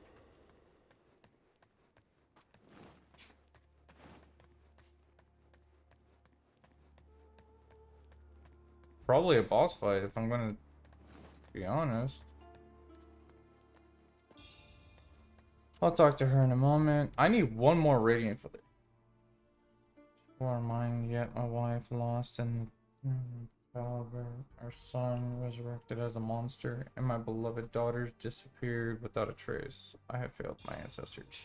S1: Probably a boss fight if I'm gonna be honest. I'll talk to her in a moment. I need one more radiant for the mine, yet my wife lost in the caliber, our son resurrected as a monster, and my beloved daughters disappeared without a trace. I have failed my ancestors.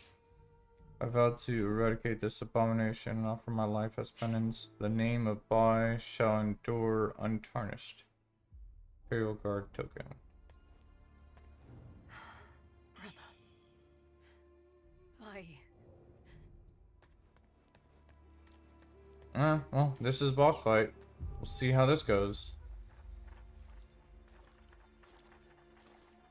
S1: I vowed to eradicate this abomination and offer my life as penance. The name of Bai shall endure untarnished. Imperial Guard token.
S5: Brother. I...
S1: Well, this is boss fight. We'll see how this goes.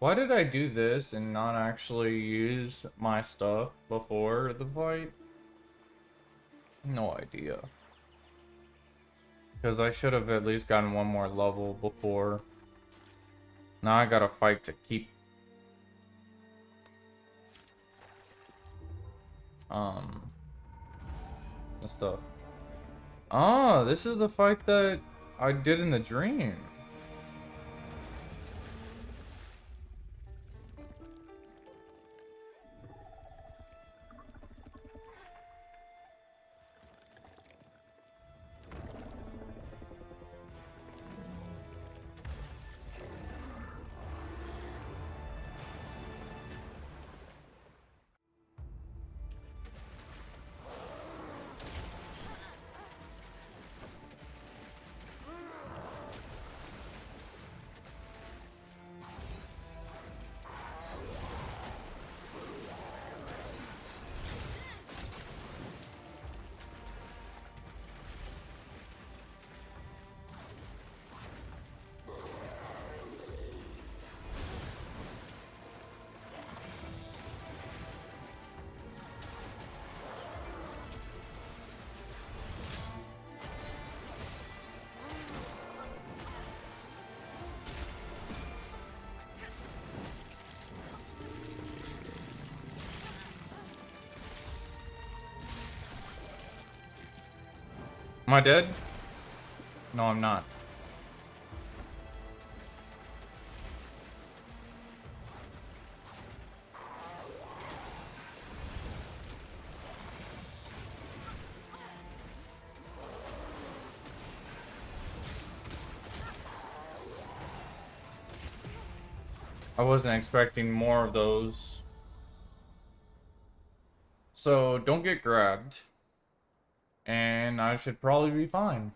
S1: Why did I do this and not actually use my stuff before the fight? No idea. Because I should have at least gotten one more level before. Now I gotta fight to keep... the stuff. Oh, this is the fight that I did in the dream. Am I dead? No, I'm not. I wasn't expecting more of those. So don't get grabbed. And I should probably be fine.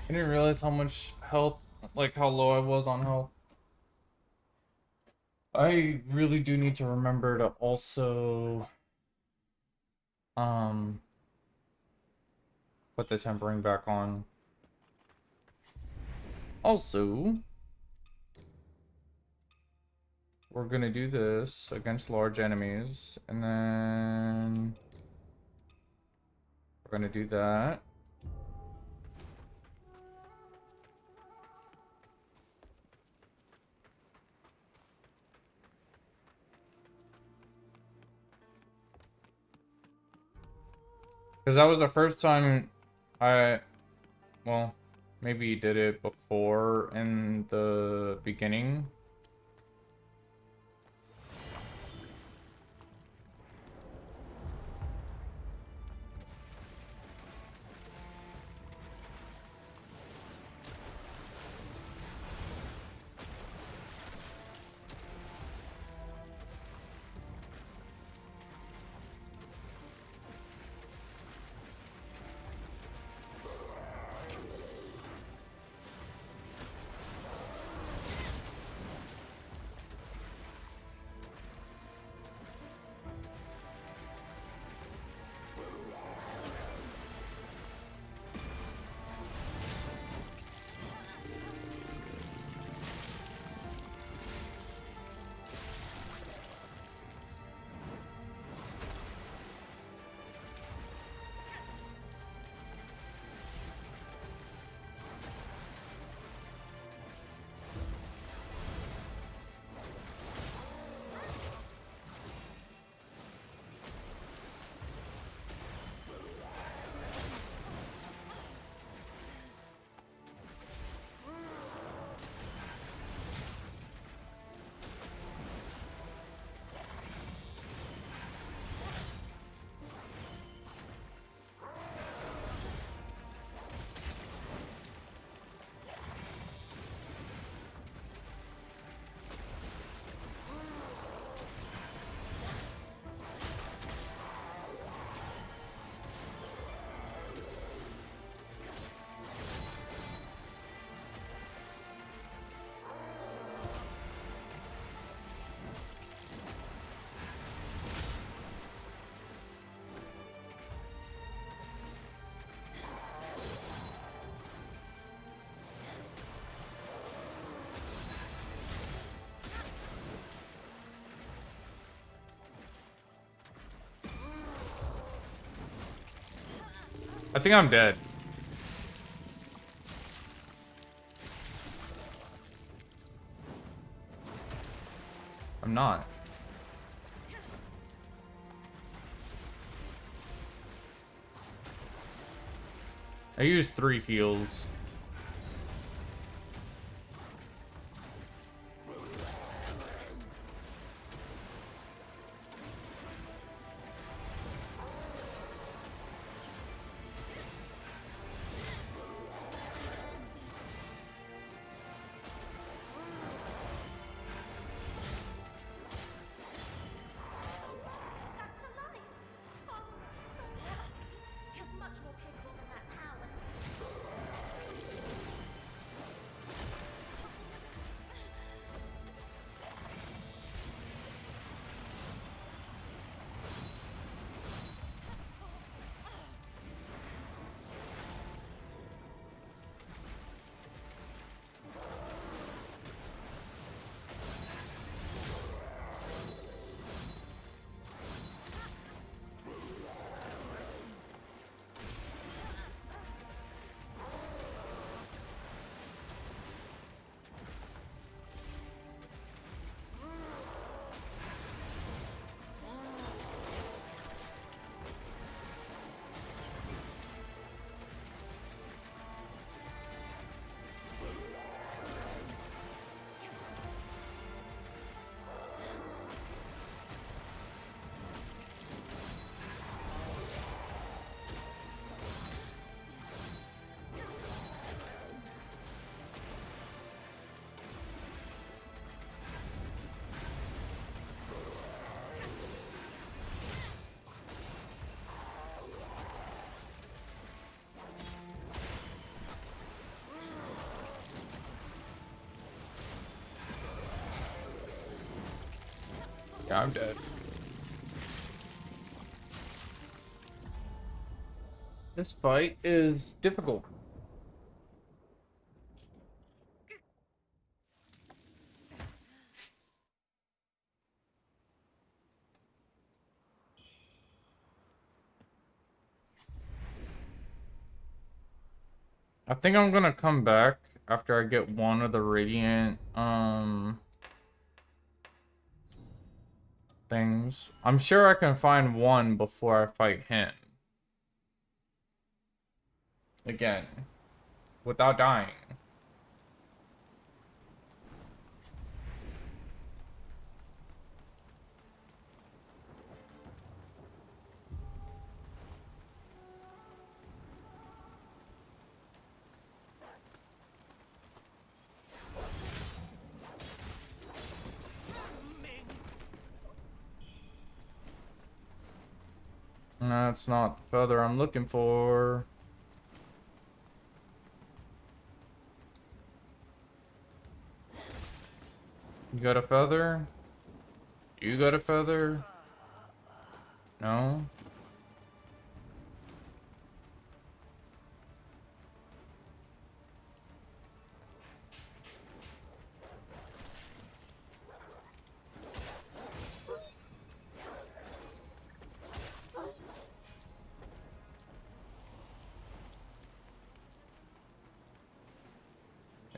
S1: I didn't realize how much health, like how low I was on health. I really do need to remember to also put the tempering back on. Also, we're gonna do this against large enemies, and then we're gonna do that. Because that was the first time well, maybe you did it before in the beginning. I think I'm dead. I'm not. I used 3 heals.
S6: Back to life! Father looks so happy. He's much more capable than that tower.
S1: Yeah, I'm dead. This fight is difficult. I think I'm gonna come back after I get one of the radiant things. I'm sure I can find one before I fight him. Again, without dying. That's not the feather I'm looking for. You got a feather? You got a feather? No?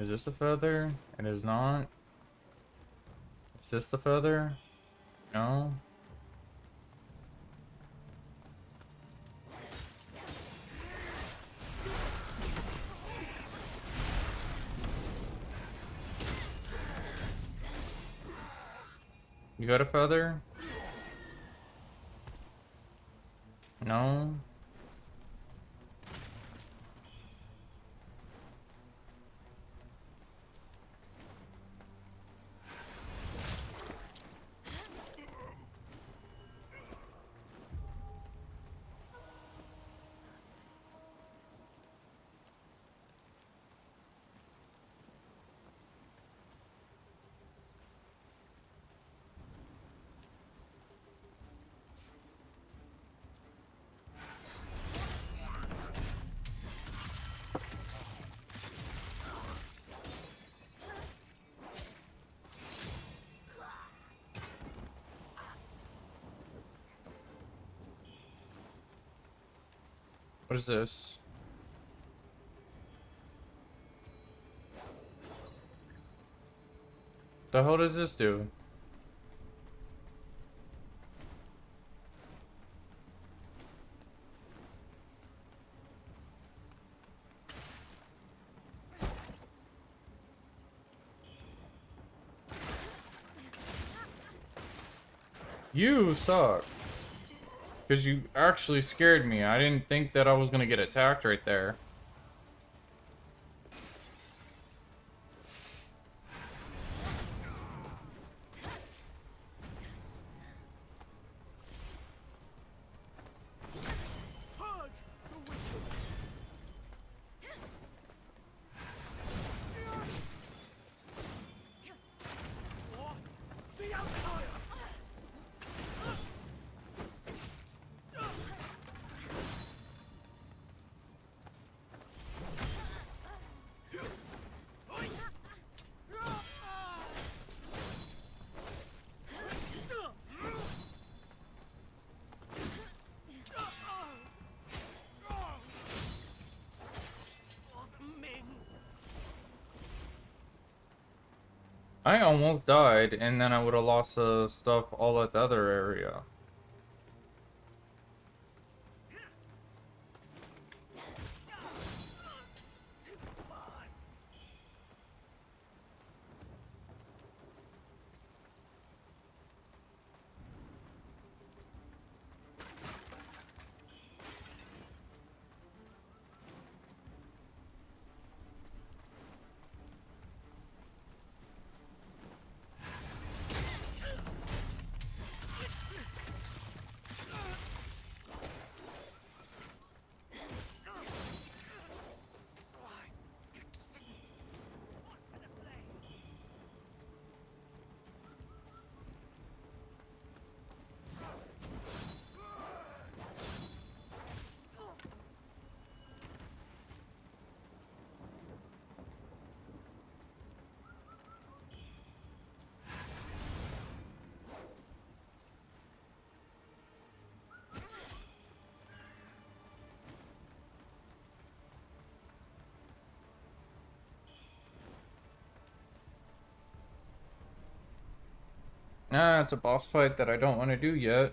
S1: Is this the feather? It is not. Is this the feather? No. You got a feather? No. What is this? The hell does this do? You suck. Because you actually scared me. I didn't think that I was gonna get attacked right there. I almost died, and then I would have lost stuff all at the other area. Ah, it's a boss fight that I don't want to do yet.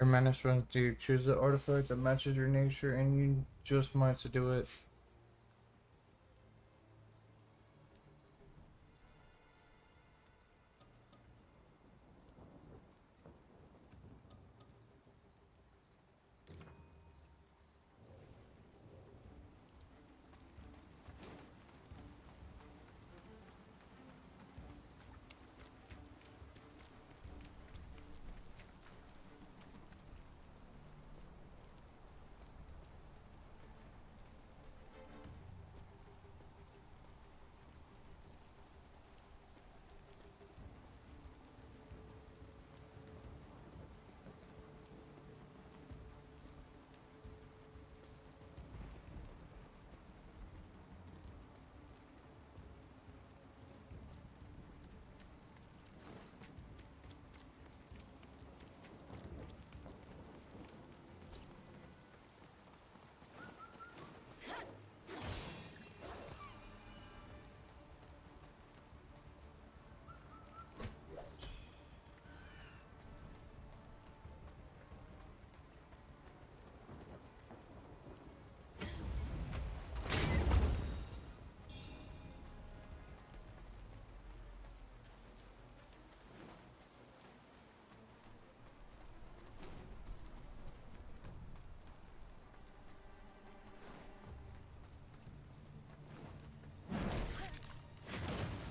S1: Your mana runs do you choose the artifact that matches your nature and you just might to do it.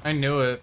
S1: I knew it.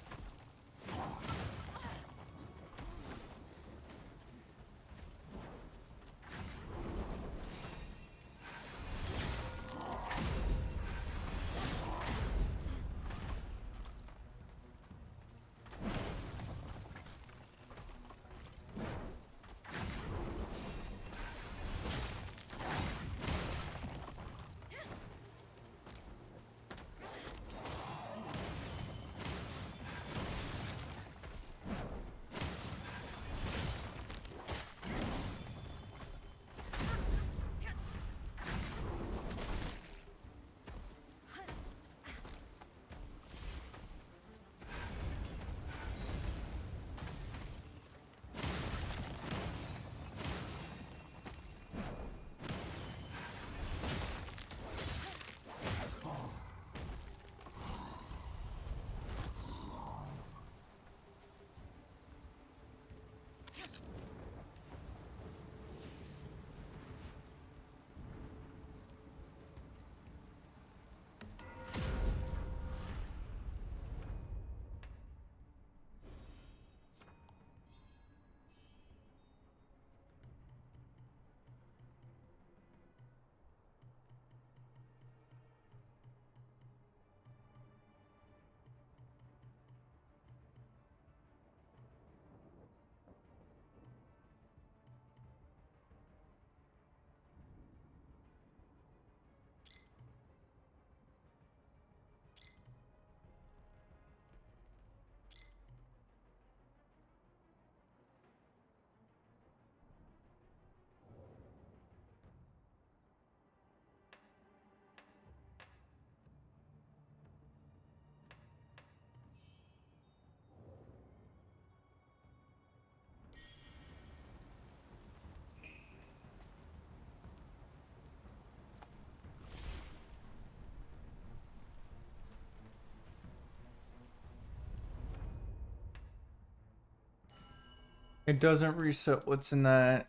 S1: It doesn't reset what's in that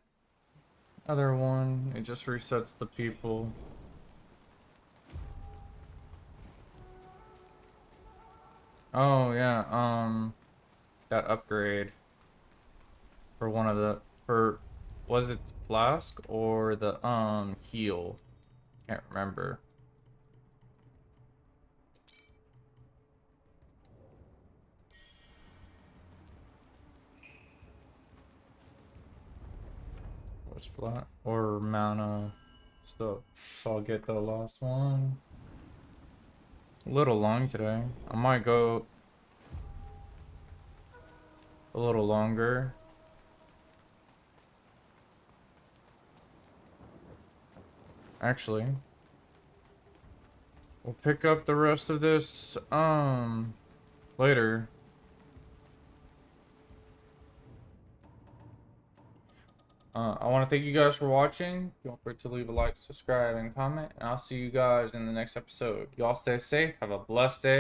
S1: other one. It just resets the people. Oh yeah, that upgrade for one of the was it flask or the heal? Can't remember. Was flat or mana stuff. So I'll get the last one. A little long today. I might go a little longer. Actually, we'll pick up the rest of this later. I want to thank you guys for watching. Don't forget to leave a like, subscribe, and comment. And I'll see you guys in the next episode. Y'all stay safe. Have a blessed day.